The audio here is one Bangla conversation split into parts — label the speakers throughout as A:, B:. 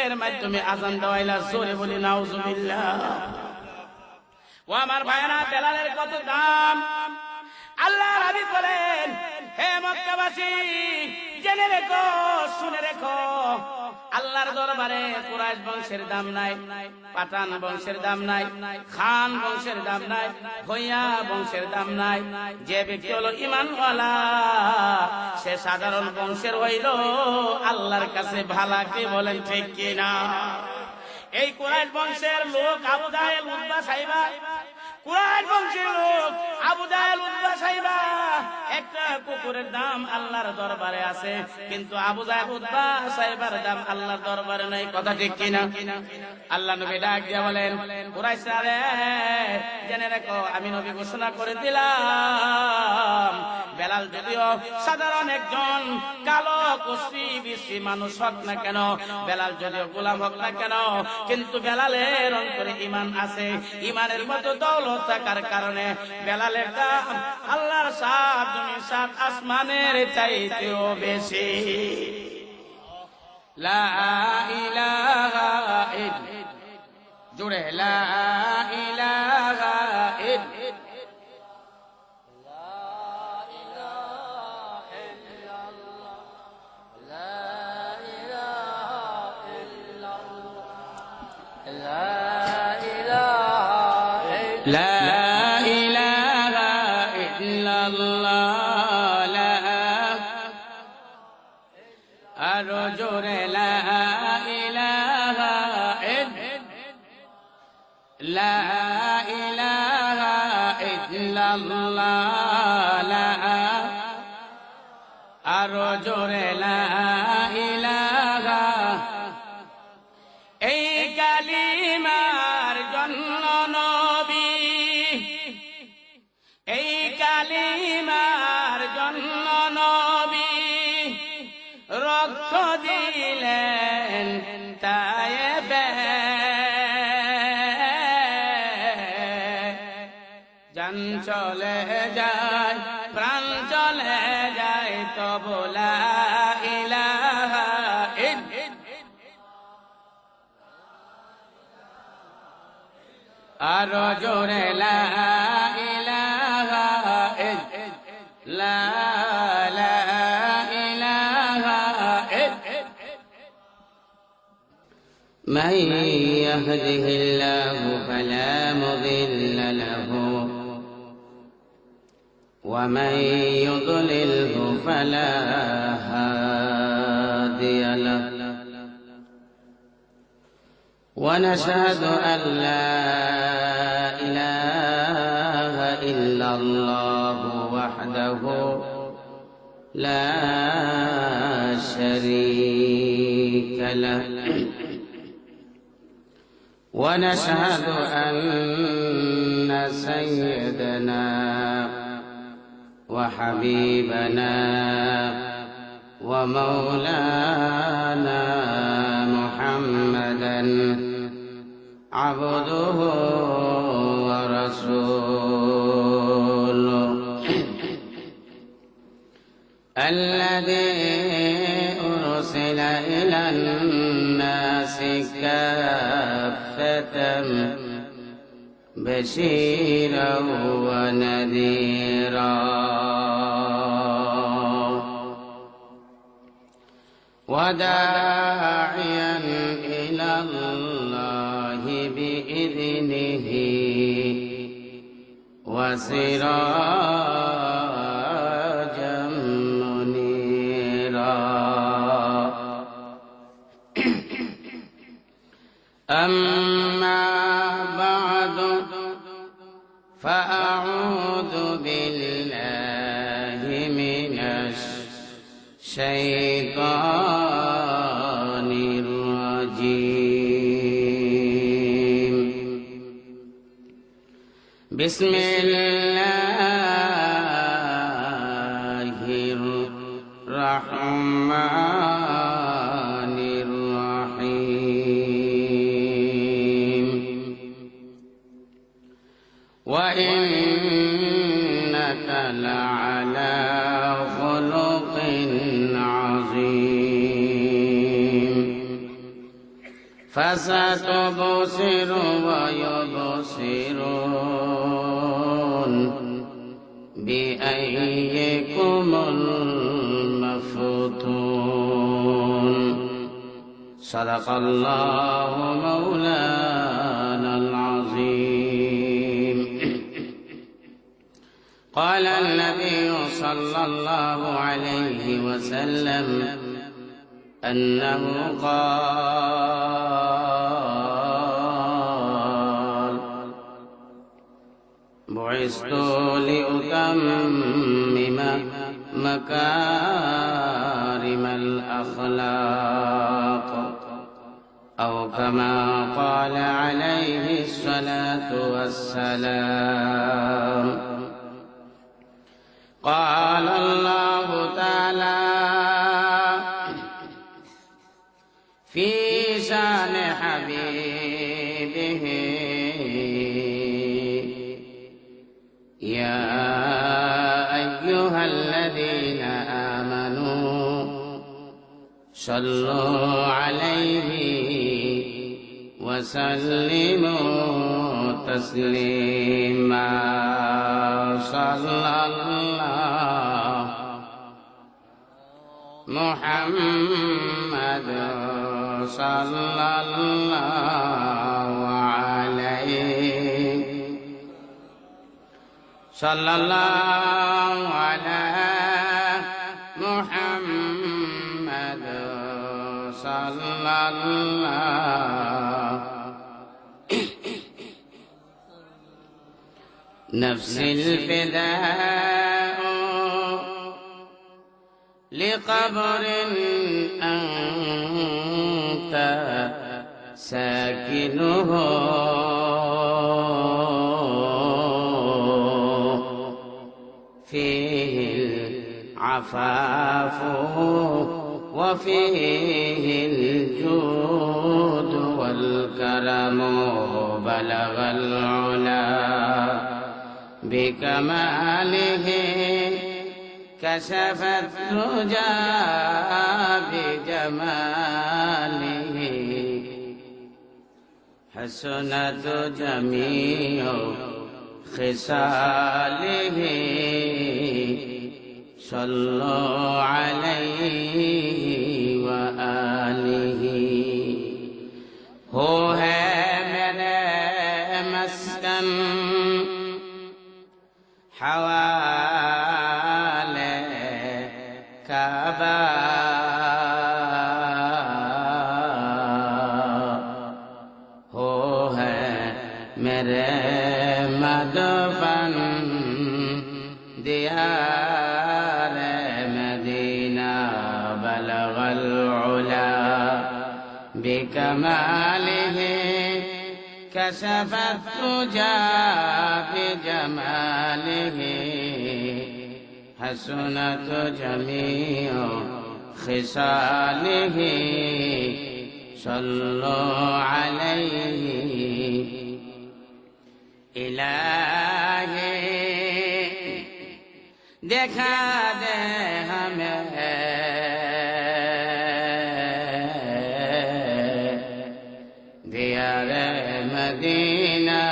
A: শব্দের মাধ্যমে আযান দেওয়াইলা, জোরে বলি নাউজুবিল্লাহ। ও আমার ভাইরা, বেলালের কত দাম! আল্লাহর হাবিব বলেন, হে মক্কাবাসী, জেনে রেখো, শুনে রেখো, আল্লাহর দরবারে কুরাইশ বংশের দাম নাই, পাঠান বংশের দাম নাই, খান বংশের দাম নাই, ভূঁইয়া বংশের দাম নাই। যে ব্যক্তি হলো ঈমানওয়ালা, সে সাধারণ বংশের হইল আল্লাহর কাছে ভালাকে বলেন, ঠিক কিনা? এই কুরাইশ বংশের লোক আবু জাহেল, উতবা, সাইবা, কুরাইশ বংশের লোক আবু জাহেল, উতবা, সাইবা, একটা কুকুরের দাম আল্লাহর দরবারে আছে, কিন্তু আবু জাহেল, উতবা, সাইবার দাম আল্লাহর দরবারে নাই। কথা ঠিক কিনা? আল্লাহ নবী ডাক দিয়া বলেন, কুরাইশরা রে, জেনে রাখো, আমি নবী ঘোষণা করে দিলাম, বেলাল যদিও সাধারণ একজন কালো কুশ্রী বিশ্রী মানুষ হোক না কেন, বেলাল যদিও গোলাম হোক না কেন, কিন্তু বেলালের অন্তরে ঈমান আছে। ঈমানের মতো দৌলত থাকার কারণে বেলালের দাম আল্লাহর সাত জমিন সাত আসমানের চাইতেও বেশি। লা ইলাহা ইল্লাল্লাহ, জুড়ে লা ইলাহা ইল্লাল্লাহ, লা ইলাহা ইল্লাল্লাহ, লা, আরো জোরে লা ইলাহা ইল্লাল্লাহ, লা ইলাহা ইল্লাল্লাহ, লা, আরো জোরে লা ইলাহা। এই কালিমার জন্য নবী, এই কালিমার জন্য নবী রক্ত দিলেন তায়েফে, জান চলে যায়, প্রাণ চলে যায়, তবু লা ইলাহা ইল্লাল্লাহ, আরো জোরে লা ইলাহা ইল্লাল্লাহ, লা ইলাহা ইল্লাল্লাহ। من يهده الله فلا مضل له ومن يضلله فلا هادي له، ونشهد أن لا إله إلا الله وحده لا شريك له، ونشهد أن سيدنا وحبيبنا ومولانا محمدا عبده ورسوله الذي أرسل إلى الناس كافة بشيرا ونذيرا وداعيا إلى الله بإذنه وسراجا منيرا. أما بعد فأعوذ بالله من الشيطان الرجيم. بسم الله الرحمن الرحيم. وإنك لعلى خلق عظيم. فستبصر ويبصرون بأيكم المفتون صدق الله مولانا العظيم. قال النبي صلى الله عليه وسلم أنه قال: بعثت لأتمم مكارم الأخلاق، أو كما قال عليه الصلاة والسلام. قال الله تعالى في شان حبيبه: يا أيها الذين آمنوا صلوا عليه وسلموا تسليما. صلى الله محمد صلى الله عليه صلى الله على محمد صلى الله. نفسي الفداء لقبر أنت ساكنه، فيه العفاف وفيه الجود والكرم، بلغ العلا بكماله، كشف الدجى بجماله، حسنت جميع خصاله. صلوا عليه وآله. هو ہے میرے مسکن حوالے کعبہ، ہو ہے میرے مدفن دیار مدینہ، بلغ العلا بکمالہ، كشف الدجى بجماله، حسنت جميع خصاله. صلوا عليه. إلهي देखा दे हमें दियार मदीना,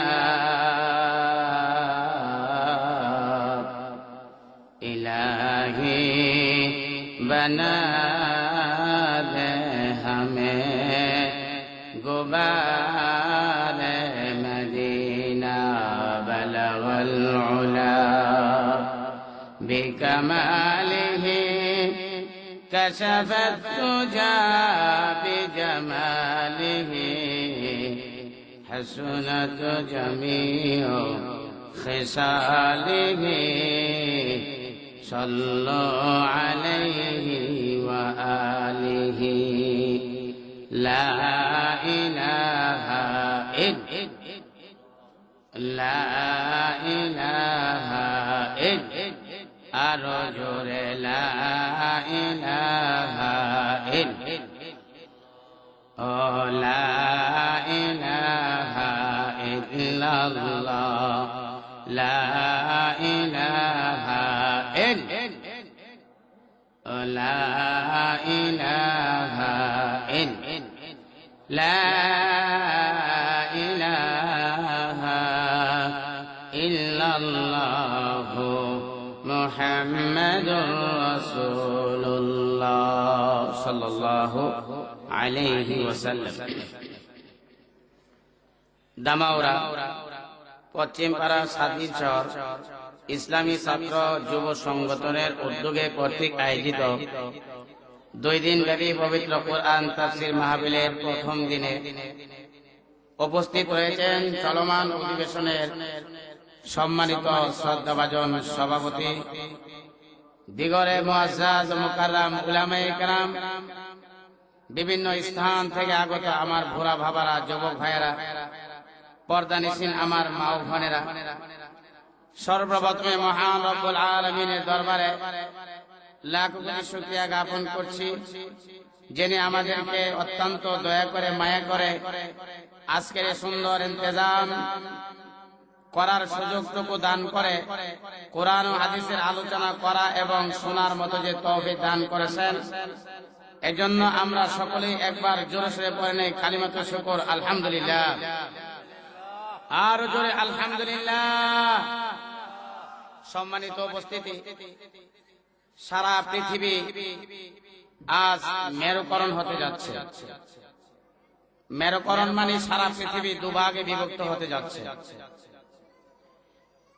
A: इलाही बना दे हमें गुबार मदीना, बलगल उला بكماله، كشف الدجى بجماله، حسنت جميع خصاله. صلوا عليه وآله. لا إله إلا لا إله إلا আরো জোরে লা ইলাহা ইল্লাল্লাহ, ও লা ইলাহা ইল্লাল্লাহ, লা ইলাহা ইল্লাল্লাহ, লা ইলাহা ইল্লাল্লাহ, লা ইলাহা ইল্লাল্লাহু মুহাম্মাদুর রাসূলুল্লাহ সাল্লাল্লাহু আলাইহি ওয়াসাল্লাম। দামাউরা পশ্চিমপাড়া সাদিচর ইসলামী ছাত্র যুব সংগঠনের উদ্যোগে কর্তৃক আয়োজিত 2 দিন ব্যাপী পবিত্র কোরআন তাফসীর মাহফিলের প্রথম দিনে উপস্থিত রয়েছেন চলমান অধিবেশনের সম্মানিত শ্রদ্ধাভাজন সভাপতি, দিগরে মুআজ্জাজ মুকাররম উলামায়ে কেরাম, বিভিন্ন স্থান থেকে আগত আমার ভোরা ভাবারা, যুবক ভাইয়েরা, পর্দানিসীন আমার মা ও বোনেরা, সর্বপ্রথমে মহান রব্বুল আলামিনের দরবারে লাখ কোটি শুকরিয়া জ্ঞাপন করছি, যিনি আমাদেরকে অত্যন্ত দয়া করে মায়া করে আজকের এই সুন্দর ইন্তেজাম করার সুযোগটুকু দান করে কোরআন ও হাদিসের আলোচনা করা এবং শোনার মতো যে তৌফিক দান করেছেন। এজন্য আমরা সকলেই একবার জোরে সোরে পড়ে নেই কালিমাতুশ শুকর, আলহামদুলিল্লাহ। আর জোরে আলহামদুলিল্লাহ। সম্মানিত উপস্থিতি, সারা পৃথিবী আজ মেরুকরণ হতে যাচ্ছে। মেরুকরণ মানে সারা পৃথিবী দুভাগে বিভক্ত হতে যাচ্ছে।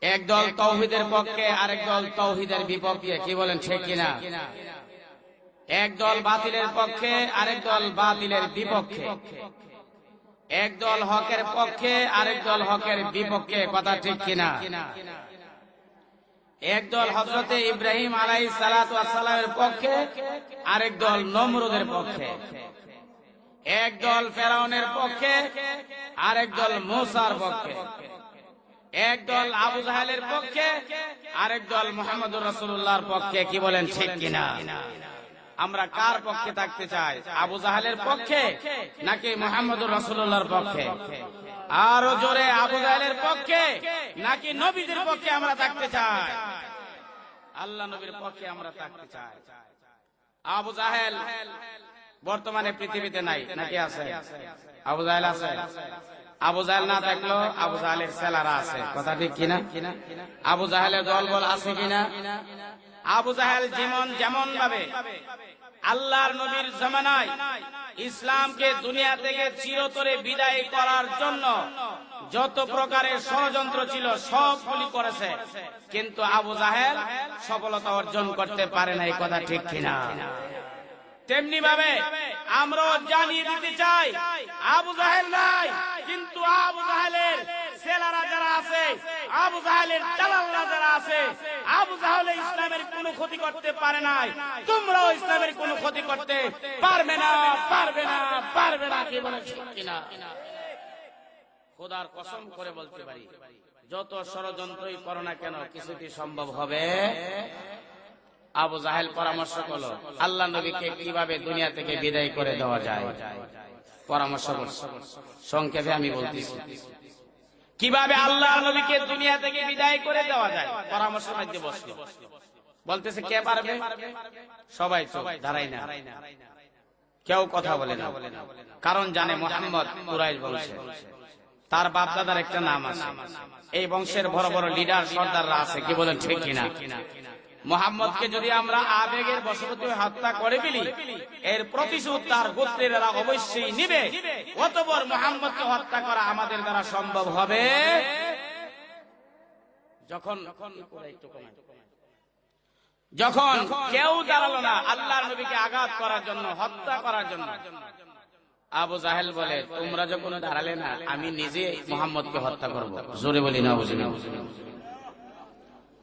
A: একদল তাওহীদের পক্ষে, আরেক দল তাওহীদের বিপক্ষে। কি বলেন ঠিক কিনা? একদল বাতিলের পক্ষে, আরেক দল বাতিলের বিপক্ষে। একদল হকের পক্ষে, আরেক দল হকের বিপক্ষে। কথা ঠিক কিনা? একদল হযরতে ইব্রাহিম আলাইহিস সালাতু ওয়াস সালামের পক্ষে, আরেক দল নমরুদের পক্ষে। একদল ফেরাউনের পক্ষে, আরেক দল মূসার পক্ষে। একদল আবু জাহেলের পক্ষে, আরেক দল মুহাম্মদুর রাসূলুল্লাহর পক্ষে। কি বলেন ঠিক কিনা? আমরা কার পক্ষে থাকতে চাই? আবু জাহেলের পক্ষে নাকি মুহাম্মদুর রাসূলুল্লাহর পক্ষে? আরো জোরে, আবু জাহেলের পক্ষে নাকি নবীদের পক্ষে আমরা থাকতে চাই? আল্লাহ নবীর পক্ষে আমরা থাকতে চাই। আবু জাহেল বর্তমানে পৃথিবীতে নাই, নাকি আছে? আবু জাহেল আছে? আবু জাহেল না থাকলেও আবু জাহেলের ছেলেরা আছে। কথা ঠিক কিনা? আবু জাহেলের দলবল আছে কিনা? আবু জাহেল যেমন ভাবে আল্লাহর নবীর জামানায় ইসলামকে দুনিয়া থেকে চিরতরে বিদায় করার জন্য যত প্রকারের ষড়যন্ত্র ছিল সবগুলি করেছে, কিন্তু আবু জাহেল সফলতা অর্জন করতে পারে না। এই কথা ঠিক কিনা? তেমনি ভাবে আমরাও জানিয়ে দিতে চাই, আবু জাহেল নাই, কিন্তু আবু জাহেলের ছেলেরা যারা আছে, আবু জাহেলের দালালরা যারা আছে, আবু জাহেল ইসলামের কোনো ক্ষতি করতে পারে নাই, তোমরাও ইসলামের কোনো ক্ষতি করতে পারবে না, পারবে না, পারবে না। কি বলে ঠিক কিনা? খোদার কসম করে বলতে পারি, যত ষড়যন্ত্রই করো না কেন কিছুটি সম্ভব হবে। আবু জাহেল পরামর্শ করলো আল্লাহ নবীকে কিভাবে দুনিয়া থেকে বিদায় করে দেওয়া যায়। পরামর্শ করছে, সংক্ষেপে আমি বলতেছি, কিভাবে আল্লাহ নবীকে দুনিয়া থেকে বিদায় করে দেওয়া যায়। পরামর্শের মধ্যে বসলো, বলতেছে কে পারবে? সবাই চোখ দাঁড়াই না, কেউ কথা বলে না, কারণ জানে মুহাম্মদ কুরাইশ বংশের, তার বাপ দাদার একটা নাম আছে, এই বংশের বড় বড় লিডার সর্দাররা আছে। কি বলেন ঠিক কিনা? মুহাম্মদকে যদি আমরা আবেগের বশবর্তী হত্যা করে ফেলি, এর প্রতিশোধ তার গোত্রেরা অবশ্যই নিবে। অতঃপর মুহাম্মদকে হত্যা করা আমাদের দ্বারা সম্ভব হবে। যখন কেউ দাঁড়ালো না আল্লাহর নবীকে আঘাত করার জন্য, হত্যা করার জন্য, আবু জাহেল বলে তোমরা যখন দাঁড়ালে না, আমি নিজে মুহাম্মদকে হত্যা করব। জোরে বলি না বুঝিনা?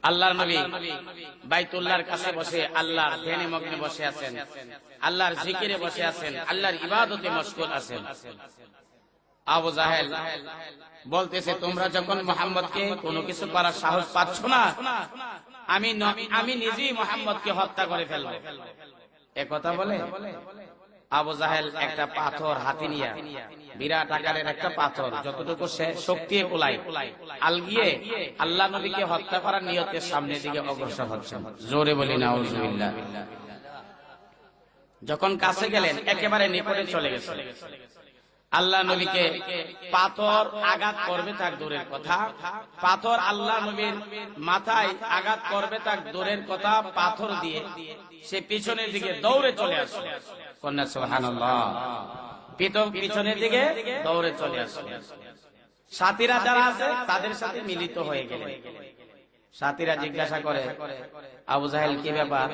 A: আল্লাহর নবী বাইতুল্লাহর কাছে বসে আল্লাহর ধ্যানে মগ্নে বসে আছেন, আল্লাহর জিকিরে বসে আছেন, আল্লাহর ইবাদতে মশগুল আছেন। আবু জাহেল বলতেছে তোমরা যখন মুহাম্মদকে কোনো কিছু করার সাহস পাচ্ছ না, আমি নিজেই মুহাম্মদকে হত্যা করে ফেলবো। একথা বলে আবু জাহেল একটা পাথর হাতে নিয়ে, বিরাট আকারের একটা পাথর, যতটুকু সে শক্তি কুলায়, আলগিয়ে আল্লাহ নবীকে হত্যা করার নিয়তের সামনের দিকে অগ্রসর হচ্ছেন। জোরে বলি নাউজুবিল্লাহ। যখন কাছে গেলেন একেবারে নিকটে চলে গেছে, আল্লাহ নবীকে পাথর আঘাত করবে তার দূরের কথা, পাথর আল্লাহ নবীর মাথায় আঘাত করবে তার দূরের কথা, পাথর দিয়ে সে পিছনের দিকে দৌড়ে চলে আসে। কন্যা সুবহানাল্লাহ, পিছনের দিকে দৌড়ে চলে আসে। সাথীরা যারা আছে তাদের সাথে মিলিত হয়ে গেলেন। সাথীরা জিজ্ঞাসা করে, আবু জাহেল কি ব্যাপার?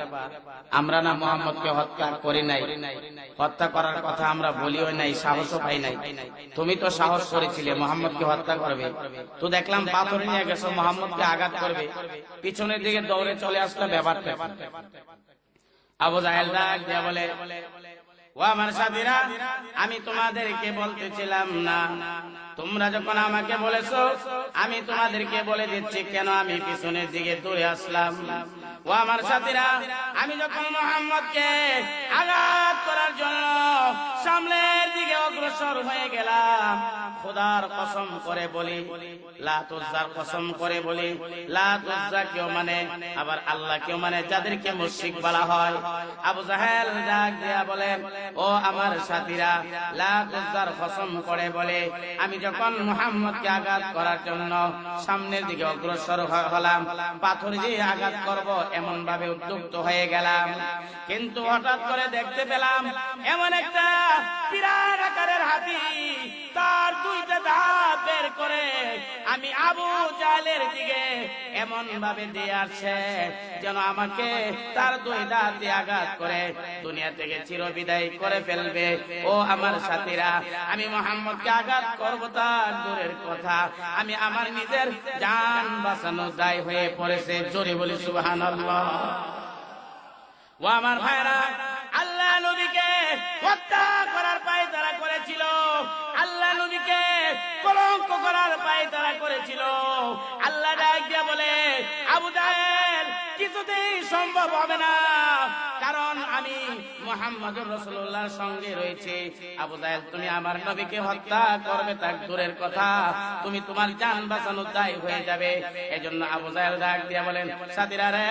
A: আমরা না মুহাম্মদকে হত্যা করি নাই, হত্যা করার কথা আমরা বলিও নাই, সাহসও পাই নাই। তুমি তো সাহস করেছিলে মুহাম্মদকে হত্যা করবে, তো দেখলাম পাথর নিয়ে গেছো মুহাম্মদকে আঘাত করবে, পিছনের দিকে দৌড়ে চলে আসলো, ব্যাপারটা। আবু জাহেল ডাক দিয়ে বলে, ও আমার সাথীরা, আমি তোমাদেরকে বলতেছিলাম না, তোমরা যখন আমাকে বলেছো আমি তোমাদেরকে বলে দিচ্ছি কেন আমি পিছনের দিকে দৌড়ে আসলাম। ও আমার সাথীরা, আমি যখন মুহাম্মদকে আঘাত করার জন্য সামনের দিকে অগ্রসর হয়ে গেলাম, খোদার কসম করে বলি, লাত উজ্জার কসম করে বলি, লাত উজ্জা কেউ মানে আবার আল্লাহ কেউ মানে, যাদেরকে মুশরিক বলা হয়। আবু জাহেল ডাক দিয়া বলে, ও আমার সাথীরা, লাত উজ্জার কসম করে বলে আমি যখন মুহাম্মদকে আঘাত করার জন্য সামনের দিকে অগ্রসর হলাম, পাথর দিয়ে আঘাত করব এমন ভাবে উদ্যুক্ত হয়ে গেলাম, কিন্তু হঠাৎ করে দেখতে পেলাম এমন একটা বিরাট আকারের হাতি তার দুইটা দাঁত বের করে আমি আবু জাহেলের দিকে এমন ভাবে দিয়ে আসছে যেন আমাকে তার দুই দাঁত দিয়ে আঘাত করে দুনিয়া থেকে চিরবিদায় করে ফেলবে। ও আমার সাথীরা, আমি মুহাম্মদকে আঘাত করব তার দূরের কথা, আমি আমার নিজের জান বাঁচানো দায় হয়ে পড়েছে। জোরে বলি সুবহানাল্লাহ। ও আমার ভাইরা, আল্লাহ নবীকে হত্যা করার পায়তারা করেছিল, আল্লাহ নবীকে কলঙ্ক করার পায়তারা করেছিল। আল্লাহ ডাক দিয়া বলে, আবু জাহেল কিছুতেই সম্ভব হবে না, কারণ আমি মুহাম্মদুর রাসূলুল্লাহর সঙ্গে রয়েছে। আবু জাহেল তুমি আমার নবীকে হত্যা করবে তার দূরের কথা, তুমি তোমার জান বাঁচানোর দায় হয়ে যাবে। এজন্য আবু জাহেল ডাক দিয়া বলেন, সাথীরা রে,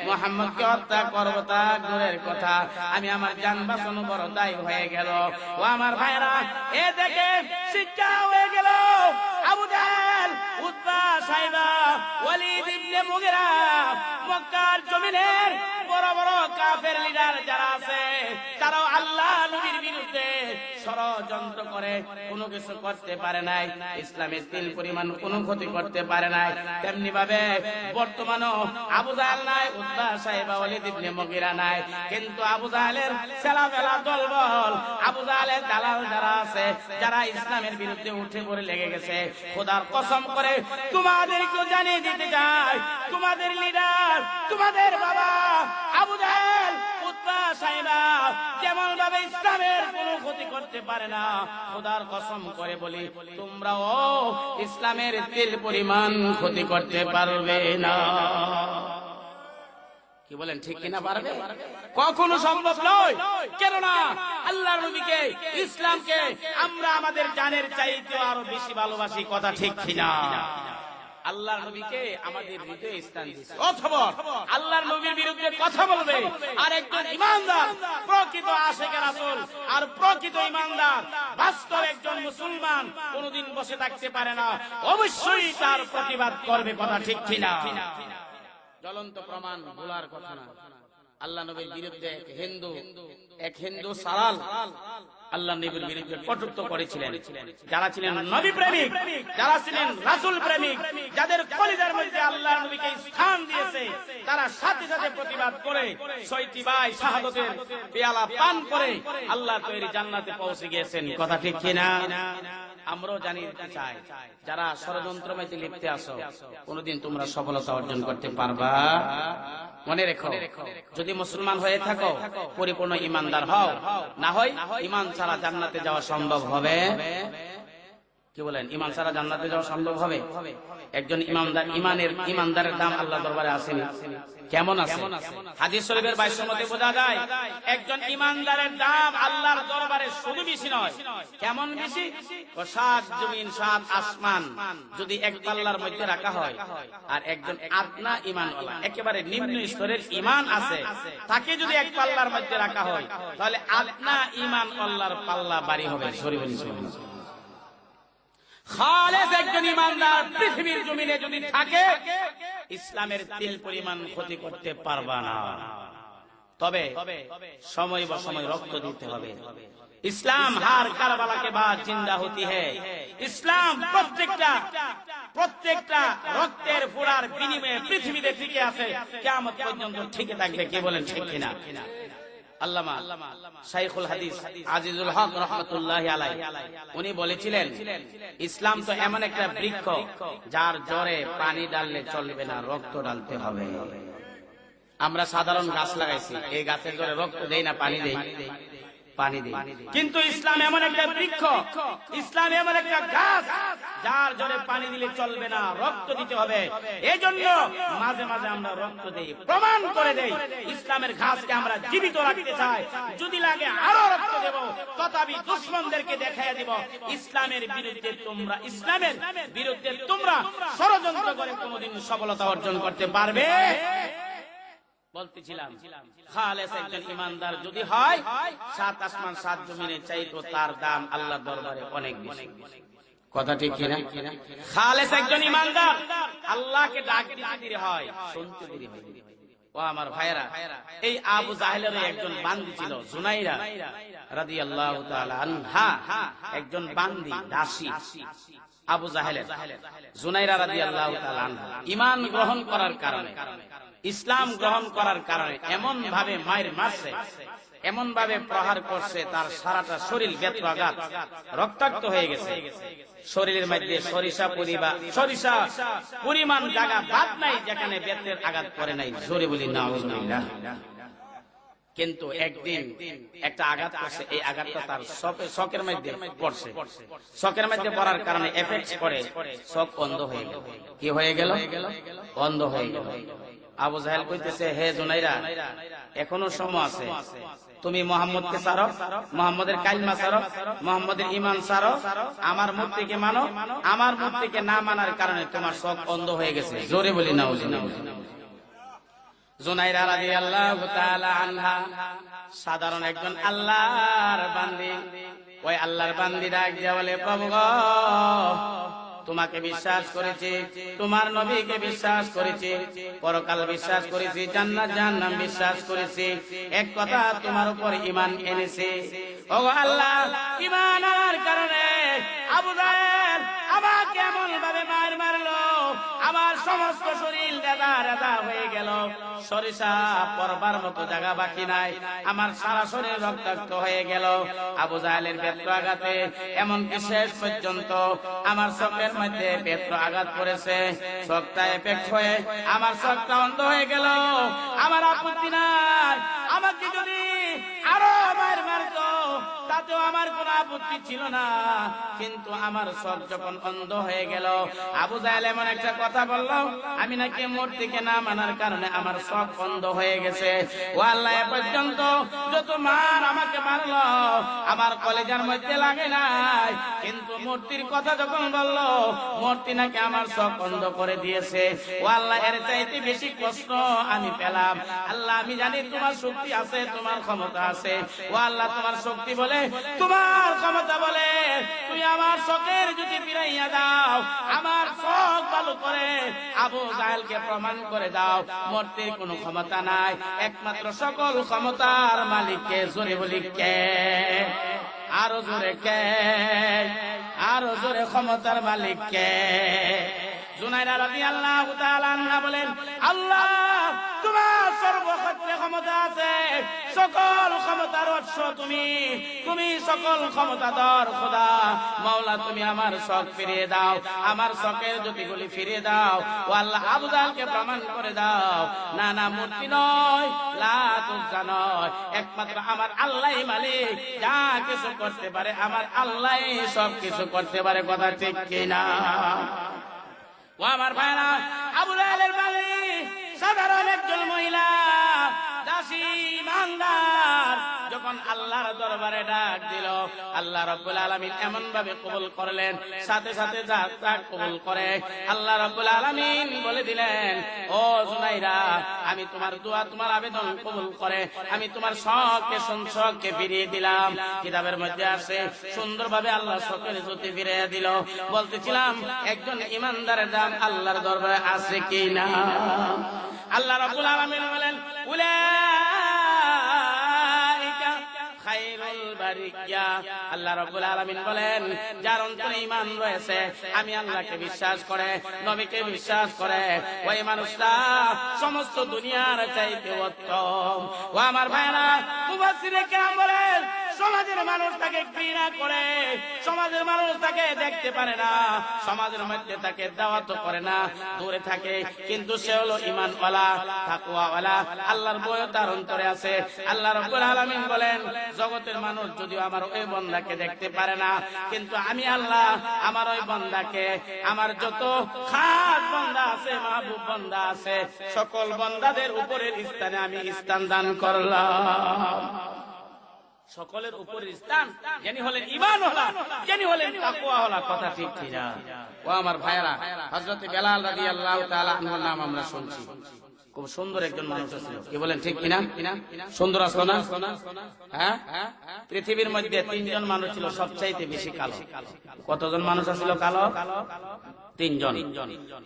A: মুহাম্মদকে হত্যা করব তার দূরের কথা, আমি আমার জান বাঁচানো বড় দায় হয়ে গেল। ও আমার ভাইরা, এ দেখে শিক্ষা হয়ে গেল আবু জাহেল, উতবা, সাইবা, ওয়ালিদ ইবনে মুগিরা, মক্কার জমিনের বড় বড় কাফের লিডার যারা আছে তারাও আল্লাহ নবীর বিরুদ্ধে ষড়যন্ত্র করে কোনো কিছু করতে পারে নাই, ইসলামের তিল পরিমাণ কোনো ক্ষতি করতে পারে নাই। তেমনি ভাবে বর্তমানও আবু জাহেল নাই, উতবা, সাইবা, ওয়ালিদ ইবনে মুগিরা নাই, কিন্তু আবু জাহেলের ছেলাপেলা দলবল, আবু জাহেলের দালাল যারা আছে যারা ইসলামের বিরুদ্ধে উঠে পড়ে লেগে গেছে। খোদার কসম করে তোমাদেরকে জানিয়ে দিতে চাই, তোমাদের লিডার, তোমাদের বাবা আবু জাহেল, উতবা, সাইবা যেমন ভাবে ইসলামের কোনো ক্ষতি করতে পারে না, খোদার কসম করে বলি তোমরাও ইসলামের তিল পরিমাণ ক্ষতি করতে পারবে না। কি বলেন, ঠিক কিনা? পারবে? কখনো সম্ভব নয়। কেননা আল্লাহর নবীকে, ইসলামকে আমরা আমাদের জানের চাইতে আরো বেশি ভালোবাসি। কথা ঠিক কিনা? আল্লাহর নবীকে আমাদের হৃদয়ে স্থান দিয়েছে, অথবা আল্লাহর নবীর বিরুদ্ধে কথা বলবে আর একজন ইমানদার, প্রকৃত আশিকে রাসূল আর প্রকৃত ইমানদার, বাস্তব একজন মুসলমান কোনদিন বসে থাকতে পারে না, অবশ্যই তার প্রতিবাদ করবে। কথা ঠিক কিনা? জ্বলন্ত প্রমাণ বলার কথা না। আল্লাহ নবীর বিরুদ্ধে এক হিন্দু সারাল আল্লাহ নবীর বিরুদ্ধে কটূক্তি করেছিলেন। যারা ছিলেন নবী প্রেমিক, যারা ছিলেন রাসূল প্রেমিক, যাদের কলিজার মধ্যে আল্লাহ নবীকে স্থান দিয়েছে, তারা সাথে সাথে প্রতিবাদ করে ৬টি বাই শাহাদাতের পেয়ালা পান করে আল্লাহ তৈরি জান্নাতে পৌঁছে গিয়েছেন। কথা ঠিক কিনা? আমরাও জানিতে চাই, যারা ষড়যন্ত্রময় লিপ্ত আছো, কোনদিন তোমরা সফলতা অর্জন করতে পারবা? মনে রেখো, যদি মুসলমান হয়ে থাকো পরিপূর্ণ ইমানদার হও, না হয় ইমান ছাড়া জান্নাতে যাওয়া সম্ভব হবে কি বলেন, ঈমান ছাড়া জান্নাতে যাওয়া সম্ভব হবে? একজন ঈমানদারের দাম আল্লাহর দরবারে আসেনি? কেমন আছে? হাদিস শরীফের ভাষ্য মতে বোঝা যায় একজন ঈমানদারের দাম আল্লাহর দরবারে শুধু বেশি নয়, কেমন বেশি? 7 জমিন 7 আসমান যদি এক পাল্লার মধ্যে রাখা হয়, আর একজন আদনা ঈমানওয়ালা একেবারে নিম্ন স্তরের ঈমান আছে, তাকে যদি এক পাল্লার মধ্যে রাখা হয়, তাহলে আদনা ঈমানওয়ালার পাল্লা ভারী হবে। খালেস একজন ঈমানদার পৃথিবীর জমিনে যদি থাকে, ইসলামের তিল পরিমাণ ক্ষতি করতে পারবা না। তবে সময় বা সময় রক্ত দিতে হবে। ইসলাম হার কারবালা के बाद जिंदा होती है। ইসলাম প্রত্যেকটা রক্তের ফোঁটার বিনিময়ে পৃথিবীতে টিকে আছে, কিয়ামত পর্যন্ত টিকে থাকবে। কে বলেন ঠিক কিনা? আল্লামা শাইখুল হাদিস আজিজুল হক রাহমাতুল্লাহি আলাইহি উনি বলেছিলেন, ইসলাম তো এমন একটা বৃক্ষ যার জড়ে পানি ডাললে চলবে না, রক্ত ডালতে হবে। আমরা সাধারণ গাছ লাগাইছি, এই গাছের জড়ে রক্ত দেই না, পানি দেই? পানি দেই। কিন্তু ইসলাম এমন একটা বৃক্ষ, ইসলাম এমন একটা গাছ যার জড়ে পানি দিলে চলবে না, রক্ত দিতে হবে। এই জন্য মাঝে মাঝে আমরা রক্ত দেই, প্রমাণ করে দেই ইসলামের ঘাসকে আমরা জীবিত রাখতে চাই। যদি লাগে আরো রক্ত দেব, তথাপি দুশমনদেরকে দেখাইয়া দিব ইসলামের বিরুদ্ধে তোমরা ষড়যন্ত্র করে কোনোদিন সফলতা অর্জন করতে পারবে। বলতেছিলাম, খালেস একজন ঈমানদার যদি হয়, 7 আসমান 7 জমিনে চাইতো তার দাম আল্লাহর দরবারে অনেক বেশি। কথা ঠিক কিনা? খালেস একজন ঈমানদার আল্লাহকে ডাক দিতে দেরি হয়, শুনতে দেরি হয়। ও আমার ভাইরা, এই আবু জাহেলের একজন বান্দি ছিল, জুনাইরা রাদিয়াল্লাহু তাআলা আনহা, একজন বান্দি দাসী আবু জাহেলের। জুনাইরা রাদিয়াল্লাহু তাআলা আনহা ঈমান গ্রহণ করার কারণে, ইসলাম গ্রহণ করার কারণে এমন ভাবে মায়ের মারছে, এমন ভাবে প্রহার করছে, তার সারাটা শরীর বেত্রাঘাত রক্তাক্ত হয়ে গেছে। শরীরের মধ্যে সরিষা পরিমাণ জায়গা বাদ নাই যেখানে বেত্রের আঘাত করে নাই। জোরে বলি নাউজুবিল্লাহ। কিন্তু একদিন একটা আঘাত করছে, এই আঘাতটা তার শকের মধ্যে পড়ছে। শকের মধ্যে পড়ার কারণে এফেক্ট করে শক অন্ধ হয়ে গেল। কি হয়ে গেল? অন্ধ হয়ে গেল। আবু জাহেল কইতেছে, হে জুনাইরা, এখনো সময় আছে, তুমি মুহাম্মদকে ছাড়ো, মুহাম্মদের কালিমা ছাড়ো, মুহাম্মদের ঈমান ছাড়ো, আমার মূর্তিকে মানো। আমার মূর্তিকে না মানার কারণে তোমার চোখ অন্ধ হয়ে গেছে। জোরে বলি নাউজুবিল্লাহ। জুনাইরা রাদিয়াল্লাহু তাআলা আনহা সাধারণ একজন আল্লাহর বান্দি। ওই আল্লাহর বান্দি ডাক দিয়া বলে, প্রভু গো, তোমাকে বিশ্বাস করেছি, তোমার নবীকে বিশ্বাস করেছি, পরকাল বিশ্বাস করেছি, জান্নাত জাহান্নাম বিশ্বাস করেছি, এক কথা তোমার উপর ঈমান এনেছি। ওগো আল্লাহ, ঈমান আনার কারণে আবু জাহেল আমাকে এমন ভাবে মারলো, আমার সমস্ত শরীর রাদা হয়ে গেল, সরিষা পরবার মতো জায়গা বাকি নাই, আমার সারা শরীর রক্তাক্ত হয়ে গেল আবু জাহেলের বেত্র আঘাতে। এমনকি শেষ পর্যন্ত আমার চোখের মধ্যে বেত্র আঘাত করেছে, চোখটা এফেক্ট হয়ে আমার চোখটা অন্ধ হয়ে গেল। আমার আপত্তি নাই, আমাকে যদি আরো মারতো তাতেও আমার কোনো আপত্তি ছিল না, কিন্তু আমার চোখ যখন অন্ধ হয়ে গেল, আবু জাহেল এমন একটা কথা বলল, আমি নাকি মূর্তিকে না মানার কারণে আমার চোখ অন্ধ হয়ে গেছে। ও আল্লাহ, এ পর্যন্ত যত মার আমাকে মারলো আমার কলেজার মধ্যে লাগে নাই, কিন্তু মূর্তির কথা যখন বলল, মূর্তি নাকি আমার চোখ অন্ধ করে দিয়েছে। ও আল্লাহ, এর চাইতে বেশি কষ্ট আমি পেলাম। আল্লাহ, আমি জানি তোমার শক্তি আছে, তোমার ক্ষমতা আছে। ও আল্লাহ, তোমার শক্তি বলে, তোমার ক্ষমতা বলে তুমি আমার চোখের যদি ফিরাইয়া দাও, আমার চোখ ভালো করে আবু জাহেলকে প্রমাণ করে দাও মূর্তির কোনো ক্ষমতা নাই, একমাত্র সকল ক্ষমতার মালিককে। জোরে বলি কে? আরো জোরে কে? আরো জোরে, ক্ষমতার মালিক কে? জুনায়রা রাদিয়াল্লাহু তাআলা আনহা বলেন, আল্লাহ তোমার সর্বক্ষেত্রে ক্ষমতা আছে, সকল ক্ষমতার উৎস তুমি, তুমি সকল ক্ষমতাধর খোদা। মাওলা তুমি আমার শখ ফিরিয়ে দাও, আমার শখের জ্যোতিগুলি ফিরিয়ে দাও। ও আল্লাহ আবু জাহলকে প্রমাণ করে দাও, না না মূর্তি নয়, লাত উজ্জা নয়, একমাত্র আমার আল্লাহই মালিক, যা কিছু করতে পারে আমার আল্লাহই সব কিছু করতে পারে। কথা ঠিক কিনা? ও আমার ভাইরা, আবু জাহলের বাড়ি সাধারণ একজন মহিলা দাসী ইমানদার যখন আল্লাহর দরবারে ডাক দিল, আল্লাহ রাব্বুল আলামিন এমন ভাবে কবুল করলেন, সাথে সাথে যা কবুল করে আল্লাহ রাব্বুল আলামিন বলে দিলেন, ও জুনাইরা, আমি তোমার দোয়া, তোমার আবেদন কবুল করে আমি তোমার শখকে শখকে ফিরিয়ে দিলাম। কিতাবের মধ্যে আছে সুন্দরভাবে আল্লাহ শখের জ্যোতি ফিরিয়ে দিল। বলতেছিলাম একজন ইমানদারের দাম আল্লাহর দরবারে আছে কি না? আল্লাহ রাব্বুল আলামিন বলেন, উলাইকা খায়রুল বারিয়া। আল্লাহ রাব্বুল আলামিন বলেন, যার অন্তরে ঈমান রয়েছে, আমি আল্লাহকে বিশ্বাস করে, নবীকে বিশ্বাস করে, ওই মানুষটা সমস্ত দুনিয়ার চাইতে উত্তম। ও আমার ভাইরা, মুফাসসিরে কেরাম বলেন, সমাজের মানুষ তাকে ঘৃণা করে, সমাজের মানুষ তাকে দেখতে পারে না, সমাজের মধ্যে তাকে দাওয়াত করে না, দূরে থাকে, কিন্তু সে হলো ঈমানওয়ালা, তাকওয়াওয়ালা, আল্লাহর ভয় তার অন্তরে আছে। আল্লাহ রাব্বুল আলামিন বলেন, জগতের মানুষ যদিও আমার ওই বান্দাকে দেখতে পারে না, কিন্তু আমি আল্লাহ আমার ওই বান্দাকে, আমার যত খাস বান্দা আছে, মাহবুব বান্দা আছে, সকল বান্দাদের উপরের স্থানে আমি স্থান দান করলাম। সকলের উপরের স্থান যিনি হলেন ঈমানওয়ালা, যিনি হলেন তাকওয়াওয়ালা। কথা ঠিক কিনা? ও আমার ভাইরা, হযরত বেলাল রাদিয়াল্লাহু তাআলা আনহুর নাম আমরা শুনছি। খুব সুন্দর একজন মানুষ ছিল, কি বলেন ঠিক কিনা? সুন্দর আসলো না? হ্যাঁ, পৃথিবীর মধ্যে তিনজন মানুষ ছিল সবচাইতে বেশি কালো। কতজন মানুষ ছিল কালো? তিনজন।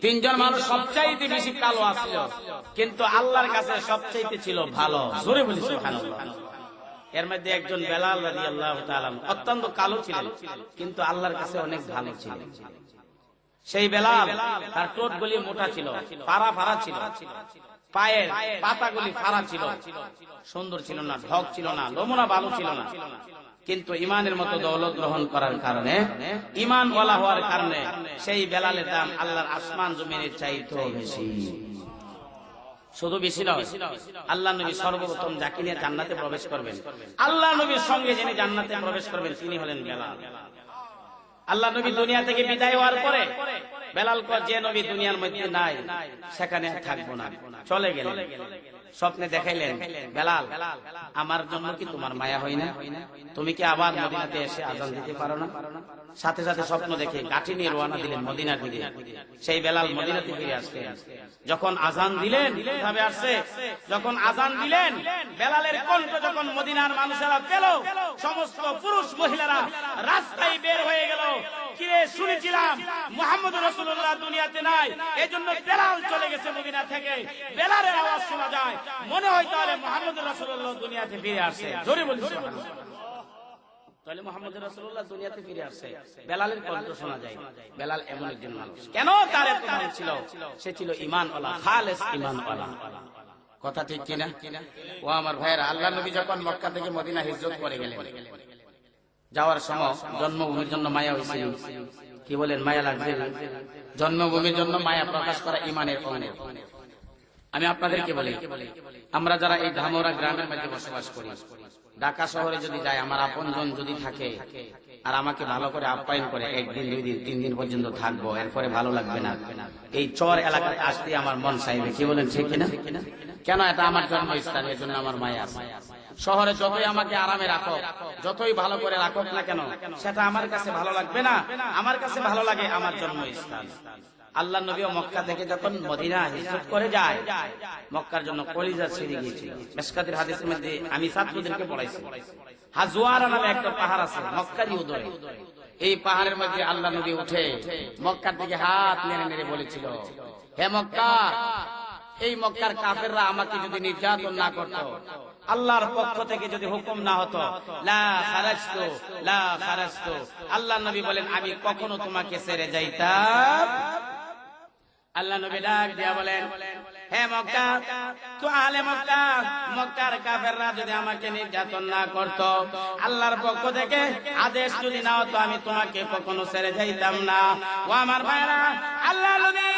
A: তিনজন মানুষ সবচাইতে বেশি কালো আসছিল, কিন্তু আল্লাহর কাছে সবচাইতে ছিল ভালো। জোরে বলি সুবহানাল্লাহ। এর মধ্যে একজন বেলাল রাদিয়াল্লাহু তাআলা অত্যন্ত কালো ছিলেন, কিন্তু আল্লাহর কাছে অনেক ভালো ছিলেন। সেই বেলাল, তার ঠোঁটগুলি মোটা ছিল, ফাড়া ফাড়া ছিল, পায়ের পাতাগুলি ফাড়া ছিল, সুন্দর ছিল না, ঢক ছিল না, নমুনা ভালো ছিল না, কিন্তু ইমানের মতো দৌলত গ্রহণ করার কারণে, ইমানওয়ালা হওয়ার কারণে সেই বেলালের দাম আল্লাহর আসমান জমিনের চাইতেও বেশি। শুধু বেশি নয়, আল্লাহ নবী সর্বপ্রথম যাকে নিয়ে জান্নাতে প্রবেশ করবেন, আল্লাহ নবীর সঙ্গে যিনি জান্নাতে প্রবেশ করবেন, তিনি হলেন বেলাল। আল্লাহ নবী দুনিয়া থেকে বিদায় হওয়ার পরে বেলাল কয়, যে নবী দুনিয়ার মধ্যে নাই সেখানে থাকবো না, চলে গেলেন। স্বপ্নে দেখাইলেন, বেলাল আমার জন্য কি তোমার মায়া হয় না? তুমি কি আবার মদিনাতে এসে আযান দিতে পারো না? সাথে সাথে স্বপ্ন দেখে গাঠি নিয়ে রওনা দিলেন মদিনার দিকে। সেই বেলাল মদিনাতে ফিরে আসলেন। যখন আযান দিলেন, ভাবে আসছে, যখন আযান দিলেন, বেলালের কণ্ঠ যখন মদিনার মানুষেরা পেল, সমস্ত পুরুষ মহিলারা রাস্তায় বের হয়ে গেল। কিরে, শুনেছিলাম মুহাম্মদুর রাসূলুল্লাহ দুনিয়াতে নাই, এজন্য বেলাল চলে গেছে মদিনা থেকে। বেলালের আওয়াজ শোনা যায়, মনে হয় তাহলে মুহাম্মদুর রাসূলুল্লাহ দুনিয়াতে ফিরে আসছে। জোরে বলি সুবহানাল্লাহ। তাহলে মুহাম্মদুর রাসূলুল্লাহ দুনিয়াতে ফিরে আসছে, বেলালের কণ্ঠ শোনা যায়। বেলাল এমন একজন মানুষ, কেন তার এত নাম ছিল? সে ছিল ঈমানওয়ালা, খালেস ঈমানওয়ালা। কথা ঠিক কিনা? ও আমার ভাইরা, আল্লাহ নবী যখন মক্কা থেকে মদিনা হিজরত করে গেলেন, যাওয়ার সময় জন্মভূমির জন্য মায়া হয়েছিল। কি বলেন, মায়া লাগবে না? জন্মভূমির জন্য মায়া প্রকাশ করা ঈমানের অঙ্গ। আমি আপনাদেরকে বলি, আমরা যারা এই ধামরা গ্রামের মধ্যে বসবাস করি, ঢাকা শহরে যদি যাই, আমার আপনজন যদি থাকে আর আমাকে ভালো করে আপ্যায়ন করে, একদিন, দুই দিন, 3 দিন পর্যন্ত থাকবো, এরপরে ভালো লাগবে না, এই চর এলাকায় আসতে আমার মন চাইবে। কি বলেন ঠিক কিনা? কেন? এটা আমার জন্মস্থান, এর জন্য আমার মায়া আছে। শহরে যতই আমাকে আরামে রাখো, যতই ভালো করে রাখো না কেন, সেটা আমার কাছে ভালো লাগবে না। আমার কাছে ভালো লাগে আমার জন্মস্থান। আল্লাহ নবী মক্কা থেকে যখন মদিনা হিজরত করে যায়, মক্কার জন্য কলিজা ছিঁড়ে গিয়েছিল। মিশকাতের হাদিসের মধ্যে আমি ছাত্রদেরকে পড়াইছি, হাজওয়ারা নামে একটা পাহাড় আছে মক্কারই উদরে। এই পাহাড়ের মধ্যে আল্লাহ নবী উঠে মক্কার দিকে হাত নেড়ে নেড়ে বলেছিল, হে মক্কা, এই মক্কার কাফেররা আমাকে যদি নির্যাতন না করত, আল্লাহর পক্ষ থেকে যদি হুকুম না হতো, লা খারাজতু লা খারাজতু, আল্লাহ নবী বলেন আমি কখনো তোমাকে ছেড়ে যাইতাম আল্লাহ নবী ডাক দিয়া বলেন, হে মক্কা, তো আলে মক্কা, মক্কার কাফেররা যদি আমাকে নির্যাতন না করত, আল্লাহর পক্ষ থেকে আদেশ যদি না হতো, আমি তোমাকে কখনো ছেড়ে যাইতাম না। ও আমার ভাইরা, আল্লাহ নবী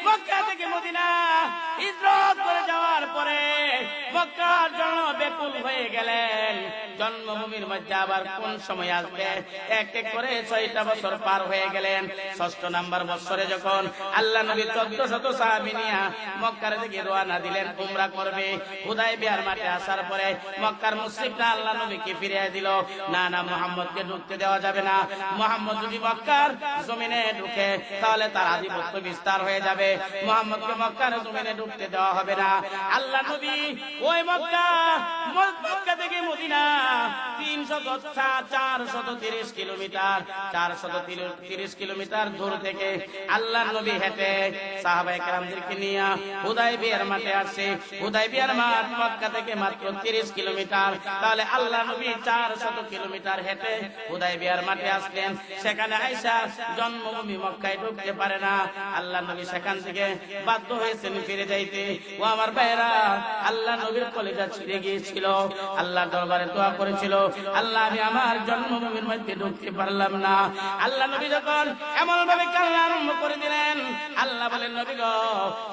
A: মক্কা থেকে মদিনা হিজরত করে যাওয়ার পরে মক্কার জন্য ব্যাকুল হয়ে গেলেন। জন্মভূমির মধ্যে আবার কোন সময় আসবে, এক এক করে 6টা বছর পার হয়ে গেলেন। 6ষ্ঠ নাম্বার বছরে যখন আল্লাহ নবী 1400 সাহাবী নিয়ে মক্কার দিকে রওনা দিলেন উমরা করবে, হুদায়বিয়ার মাঠে আসার পরে মক্কার মুশরিকরা আল্লাহ নবীকে ফিরিয়ে দিল, না না, মুহাম্মদকে ঢুকতে দেওয়া যাবে না। মুহাম্মদ যদি মক্কার জমিনে ঢুকে তাহলে তার আধিপত্য বিস্তার হয়ে যাবে, মুহাম্মদকে মক্কার জমিনে ঢুকতে দেওয়া হবে না। আল্লাহ নবী ওই মক্কা থেকে মদিনা 430 কিলোমিটার 430 কিলোমিটার দূর থেকে আল্লাহ নবী হেঁটে সাহাবায়ে কেরামদেরকে নিয়ে হুদায়বিয়ার মাঠে আসে। হুদায়বিয়ার মাঠ মক্কা থেকে মাত্র 30 কিলোমিটার, তাহলে আল্লাহ নবী 400 কিলোমিটার হেঁটে হুদায়বিয়ার মাঠে আসলেন। সেখানে আয়েশা জন্মভূমি মক্কায় ঢুকতে পারে না, আল্লাহ নবী সেখান থেকে বাধ্য হয়েছেন ফিরে যাইতে। ও আমার ভাইরা, আল্লাহ নবীর কলিজা ছিঁড়ে গিয়েছিল, আল্লাহর দরবারে দোয়া করেছিল, আল্লাহ আমি আমার জন্মভূমির মধ্যে ঢুকতে পারলাম না। আল্লাহ নবী যখন এমন ভাবে কান্না আরম্ভ করে দিলেন, আল্লাহ বলেন, নবী গো,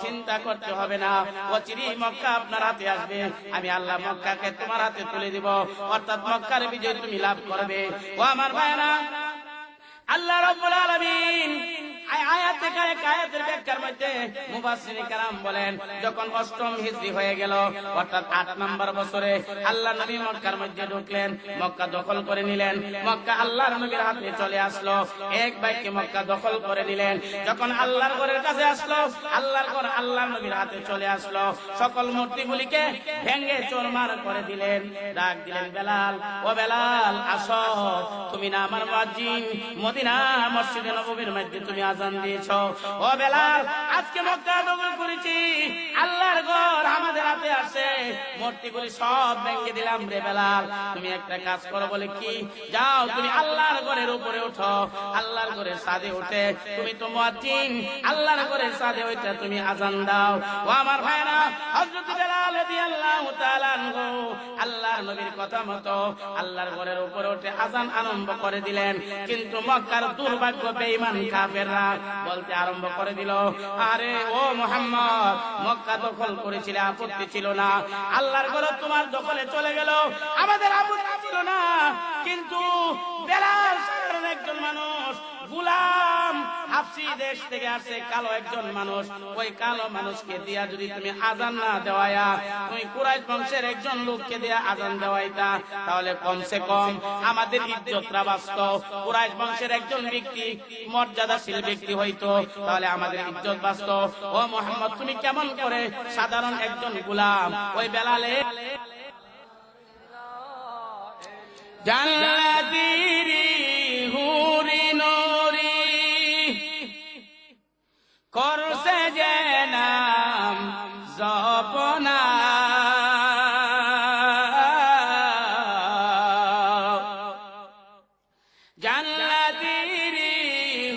A: চিন্তা করতে হবে না, অচিরেই মক্কা আপনার হাতে আসবে, আমি আল্লাহ মক্কাকে তোমার হাতে তুলে দিব, অর্থাৎ মক্কার বিজয় তুমি লাভ করবে। ও আমার ভাইরা, আল্লাহ রাব্বুল আলামিন আয়াতের ব্যাখ্যার মধ্যে মুফাসসিরিন কেরাম বলেন, যখন 8ম হিজরি হয়ে গেল, অর্থাৎ 8 নম্বর বছরে আল্লাহ নবী মক্কার মধ্যে ঢুকলেন, মক্কা দখল করে নিলেন। মক্কা আল্লাহর নবীর হাতে চলে আসলো, এক বাক্যে মক্কা দখল করে নিলেন। যখন আল্লাহর ঘরের কাছে আসলো, আল্লাহর ঘর আল্লাহর নবীর হাতে চলে আসলো, সকল মূর্তিগুলিকে ভেঙে চুরমার করে দিলেন। ডাক দিলেন, বেলাল, ও বেলাল, আসো, তুমি না আমার মুয়াজ্জিন, মদিনা মসজিদে নববীর মধ্যে তুমি আযান দিয়েছো। ও বেলাল, আজকে মক্কা দখল করেছি, আল্লাহর ঘর আমাদের হাতে আসে, মূর্তিগুলি সব ভেঙে দিলাম রে বেলাল, তুমি একটা কাজ করো। বলে কি? যাও তুমি আল্লাহর ঘরের উপরে ওঠো, আল্লাহর ঘরের ছাদে উঠে তুমি তো মুয়াজ্জিন, আল্লাহর ঘরের ছাদে ওইটা তুমি আযান দাও। ও আমার ভাইরা, হযরত বেলাল রাদিয়াল্লাহু তাআলা আনহু আল্লাহর নবীর কথা মতো আল্লাহর ঘরের উপরে উঠে আযান আরম্ভ করে দিলেন। কিন্তু মক্কার দুর্ভাগ্য বেঈমান কাফেররা বলতে আরম্ভ করে দিল, আরে ও মুহাম্মদ, মক্কা দখল করেছিলে, আপত্তি ছিল না, আল্লাহর ঘর তোমার দখলে চলে গেল, আমাদের আপত্তি ছিল না, কিন্তু বেলাল সাধারণ একজন মানুষ, গোলাম, হাফসি দেশ থেকে আসে কালো একজন মানুষ, ওই কালো মানুষকে দিয়া যদি তুমি আযান না দেওয়ায়া, তুমি কুরাইশ বংশের একজন লোককে দিয়া আযান দেওয়াইতা, তাহলে কমসে কম আমাদের ইজ্জতটা বাঁচত। কুরাইশ বংশের একজন ব্যক্তি মর্যাদাশীল ব্যক্তি হইতো, তাহলে আমাদের ইজ্জত বাঁচত। ও মুহাম্মদ, তুমি কেমন করে সাধারণ একজন গোলাম, ওই বেলালে জান্নাতীর হুরি নূরি করছে যে নাম জপনা, জান্নাতীর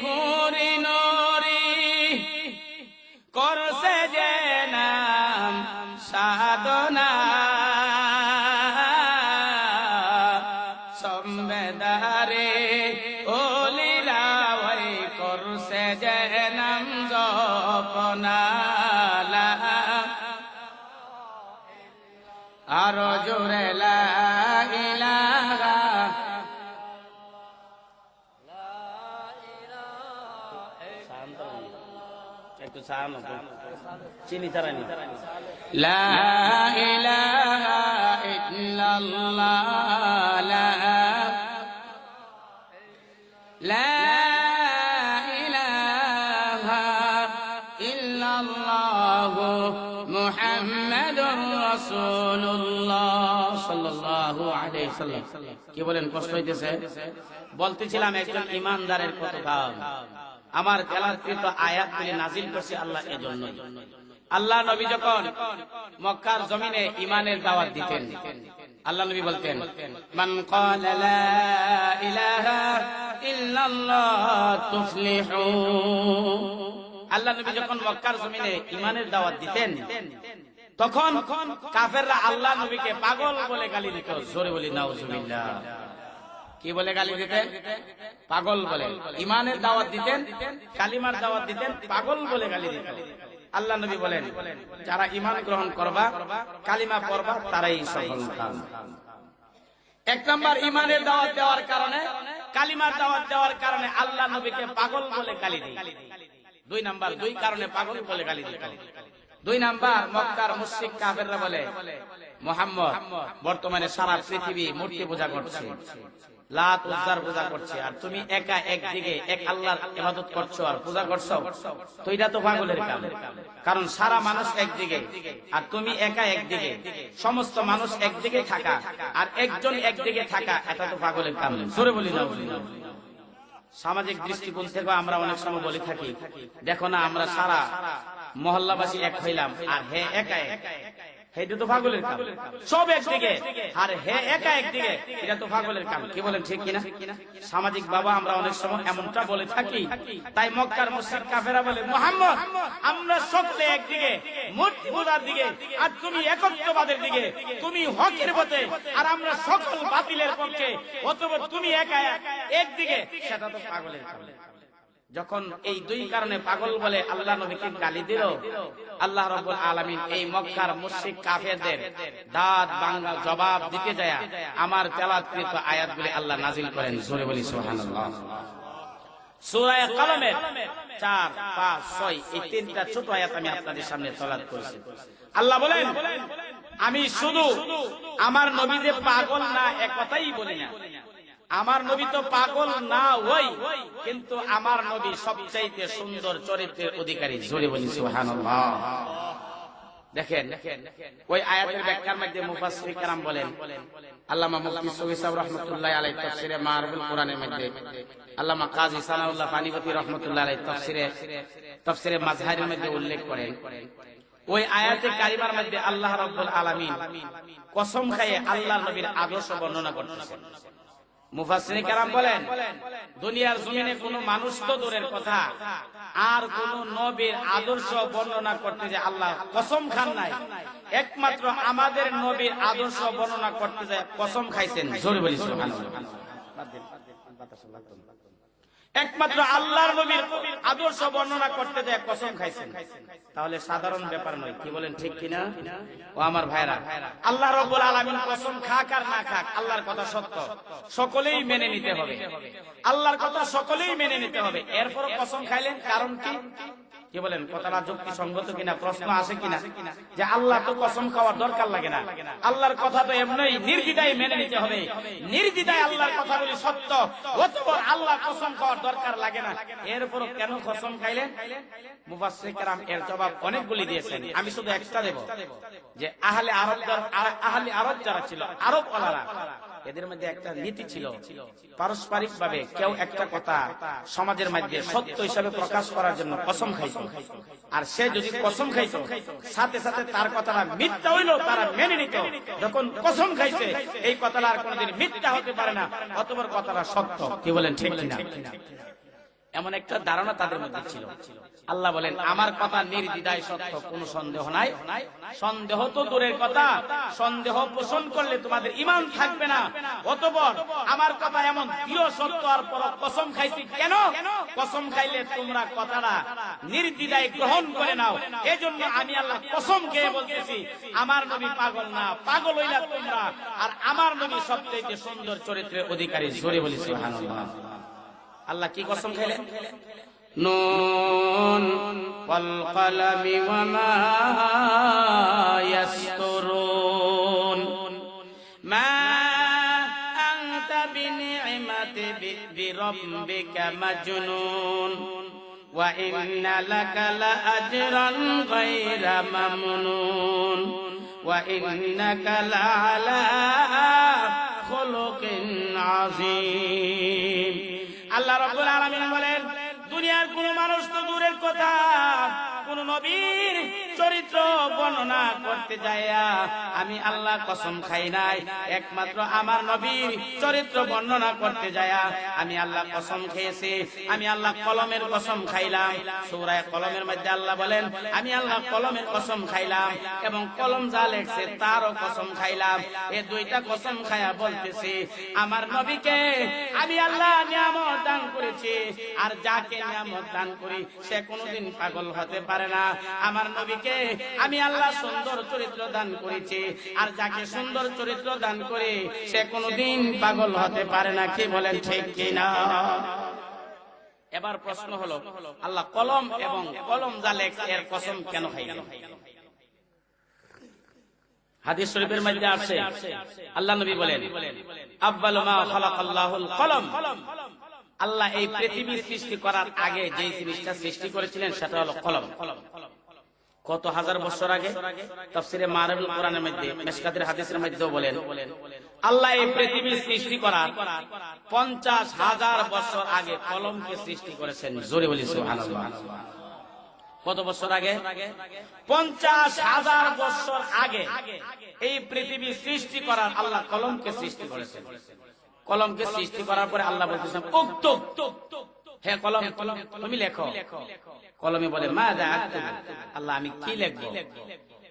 A: হুরি নূরি করছে যে নাম সাধনা, সম্বেদারে ওলিলা ওই করছে যে নাম জপনা, আরো জোরে লা ইলাহা, একটু সানো চিনি তারানি, লা ইলাহা ইল্লাল্লাহ, লা ইলাহা ইল্লাল্লাহু মুহাম্মাদুর রাসূলুল্লাহ সাল্লাল্লাহু আলাইহি ওয়াসাল্লাম। কি বলেন, কষ্ট হইতেছে? বলতেছিলাম একজন ইমানদারের কত দাম। আমার তেলাওয়াতকৃত আয়াতগুলি নাজিল করছে আল্লাহ এজন্য। আল্লাহ নবী যখন মক্কার জমিনে ঈমানের দাওয়াত দিতেন, আল্লাহ নবী বলতেন, মান ক্বালা লা ইলাহা ইল্লাল্লাহ তুফলিহু, আল্লাহ নবী যখন মক্কার জমিনে ঈমানের দাওয়াত দিতেন তখন কাফেররা আল্লাহ নবীকে পাগল বলে গালি দিত। জোরে বলি নাউজুবিল্লাহ। কি বলে গালি দিতেন? পাগল বলে। ঈমানের দাওয়াত দিতেন, কালিমার দাওয়াত দিতেন, পাগল বলে গালি দিত। আল্লাহ নবী বলেন, যারা ঈমান গ্রহণ করবা, কালিমা পড়বা, তারাই সফল হবে। এক নাম্বার ঈমানের দাওয়াত দেওয়ার কারণে, কালিমার দাওয়াত দেওয়ার কারণে আল্লাহ নবীকে পাগল বলে গালি দেয়। দুই নাম্বার, দুই কারণে পাগল বলে গালি দিত। দুই নাম্বার, মক্কার মুশরিক কাফেররা বলে মুহাম্মদ বর্তমানে সারা পৃথিবী মূর্তি পূজা করছে, লাত উজ্জার পূজা করছে, আর তুমি একা একদিকে এক আল্লাহর ইবাদত করছো আর পূজা করছো, তো এটা তো পাগলের কাজ। কারণ সারা মানুষ একদিকে আর তুমি একা একদিকে, সমস্ত মানুষ একদিকে থাকা আর একজন একদিকে থাকা, এটা তো পাগলের কাজ। জোরে বলি না। সামাজিক দৃষ্টিকোণ থেকে আমরা অনেক সময় বলে থাকি, দেখো না আমরা সারা মহল্লাবাসী এক হইলাম আর হে একা এক, এটা তো পাগলের কাজ। সব একদিকে আর হে একা একদিকে, এটা তো পাগলের কাজ। কি বলেন ঠিক কিনা? সামাজিক বাবা আমরা অনেক সময় এমনটা বলে থাকি। তাই মক্কার মুশরিক কাফেররা বলে মুহাম্মদ আমরা সকলে একদিকে, মূর্তি পূজার দিকে, আর তুমি একত্ববাদের দিকে, তুমি হকের পথে আর আমরা সকল বাতিলের পক্ষে, অথবা তুমি একা একদিকে, সেটা তো পাগলের কাজ। যখন এই দুই কারণে পাগল বলে আল্লাহ নবীকে গালি দিল, আল্লাহ রাব্বুল আলামিন এই মক্কার মুশরিক কাফেরদের দাঁত ভাঙা জবাব দিতে যায় আমার তেলাওয়াতকৃত আয়াতগুলি আল্লাহ নাযিল করেন। জোরে বলি সুবহানাল্লাহ। সূরা কলমের 4, 5, 6 এই তিনটা ছোট আয়াত আমি আপনাদের সামনে তেলাওয়াত করেছি। আল্লাহ বলেন, আমি শুধু আমার নবী যে পাগল না এক কথাই বলি না, আমার নবী তো পাগল না ওই, কিন্তু আমার নবী সবচাইতে সুন্দর চরিত্রের অধিকারী। জোরে বলি সুবহানাল্লাহ। দেখেন ওই আয়াতের ব্যাখ্যার মধ্যে মুফাসসির কেরাম বলেন, আল্লামা মুফতি শফি সাহেব রাহমাতুল্লাহ আলাইহি তাফসিরে মারুফুল কোরআনের মধ্যে, আল্লামা কাজী সানাউল্লাহ ফানিপতি রাহমাতুল্লাহ আলাইহি তাফসিরে মাজহারের মধ্যে উল্লেখ করেন, ওই আয়াতে কারিমার মধ্যে আল্লাহ রাব্বুল আলামিন কসম খায়ে আল্লাহর নবীর আদর্শ বর্ণনা করতেছেন। মুফাসসির কেরাম বলেন, দুনিয়ার জমিনে কোনো মানুষ তো দূরের কথা, আর কোন নবীর আদর্শ বর্ণনা করতে যে আল্লাহ কসম খান নাই, একমাত্র আমাদের নবীর আদর্শ বর্ণনা করতে যে কসম খাইছেন। জোরে বলি সুবহানাল্লাহ। একমাত্র আল্লাহর নবীর আদর্শ বর্ণনা করতে যে কসম খাইছেন, তাহলে সাধারণ ব্যাপার নয়। কি বলেন ঠিক কিনা? ও আমার ভাইরা, আল্লাহ রাব্বুল আলামিন কসম খাক আর না খাক, আল্লাহর কথা সত্য, সকলেই মেনে নিতে হবে। আল্লাহর কথা সকলেই মেনে নিতে হবে। এরপর কসম খাইলেন, কারণ কি? কি বলেন, কথাটা যুক্তিসঙ্গত কিনা? প্রশ্ন আসে কিনা যে আল্লাহ তো কসম খাওয়ার দরকার লাগে না, আল্লাহর কথা তো এমনি নির্দ্বিধায় মেনে নিতে হবে, নির্দ্বিধায় আল্লাহর কথা বলি সত্য, অথবা আল্লাহ কসম খাওয়ার দরকার লাগে না, এরপর কেন কসম খাইলেন? মুফাসসির কেরাম এর জবাব অনেকগুলি দিয়েছেন, আমি শুধু একটা দেব, যে আহলে আরব যারা ছিল, আরব ওলারা, এদের মধ্যে একটা নীতি ছিল, পারস্পরিক ভাবে কেউ একটা কথা সমাজের মধ্যে সত্য হিসাবে প্রকাশ করার জন্য কসম খাইত, আর সে যদি কসম খাইত সাথে সাথে তার কথাটা মিথ্যা হইল তারা মেনে নিত। যখন কসম খাইছে এই কথাটা আর কোনোদিন মিথ্যা হতে পারে না, অথবা কথাটা সত্য। কি বলেন ঠিক কিনা? এমন একটা ধারণা তাদের মধ্যে ছিল। আল্লাহ বলেন, আমার কথা নির্দ্বিধায় সত্য, কোনো সন্দেহ নাই। সন্দেহ তো দূরের কথা, সন্দেহ পোষণ করলে তোমাদের ঈমান থাকবে না। অতঃপর আমার কথা এমন দৃঢ় সত্য, আর পর কসম খাইছি কেন? কসম খাইলে তোমরা কথাটা নির্দ্বিধায় গ্রহণ করে নাও। এজন্য আমি আল্লাহ কসম খেয়ে বলতেছি, আমার নবী পাগল না, পাগল হইলা তোমরা, আর আমার নবী সবচেয়ে সুন্দর চরিত্রের অধিকারী। জোরে বলি সুবহানাল্লাহ। আল্লাহ কি কসম খাইলেন? নুন ওয়াল কলামি ওয়া মা ইয়াসতুরুন মা আনতা বিনি'মাতি বিরাব্বিকা মাজনুন ওয়া ইন্না লাকা লাআজরান গায়রা মামনুন ওয়া ইন্নাকা লাআলা খুলুকিন আযীম। আল্লাহ রাব্বুল আলামিন বলেন, দুনিয়ার কোন মানুষ তো দূরের কথা, কোন নবীর চরিত্র বর্ণনা করতে যাইয়া আমি আল্লাহ কসম খাই নাই, একমাত্র আমার নবীর চরিত্র বর্ণনা করতে যাইয়া আমি আল্লাহ কসম খেয়েছি। আমি আল্লাহ কলমের কসম খাইলাম। সূরা কলমের মধ্যে আল্লাহ বলেন আমি আল্লাহ কলমের কসম খাইলাম এবং কলম যা লেখছে তারও কসম খাইলাম। এই দুইটা কসম খায়া বলতেছি আমার নবীকে আমি আল্লাহ নিয়ামত দান করেছি, আর যাকে নিয়ামত দান করি সে কোনোদিন পাগল হতে পারে না। আমার নবীকে আমি আল্লাহ সুন্দর চরিত্র দান করেছি, আর যাকে সুন্দর চরিত্র দান করে সে কোনোদিন পাগল হতে পারে না। কি বলেন ঠিক কিনা? এবার প্রশ্ন হলো আল্লাহ কলম এবং কলম যা লেখছে এর কসম কেন খাইলেন? হাদিস শরীফের মধ্যে আছে আল্লাহ নবী বলেন আউয়ালু মা খালাকাল্লাহুল কলম। আল্লাহ এই পৃথিবী সৃষ্টি করার আগে যে জিনিসটা সৃষ্টি করেছিলেন সেটা হলো কলম। কত হাজার বছর আগে? তাফসীরে মারিফুল কোরআনের মধ্যে মিশকাতের হাদিসের মধ্যেও বলেন আল্লাহ এই পৃথিবী সৃষ্টি করার 50,000 বছর আগে কলমকে সৃষ্টি করেছেন। জোরে বলি সুবহানাল্লাহ। কত বছর আগে? 50,000 বছর আগে এই পৃথিবী সৃষ্টি করার আল্লাহ কলমকে সৃষ্টি করেছেন। কলমকে সৃষ্টি করার পরে আল্লাহ বলতেছেন উক্তুব, হে কলম তুমি লেখো। কলমে বলে মাযা আক্তুব, আল্লাহ আমি কি লিখবো?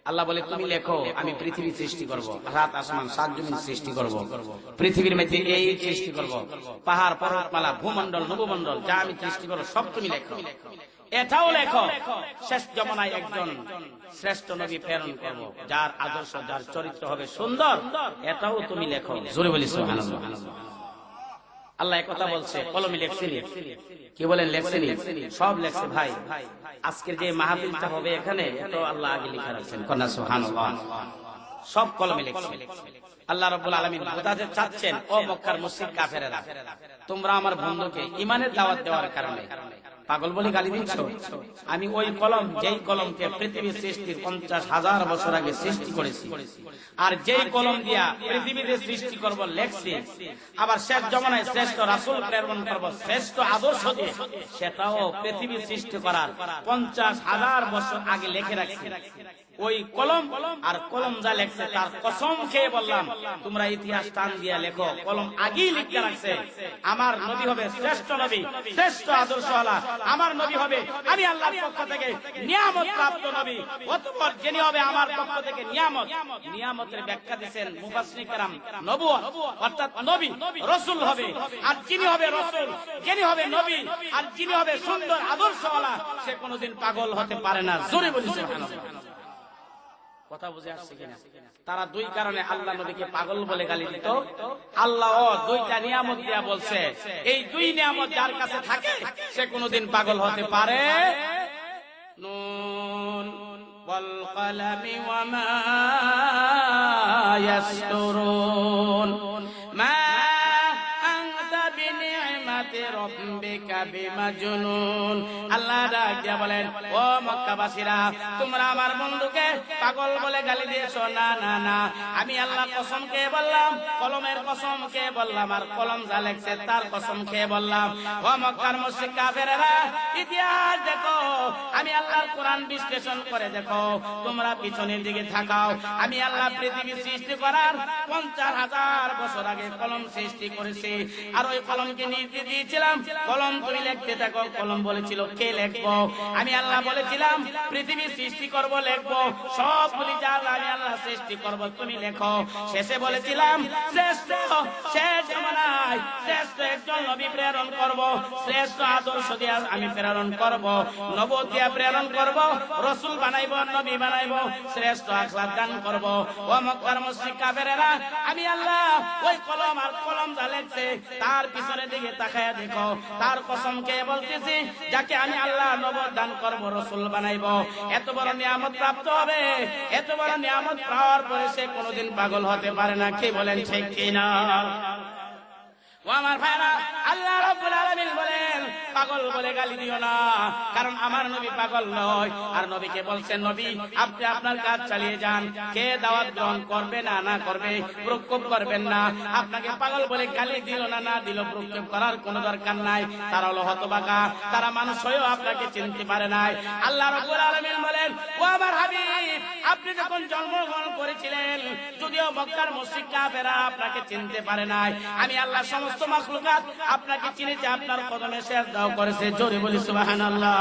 A: আল্লাহ বলে তুমি লেখো আমি পৃথিবী সৃষ্টি করব, রাত আসমান সাত জমিন সৃষ্টি করব, পৃথিবীর মধ্যে এই সৃষ্টি করব, পাহাড় পর্বতমালা ভূমণ্ডল নভমণ্ডল যা আমি সৃষ্টি করব সব তুমি লেখো। এটাও লেখো শেষ জমানায় একজন শ্রেষ্ঠ নবী প্রেরণ করব, যার আদর্শ যার চরিত্র হবে সুন্দর, এটাও তুমি লেখো। জোরে বলি সুবহানাল্লাহ। আল্লাহ একথা বলছে কলমে লেখছিনি। কি বলেন লেখছিনি? সব লেখছে ভাই। আজকের যে মাহফিলটা হবে এখানে তো আল্লাহ আগে লিখে রাখছেন। কন্যা সুবহানাল্লাহ। সব কলমে লেখছে। আল্লাহ রাব্বুল আলামিন বোঝাতে চাচ্ছেন ও মক্কার মুশরিক কাফেরেরা, তোমরা আমার বন্ধুকে ঈমানের দাওয়াত দেওয়ার কারণে পাগল বলে গালি দিচ্ছ। আমি ওই কলম যেই কলমকে পৃথিবী সৃষ্টির 50,000 বছর আগে সৃষ্টি করেছি, আর যেই কলম দিয়া পৃথিবীতে সৃষ্টি করব লেখছি, আবার শেষ জমানায় শ্রেষ্ঠ রাসূল প্রেরণ করব শ্রেষ্ঠ আদর্শ দিয়ে, সেটাও পৃথিবী সৃষ্টি করার 50,000 বছর আগে লিখে রাখছি। ওই কলম আর কলম যা লেখছে তার কসম খেয়ে বললাম তোমরা ইতিহাস টান দিয়া লেখো, কলম আগেই লিখে রাখছে আমার নবী হবে শ্রেষ্ঠ নবী, শ্রেষ্ঠ আদর্শওয়ালা। আমার নবী হবে আমি আল্লাহর পক্ষ থেকে নিয়ামত প্রাপ্ত নবী, অতঃপর যিনি হবে আমার পক্ষ থেকে নিয়ামত। নিয়ামতের ব্যাখ্যা দিয়েছেন মুফাসসিরিন کرام নবুয়ত অর্থাৎ নবী রাসূল হবে, আর যিনি হবে রাসূল, যিনি হবে নবী, আর যিনি হবে সুন্দর আদর্শওয়ালা, সে কোনোদিন পাগল হতে পারে না। জোরে বলি সুবহানাল্লাহ। কথা বুঝে আসছে কিনা? তারা দুই কারণে আল্লাহ নবীকে পাগল বলে গালি দিত। আল্লাহ দুইটা নিয়ামত দিয়া বলছে এই দুই নিয়ামত যার কাছে থাকে সে কোনোদিন পাগল হতে পারে। নুন ওয়াল কলামি ওয়া মা ইয়াসতুরুন মা আনতা বিনি'মাতি রাব্বিকা বিমাজনুন। আল্লাহ ডাক দিয়া বলেন ও মক্কাবাসীরা, তোমরা আমার বন্ধুকে পাগল বলে গালি দিয়েছো। না না না, আমি আল্লাহ কসম খেয়ে বললাম, কলমের কসম খেয়ে বললাম, আর কলম যা লেখছে তার কসম খেয়ে বললাম। ও মক্কার মুশরিক কাফেরেরা, ইতিহাস দেখো, আমি আল্লাহর কোরআন বিশ্লেষণ করে দেখো, তোমরা পিছনের দিকে থাকাও। আমি আল্লাহ পৃথিবী সৃষ্টি করার 50,000 বছর আগে কলম সৃষ্টি করেছি, আর ওই কলমকে নির্দেশ দিয়েছিলাম কলম তুমি লিখতে থাকো। কলম বলেছিল কে লিখবো? আমি আল্লাহ বলেছিলাম পৃথিবী সৃষ্টি করব, লিখবো সবগুলি যা আমি আল্লাহ সৃষ্টি করব তুমি লেখো। শেষে বলেছিলাম শ্রেষ্ঠ শেষ জামানায় শ্রেষ্ঠ একজন নবী প্রেরণ করব, শ্রেষ্ঠ আদর্শ দিয়ে আমি প্রেরণ করব, নবুয়ত দিয়ে প্রেরণ করব, রাসূল বানাইব, নবী বানাইব, শ্রেষ্ঠ আখলাক দান করব। ও মক্কার মুশরিক কাফেরেরা, আমি আল্লাহ ওই কলম আর কলম যা লেখছে তার পিছনের দিকে তাকায়া দেখো, তার কসম খেয়ে বলতেছি যাকে আমি আল্লাহ নবুয়ত দান করব, রাসূল বানাইব, এত বড় নিয়ামত প্রাপ্ত হবে। এত বড় নিয়ামত পাওয়ার পরে সে কোনোদিন পাগল হতে পারে না। কি বলেন ঠিক কিনা? ও আমার ভাইরা, আল্লাহ রাব্বুল আলামিন বলেন পাগল বলে গালি দিও না, কারণ আমার নবী পাগল নয়। আর নবীকে বলছেন, নবী আপনি আপনার কাজ চালিয়ে যান, কে দাওয়াত গ্রহণ করবে না না করবে প্রক্ষোভ করবেন না। আপনাকে পাগল বলে গালি দিল না না দিল প্রক্ষোভ করার কোনো দরকার নাই। তারা হলো হতভাগা, তারা মানুষ হয়েও আপনাকে চিনতে পারে নাই। আল্লাহ রাব্বুল আলামিন বলেন, ও আমার হাবিব, আপনি যখন জন্মগ্রহণ করেছিলেন, যদিও মক্কার মুশরিক কাফেররা আপনাকে চিনতে পারে নাই, আমি আল্লাহ সমস্ত মাখলুকাত আপনাকে চিনেছে, আপনার কদমে সিজদাও করেছে। জোরে বলি সুবহানাল্লাহ।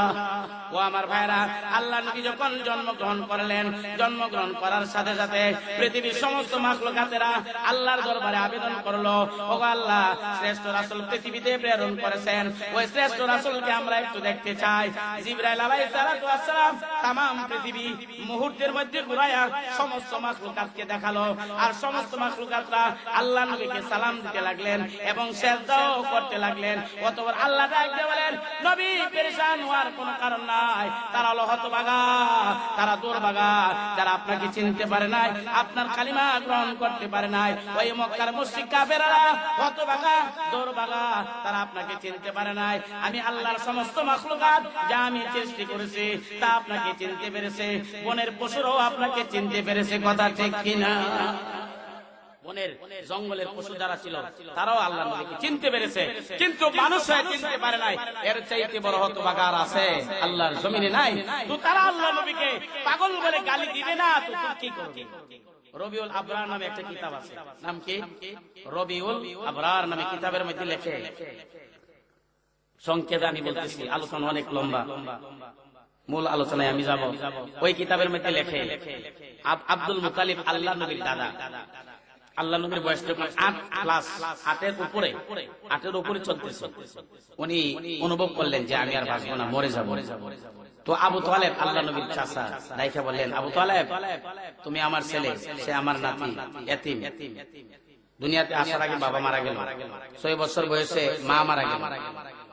A: ও আমার ভাইরা, আল্লাহ নবী যখন জন্মগ্রহণ করলেন, জন্মগ্রহণ করার সাথে সাথে পৃথিবীর সমস্ত মাখলুকাতেরা আল্লাহর দরবারে আবেদন করলো, ও আল্লাহ, শ্রেষ্ঠ রাসূল পৃথিবীতে প্রেরণ করেছেন, ওই শ্রেষ্ঠ রাসূলকে আমরা একটু দেখতে চাই। জিবরাইল আলাইহিস সালাতু ওয়াস সালাম तमाम পৃথিবী মুহূর্তের মধ্যে ঘুরায়া সমস্ত মাখলুকাতকে দেখালো, আর সমস্ত মাখলুকাতরা আল্লাহ নবীকে সালাম দিতে লাগলেন এবং সিজদাও করতে লাগলেন। অতঃপর আল্লাহ ডাক দিয়ে বলেন, নবী পেরেশান হওয়ার কোনো কারণ নাই, তারা হলো হতভাগা, তারা দুর্ভাগা, যারা আপনাকে চিনতে পারে নাই, আপনার কালিমা গ্রহণ করতে পারে নাই। ওই মক্কার মুশরিক কাফেররা হতভাগা, দুর্ভাগা, তারা আপনাকে চিনতে পারে নাই। আমি আল্লাহর সমস্ত মাখলুকাত যা আমি সৃষ্টি করেছি তা আপনাকে চিনতে পেরেছে, বনের পশুরাও আপনাকে চিনতে পেরেছে। কথা ঠিক কিনা? বনের জঙ্গলের পশু যারা ছিল তারাও আল্লাহর নবীকে চিনতে পেরেছে, কিন্তু মানুষ হয়ে চিনতে পারে নাই। এর চাইতে বড় হতভাগা আর আছে আল্লাহর জমিনে নাই। তো তারা আল্লাহর নবীকে পাগল বলে গালি দিবে না, তো তুই কি করবি? রবিউল আবরার নামে একটা কিতাব আছে, নাম কি? রবিউল আবরার নামে কিতাবের মধ্যে লেখে, সংক্ষেপে আমি বলতেছি, আলোচনা অনেক লম্বা, মূল আলোচনায় আমি যাব। ওই কিতাবের মধ্যে লেখে, আব্দুল মুতালিব আল্লাহ নবীর দাদা, আল্লাহ নবীর বয়স যখন 8 প্লাস 8 এর উপরে চলতেছে, উনি অনুভব করলেন যে আমি আর বাঁচবো না, মরে যাব। তো আবু তালেব আল্লাহ নবীর চাচা দাইখা বললেন, আবু তালেব তুমি আমার ছেলে, সে আমার নাতি, এতিম, দুনিয়াতে আসার আগে বাবা মারা গেল, 6 বছর বয়সে মা মারা গেল,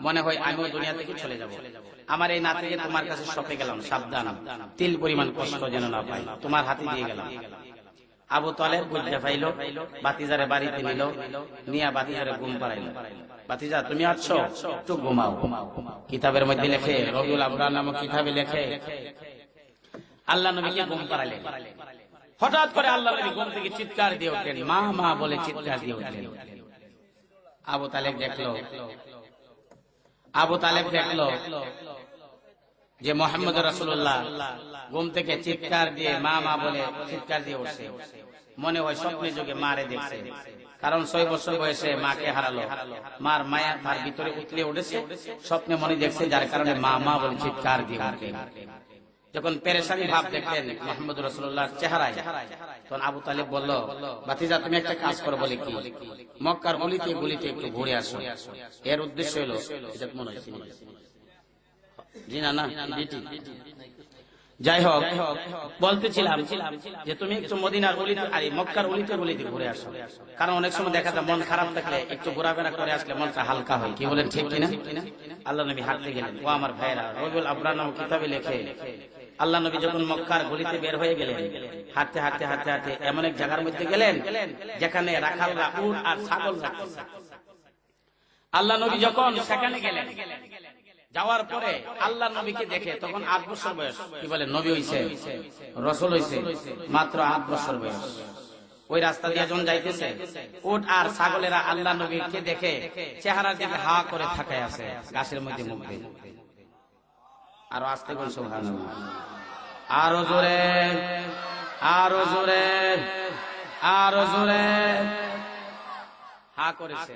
A: মনে হয় আমিও দুনিয়া থেকে চলে যাব। আমার এই নাতিকে তোমার কাছে সঁপে গেলাম, সাবধান, তিল পরিমাণ কষ্ট যেন না পাই, তোমার হাতে দিয়ে গেলাম। আবু তালেব বুঝতে পাইল, বাতিজারে বাড়িতে নিল, নিয়া বাতিজারে ঘুম পাড়াইল। বাতিজা তুমি আছো, একটু ঘুমাও। কিতাবের মধ্যে লেখে, রবিউল আবরার নামক কিতাবে লেখে, আল্লাহ নবীকে ঘুম পাড়াইলেন। হঠাৎ করে আল্লাহ নবী ঘুম থেকে চিৎকার দিয়ে উঠলেন, মা মা বলে চিৎকার দিয়ে উঠলেন। আবু তালেব দেখলো যে মুহাম্মদ রাসূলুল্লাহ ঘুম থেকে চিৎকার দিয়ে মা মা বলে চিৎকার দিয়ে উঠছে। মনে হয় স্বপ্নে যুগে মারে দেখছে, কারণ 6 বছর বয়সে মাকে হারালো, মার মায়া তার ভিতরে উতলে উঠেছে, স্বপ্নে মনে দেখছে, যার কারণে মা মা বলে চিৎকার দিয়ে উঠলেন। যখন পেরেশানি ভাব দেখলেন মুহাম্মদ রাসূলুল্লাহর চেহারায়, তখন আবু তালেব বলল, ভাতিজা তুমি একটা কাজ করো। বলে কি? মক্কার গলিতে গলিতে একটু ঘুরে আসো। এর উদ্দেশ্য হলো, এটা মনে হয় জি না না যাই হোক, বলতেছিলাম যে তুমি একটু মদিনার গলিতে আর মক্কার গলিতে গলিতে ঘুরে আসো, কারণ অনেক সময় দেখা যায় মন খারাপ থাকলে একটু ঘোরাফেরা করে আসলে মনটা হালকা হয়। কি বলেন, ঠিক কিনা? আল্লাহ নবী হাঁটতে গেলেন। ও আমার ভাইরা, রবিউল আবরার নামক কিতাবে লেখে, আল্লাহ নবী যখন মক্কার গলিতে বের হয়ে গেলেন, হাঁটতে হাঁটতে হাঁটতে হাঁটতে এমন এক জায়গার মধ্যে গেলেন যেখানে রাখালরা উট আর ছাগল রাখতেছে। আল্লাহ নবী যখন সেখানে গেলেন, যাওয়ার পরে আল্লাহ নবীকে দেখে, তখন 8 বছর বয়স। কি বলে, নবী হইছে, রাসূল হইছে মাত্র 8 বছর বয়স। ওই রাস্তা দিয়ে যখন যাইতেছে, উট আর ছাগলেরা আল্লাহ নবীকে দেখে চেহারার দিকে হা করে তাকায় আছে, গাছের মধ্যে মুখ দিয়ে। আর আস্তে করে সুবহানাল্লাহ, আরো জোরে, আরো জোরে, আরো জোরে হা করেছে।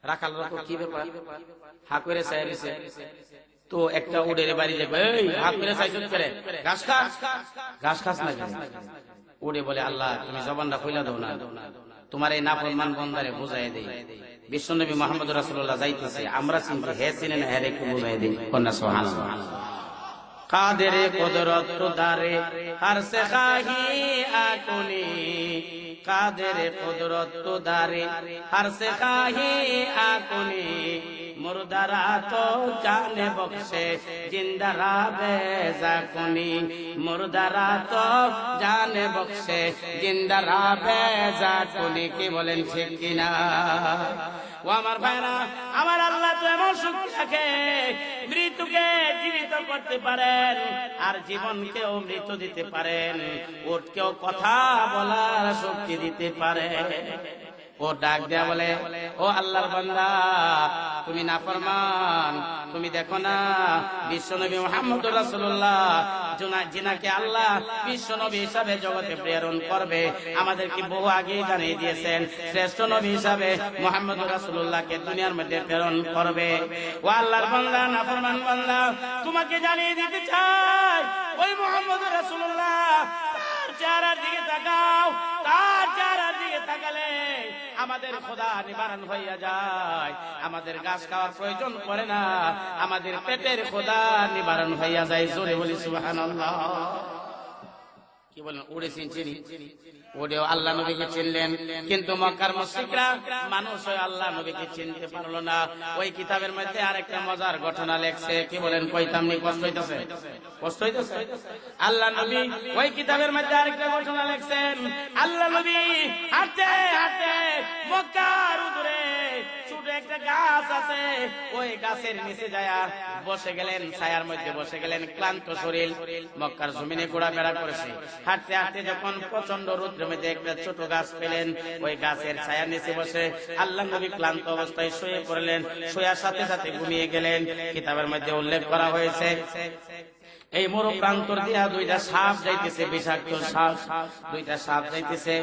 A: রাখাল রাখো, কি ব্যাপার? হা করে চাইছে। তো একটা উড়ের বাড়ি যাবে, এই হা করে চাইছ করে, ঘাস খাস, ঘাস খাস না কেন? উড়ে বলে, আল্লাহ তুমি জবানটা খুইলা দাও না, তোমার এই নাফরমান বান্দারে বুঝাই দেই। বিশ্বনবী মুহাম্মদ রাসূলুল্লাহ যাইতেছে, আমরা চিনতে, হে চিনে না, হেরে একটু বুঝাই দেই। কন্যা সুবহানাল্লাহ। কাদেরে কুদরত দারে হর সে খাহি আকুনি, কাদের কুদরত দারে হর সে খাহি আকুনি, মুর্দারা তো জানে বক্সে জিন্দারা বেজাকুনি মুর্দারা তো জানে বক্সে জিন্দারা বেজাকুনি কি বলেন ঠিক কিনা ও আমার ভাইরা আমার আল্লাহ তো এমন শক্তি রাখে মৃত্যুকে জীবিত করতে পারেন আর জীবনকেও মৃত্যু দিতে পারেন ওটকেও কথা বলার শক্তি দিতে পারে ও ডাক দেয়া বলে ও আল্লাহর বান্দা তুমি নাফরমান তুমি দেখো না বিশ্বনবী মুহাম্মদুর রাসূলুল্লাহ যিনাকে আল্লাহ বিশ্বনবী হিসাবে জগতে প্রেরণ করবে আমাদেরকে বহু আগেই জানিয়ে দিয়েছেন শ্রেষ্ঠ নবী হিসাবে মুহাম্মদুর রাসূলুল্লাহকে দুনিয়ার মধ্যে প্রেরণ করবে ও আল্লাহর বান্দা নাফরমান বান্দা তোমাকে জানিয়ে দিতে চাই ওই মুহাম্মদুর রাসূলুল্লাহ তার চেহারার দিকে তাকাও তার চেহারার দিকে তাকালে আমাদের খোদা নিবারণ হইয়া যায় আমাদের ঘাস খাওয়ার প্রয়োজন পড়ে না আমাদের পেটের খোদা নিবারণ হইয়া যায় জোরে বলি সুবহানাল্লাহ কি বলেন উড়েছেন চিনি ওরেও আল্লাহ নবীকে চিনলেন কিন্তু মক্কার মুশরিকরা মানুষ ওই আল্লাহ নবীকে চিনতে পারলো না ওই কিতাবের মধ্যে আরেকটা মজার ঘটনা লেখছে কি বলেন কইতাম নি কষ্ট হইতাছে আল্লাহ নবী ওই কিতাবের মধ্যে আরেকটা ঘটনা লেখছেন আল্লাহ নবী হাঁটতে হাঁটতে মক্কার উদরে ছোট একটা গাছ আছে ওই গাছের নিচে যায় বসে গেলেন ছায়ার মধ্যে বসে গেলেন ক্লান্ত শরীর মক্কার জমিনে ঘোরাফেরা করেছে হাঁটতে হাঁটতে যখন প্রচন্ড রৌদ্রের মধ্যে একটা ছোট গাছ পেলেন ওই গাছের ছায়ার নিচে বসে আল্লাহ নবী ক্লান্ত অবস্থায় শুয়ে পড়লেন শোয়ার সাথে সাথে ঘুমিয়ে গেলেন কিতাবের মধ্যে উল্লেখ করা হয়েছে এই মরু প্রান্তর দিয়া দুইটা সাপ যাইতেছে বিষাক্ত সাপ দুইটা সাপ যাইতেছে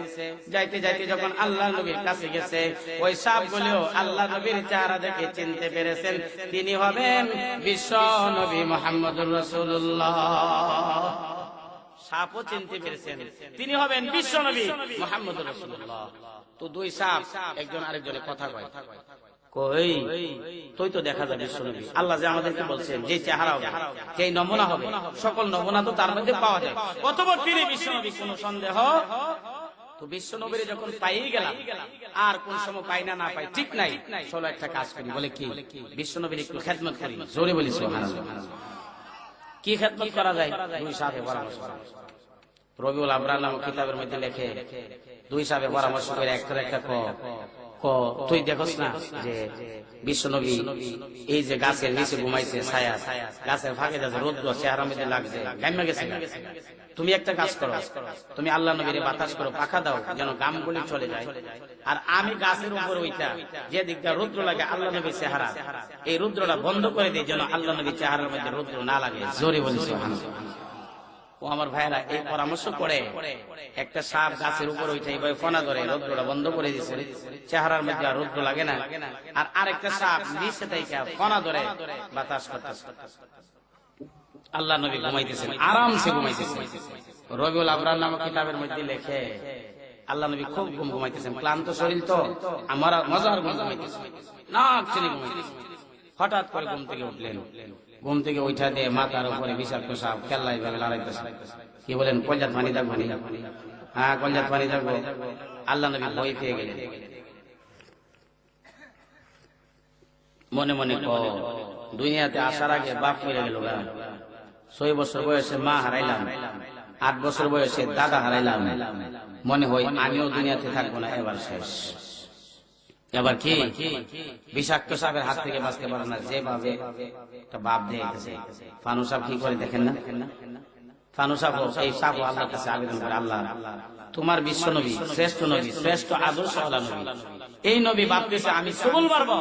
A: যাইতে যাইতে যখন আল্লাহ নবীর কাছে গেছে ওই সাপগুলো আল্লাহ নবীর চেহারা দেখে চিনতে পেরেছেন তিনি হবেন বিশ্ব নবী মুহাম্মদুর রাসূলুল্লাহ সাপও চিনতে পেরেছেন তিনি হবেন বিশ্ব নবী মুহাম্মদুর রাসূলুল্লাহ তো দুই সাপ একজন আরেকজনের কথা কয় কই তুই তো দেখা যাবে বিশ্বনবী আল্লাহ যে আমাদেরকে বলছেন যে চেহারা হবে যে নমুনা হবে সকল নমুনা তো তার মধ্যে পাওয়া যায় অতঃপর তিনি বিশ্বনবী কোনো সন্দেহ তো বিশ্বনবীর যখন পাই গেলাম আর কোন সময় পাই না পাই ঠিক নাই চলো একটা কাজ করি বলে কি বিশ্বনবীর একটু খেদমত করি জোরে বলি সুবহানাল্লাহ কি খেদমত করা যায় দুই সাথে পরামর্শ রবিউল আবরার নামক কিতাবের মধ্যে লেখে দুই সাথে পরামর্শ করে একটা তুই দেখোস না যে বিশ্বনবী এই যে গাছের নিচে ঘুমাইছে ছায়া গাছের ফাঁকে যাচ্ছে রোদ্র চেহারা মধ্যে লাগছে গামে গেছে তুমি একটা কাজ করো তুমি আল্লাহ নবীর বাতাস করো পাখা দাও যেন গামগুলি চলে যায় আর আমি গাছের উপর ওইটা যে দিকটা রুদ্র লাগে আল্লাহ নবীর চেহারা এই রুদ্রটা বন্ধ করে দিই যেন আল্লাহ নবীর চেহারার মধ্যে রুদ্র না লাগে জোরে বলি সুবহানাল্লাহ ও আমার ভাইরা এই পরামর্শ করে একটা সাপ গাছের উপর ওইটা এইভাবে ফনা ধরে রৌদ্রটা বন্ধ করে দিয়েছে চেহারার মধ্যে আর রৌদ্র লাগে না আর আরেকটা সাপ নিচে থেকে ফনা ধরে বাতাস করতেছে আল্লাহ নবী ঘুমাইতেছেন আরামসে ঘুমাইতেছেন রবিউল আবরার নামক কিতাবের মধ্যে লেখে আল্লাহ নবী খুব ঘুমাইতেছেন ক্লান্ত শরীর তো আমার মজার ঘুমাইতেছে না চিনি ঘুমাইতেছে হঠাৎ করে ঘুম থেকে উঠলেন ঘুম থেকে উঠা দিয়ে মাথার উপরে বিষাক্ত সাপ খেলায় ভাবে লড়াইতেছে কি বলেন কলজাত পানি দেখবো হ্যাঁ কলজাত পানি দেখবো আল্লাহ নবী ভয় পেয়ে গেলেন মনে মনে দুনিয়াতে আসার আগে বাপ মরে গেল 6 বছর বয়সে মা হারাইলাম 8 বছর বয়সে দাদা হারাইলাম মনে হয় আমিও দুনিয়াতে থাকবো না এবার শেষ এবার কি বিষাক্ত সাপের হাত থেকে বাঁচতে পারে না যেভাবে একটা বাপ দিয়েছে ফানু সাপ কি করে দেখেন না ফানু সাপ এই সাপ আল্লাহর কাছে আবেদন করে আল্লাহ তোমার বিশ্ব নবী শ্রেষ্ঠ আদর্শ আল্লাহ নবী এই নবী বাপ দিয়েছে আমি সবল মারবো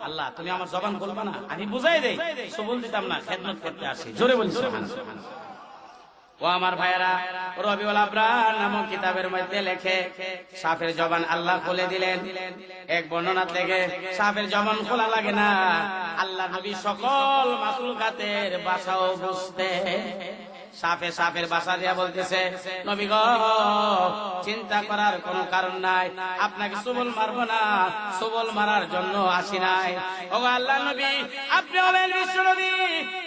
A: আল্লাহ তুমি আমার জবান খুলবা না আমি বুঝাই দেই সবল দিতাম না খেদমত করতে আসি জোরে বলি সুবহানাল্লাহ ও আমার ভাইয়েরা রবিউল আবরার নামক কিতাবের মধ্যে লেখে সাপের জবান আল্লাহ খুলে দিলেন এক বর্ণনা থেকে সাপের জবান খোলা লাগে না আল্লাহ নবী সকল মাখলুকাতের ভাষাও বুঝতে সাপের ভাষা দিয়া বলতেছে নবী গো চিন্তা করার কোনো কারণ নাই আপনাকে সবল মারবো না সবল মারার জন্য আসি নাই ও আল্লাহ নবী আপনি হবেন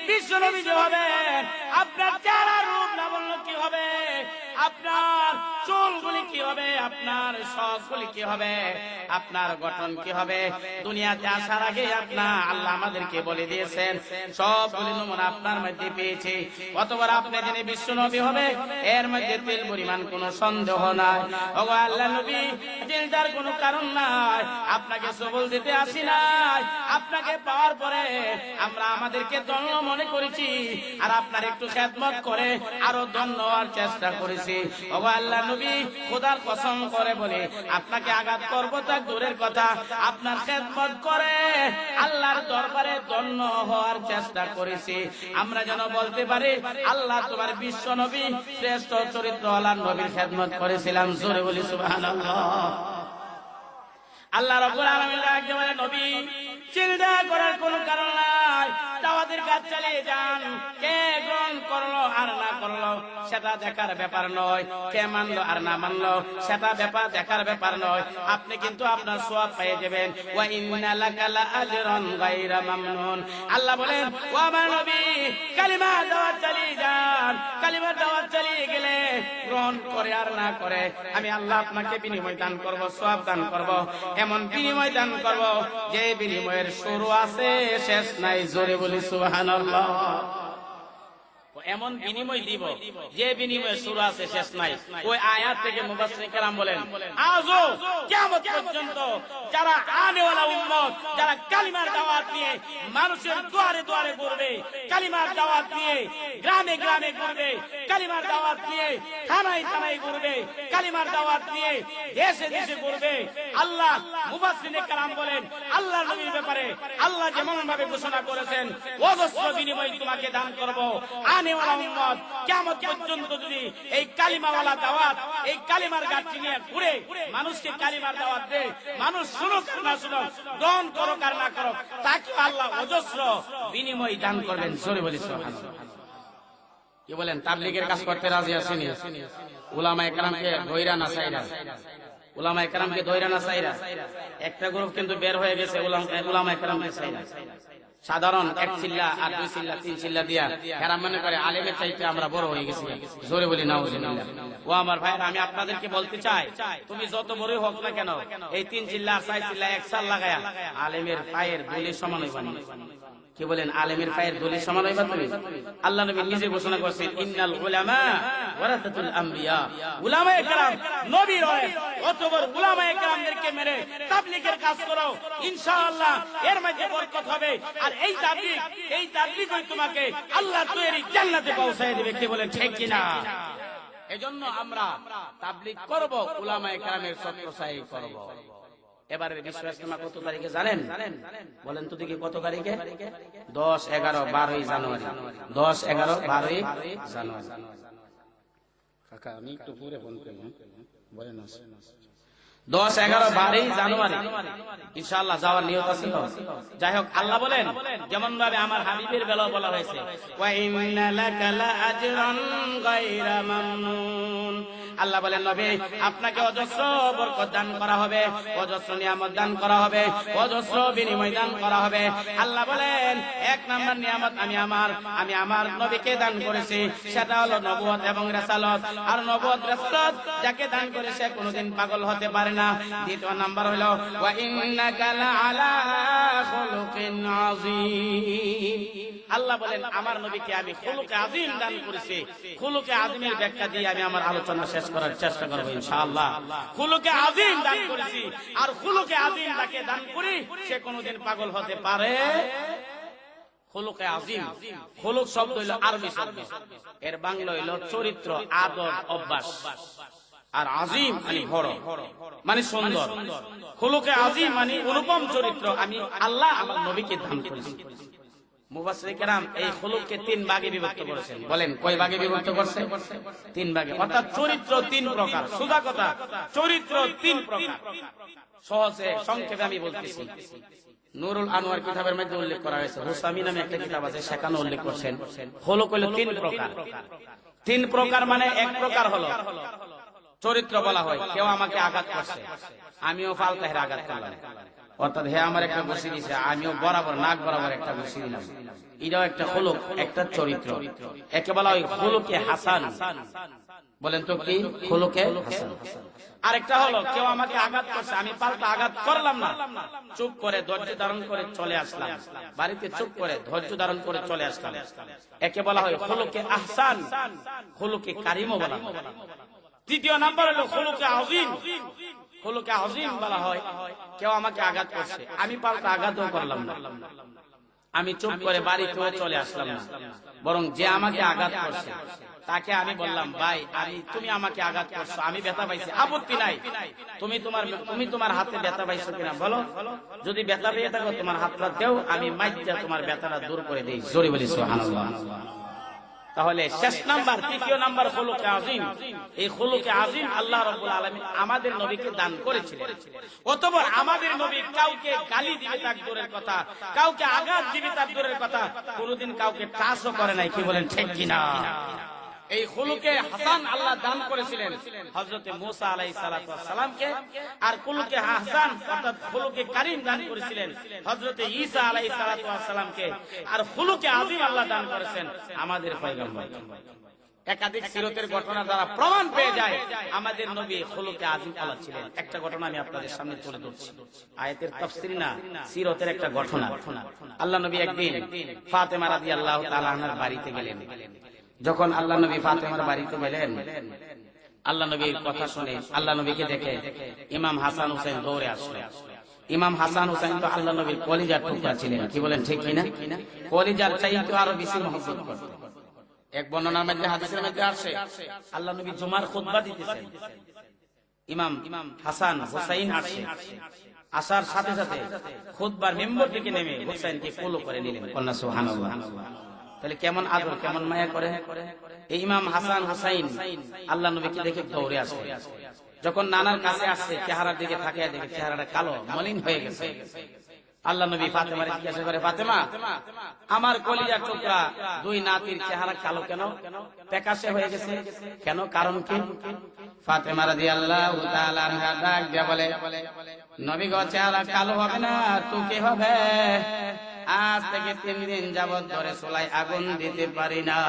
A: বিশ্ব নবী যে হবেন আপনার চেহারা রূপ না বললো কি হবে আপনার চুলগুলি কি হবে আপনার আপনার শখগুলি কি হবে, আপনার গঠন কি হবে, দুনিয়াতে আসার আগে আল্লাহ আমাদেরকে বলে দিয়েছেন। সবগুলি নমুনা আপনার মধ্যে পেয়েছি। অতবার আপনি যিনি বিশ্ব নবী হবে এর মধ্যে তিল পরিমাণ কোনো সন্দেহ নাই। ওগো আল্লাহ নবী, চিন্তার কোনো কারণ নাই। আপনাকে সবল দিতে আসি নাই, আপনাকে পাওয়ার পরে আমরা আমাদেরকে ধন্য মনে করেছি, আর আপনার একটু খেদমত করে আরো ধন্য হওয়ার চেষ্টা করেছি। ওগো আল্লাহ নবী, খোদার কসম করে বলে আপনাকে আঘাত করবো তা দূরের কথা, আপনার খেদমত করে আল্লাহর দরবারে ধন্য হওয়ার চেষ্টা করেছি। আমরা যেন বলতে পারি আল্লাহ তোমার বিশ্ব নবী শ্রেষ্ঠ চরিত্র আল্লাহ নবীর খেদমত করেছিলাম। জোরে বলি সুবহানাল্লাহ। আল্লাহ রাব্বুল আলামিন একেবারে নবী চিন্তা করার কোনো কারণ নাই, দাওয়াতের কাজ চালিয়ে যান। কে গ্রহণ করলো আর না করলো সেটা দেখার ব্যাপার নয়, কে মানলো আর না মানলো সেটা দেখার ব্যাপার নয়। আপনি কিন্তু আপনার সওয়াব পেয়ে যাবেন। ওয়া ইন্না লাকা লাআজরান গায়রা মামনুন। আল্লাহ বলেন, ও আমার নবী, কালিমা দাওয়াত চালিয়ে যান। কালিমা দাওয়াত চালিয়ে গেলে গ্রহণ করে আর না করে আমি আল্লাহ আপনাকে বিনিময় দান করব, সওয়াব দান করব, এমন বিনিময় দান করব যে বিনিময়ের শুরু আছে শেষ নাই। জোরে বলি সুবহানাল্লাহ। এমন বিনিময় দিব যে বিনিময়ের শুরু আছে শেষ নাই। ওই আয়াত থেকে মুফাসসিরিন কেরাম বলেন, আজও কিয়ামত পর্যন্ত যারা আনেওয়ালা উম্মত, যারা কালিমার দাওয়াত নিয়ে মানুষের দুয়ারে দুয়ারে ঘুরবে, কালিমার দাওয়াত নিয়ে গ্রামে গ্রামে ঘুরবে, কালিমার দাওয়াত নিয়ে থানায় থানায় ঘুরবে, কালিমার দাওয়াত নিয়ে দেশে দেশে ঘুরবে, আল্লাহ মুফাসসিরিন কেরাম বলেন আল্লাহর নবীর ব্যাপারে আল্লাহ যেমন ভাবে ঘোষণা করেছেন, অজস্র বিনিময় তোমাকে দান করব। আনেওয়ালা উম্মত কিয়ামত পর্যন্ত যদি এই কালিমাওয়ালা দাওয়াত, এই কালিমার গাছটি নিয়ে ঘুরে মানুষকে কালিমার দাওয়াত দেয়, মানুষ শুনুক না শুনুক, গ্রহণ করুক আর না করুক, তাকে আল্লাহ অজস্র বিনিময় দান করবেন। জোরে বলি সুবহানাল্লাহ। কি বলেন, তাবলীগের কাজ করতে রাজি আছেনি? উলামায়ে কেরামকে দইরা না চাইরা, উলামায়ে কেরামকে দইরা না চাইরা একটা গ্রুপ কিন্তু বের হয়ে গেছে উলামায়ে কেরামকে চাইরা। সাধারণ এক চিল্লা আর দুই চিল্লা তিন চিল্লা দিয়া এরা মনে করে আলেমের চাইতে আমরা বড় হয়ে গেছি। জোরে বলি নাউজুবিল্লাহ। ও আমার ভাইরা, আমি আপনাদেরকে বলতে চাই, তুমি যত বড়ই হোক না কেন, এই তিন চিল্লা আর চার চিল্লা এক সাল লাগায়া আলেমের পায়ের ধুলির সমান হইবা না। কি বলেন, আলেমের পায়ের ধুলির সমান হইবা তুমি? আল্লাহ নবী নিজে ঘোষণা করেছেন, ইন্নাল উলামা ওয়ারাসাতুল আমবিয়া। উলামায়ে কেরাম নবীর হয়, অতঃপর উলামায়ে কেরামদেরকে মেরে তাবলীগের কাজ করো, ইনশাআল্লাহ এর মধ্যে বরকত হবে। আর এই তাবলীগই তোমাকে আল্লাহ তৈরি জান্নাতে পৌঁছায় দিবে। কি বলেন, ঠিক কিনা? এজন্য আমরা তাবলীগ করব, উলামায়ে কেরামের ছত্রছায়ায় করব। এবারে বিশ্ব ইজতেমা কত তারিখে জানেন? বলেন তো দেখি, কত তারিখে? 10, 11, 12 জানুয়ারি। 10, 11, 12 জানুয়ারি। কাকা আমি একটু পরে ফোন করব, বলেন না। 10, 11, 12 জানুয়ারি ইনশাআল্লাহ যাওয়ার নিয়ত আছে তো। যাই হোক, আল্লাহ বলেন যেমন ভাবে আমার হাবিবের বেলা বলা হয়েছে, ওয়া ইন্না লাকা লাআজরান গায়রা মামনুন। আল্লাহ বলেন, নবী আপনাকে অজস্র বরকত দান করা হবে, অজস্র নিয়ামত দান করা হবে, অজস্র বিনিময় দান করা হবে। আল্লাহ বলেন, এক নাম্বার নিয়ামত আমি আমার নবীকে দান করেছি, সেটা হলো নবুয়ত এবং রিসালাত। আর নবুয়ত রিসালাত যাকে দান করে সে কোনোদিন পাগল হতে পারে না। দ্বিতীয় নাম্বার হলো ওয়া ইন্নাকা লাআলা খুলুকিন আযীম। আল্লাহ বলেন, আমার নবীকে আমি খুলুকে আযীম দান করেছি। খুলুকে আযীমের ব্যাখ্যা দিয়ে আমি আমার আলোচনা শেষ করার চেষ্টা করব ইনশাআল্লাহ। খুলুকে আযীম দান করেছি, আর খুলুকে আযীম যাকে দান করি সে কোনোদিন পাগল হতে পারে। খুলুকে আযীম, খুলুক শব্দ হইল আরবি শব্দ, এর বাংলা হইল চরিত্র, আদব, অভ্যাস। আর আযীম মানে বড়, মানে সুন্দর। খুলুকে আযীম মানে অনুপম চরিত্র আমি আল্লাহ আমার নবীকে দান করেছি। মুফাসসিরিন কেরাম এই খুলুককে 3 ভাগে বিভক্ত করেছেন। বলেন কয় ভাগে বিভক্ত করেছেন? 3 ভাগে। অর্থাৎ চরিত্র 3 প্রকার। সোজা কথা, চরিত্র 3 প্রকার। সহজে সংক্ষেপে আমি বলতেছি। নুরুল আনোয়ার কিতাবের মধ্যে উল্লেখ করা হয়েছে, হুসামি নামে একটা কিতাব আছে, সেখানে উল্লেখ করছেন খুলুক হলো 3 প্রকার। 3 প্রকার মানে এক প্রকার হলো চরিত্র বলা হয়, কেউ আমাকে আঘাত করছে, আমিও ফালতু আঘাত করলাম, অর্থাৎ হে আমার একটা ঘুষি দিছে, আমিও বরাবর নাক বরাবর একটা ঘুষি দিলাম। এটাও একটা খুলুক, একটা চরিত্র। একে বলা হয় খুলুকে হাসান। বলেন তো কি খুলুকে হাসান? আরেকটা হলো কেউ আমাকে আঘাত করছে, আমি পাল্টা আঘাত করলাম না, চুপ করে ধৈর্য ধারণ করে চলে আসলাম, বাড়িতে চুপ করে ধৈর্য ধারণ করে চলে আসলাম, একে বলা হয় খুলুকে আহসান, খুলুকে কারিমও বলা হয়। তৃতীয় নাম্বার হলো খুলুকে আযীম। খুলুকে আযীম বলা হয় কেউ আমাকে আঘাত করছে, আমি পাল্টা আঘাতও করলাম না, আমি চুপ করে বাড়িতেও চলে আসলাম না, বরং যে আমাকে আঘাত করছে তাকে আমি বললাম, ভাই তুমি আমাকে আঘাত করছো, আমি ব্যথা পাইছি, আপত্তি নাই, তুমি তোমার হাতে ব্যথা পাইছো কিনা বলো, যদি ব্যথা পেয়ে থাকো তোমার হাতটা দেও, আমি মাইজা তোমার ব্যথাটা দূর করে দেই। জোরে বলি সুবহানাল্লাহ। তাহলে শেষ নাম্বার, তৃতীয় নাম্বার খুলুকে আযীম। এই খুলুকে আযীম আল্লাহ রাব্বুল আলামিন আমাদের নবীকে দান করেছিলেন। অতঃপর আমাদের নবী কাউকে গালি দিবে তার দূরের কথা, কাউকে আঘাত দিবে তার দূরের কথা, কোনোদিন কাউকে টাচও করে নাই। কি বলেন ঠিক কিনা? এই খুলুকে হাসান আল্লাহ দান করেছিলেন হযরত মুসা আলাইহিস সালাতু ওয়াস সালামকে, আর খুলুকে হাসান অর্থাৎ খুলুকে কারীম দান করেছিলেন হযরত ঈসা আলাইহিস সালাতু ওয়াস সালামকে, আর খুলুকে আযীম আল্লাহ দান করেছেন আমাদের পয়গম্বর। একাধিক সিরতের ঘটনা দ্বারা প্রমাণ পেয়ে যায় আমাদের নবী খুলুকে আযীম আল্লাহ ছিলেন। একটা ঘটনা আমি আপনাদের সামনে তুলে ধরছি, আয়াতের তাফসীর না, সিরতের একটা ঘটনা। আল্লাহ নবী একদিন ফাতেমা রাদিয়াল্লাহু তাআলা আনহার বাড়িতে গেলেন। যখন আল্লাহ নবী ফাতেমার বাড়িতে গেলেন, আল্লাহ নবীর কথা শুনে, আল্লাহ নবীকে দেখে ইমাম হাসান হুসাইন দৌড়ে আসলো। ইমাম হাসান হুসাইন তো আল্লাহ নবীর কলিজার টুকরা ছিলেন। কি বলেন ঠিক কিনা? কলিজার চাইতে আরো বেশি মহব্বত করতেন। এক বর্ণনার মধ্যে, হাদিসের মধ্যে আসে, আল্লাহ নবী জুমার খুতবা দিতেছেন, ইমাম হাসান হুসাইন আসে, আসার সাথে সাথে খুতবার মিম্বর থেকে নেমে হুসাইনকে কোলে করে নিলেন। কন্যা সুবহানাল্লাহ। তাহলে কেমন আদর, কেমন মায়া করে এই ইমাম হাসান হুসাইন আল্লাহ নবীকে দেখে দৌড়ে আসে। যখন নানার কাছে আসছে, চেহারার দিকে তাকিয়ে দেখে চেহারাটা কালো মলিন হয়ে গেছে। আল্লাহ নবী ফাতেমার জিজ্ঞাসা করে, ফাতেমা, আমার কলিজার টুকরা দুই নাতির চেহারা কালো কেন, ফ্যাকাশে হয়ে গেছে কেন, কারণ কি? ফাতেমা রাদিয়াল্লাহু তাআলা আনহা ডাক দিয়ে বলে, নবী গো, চেহারা কালো হবে না তো কি হবে? আজ থেকে 3 দিন যাবত ধরে চুলায় আগুন দিতে পারি না।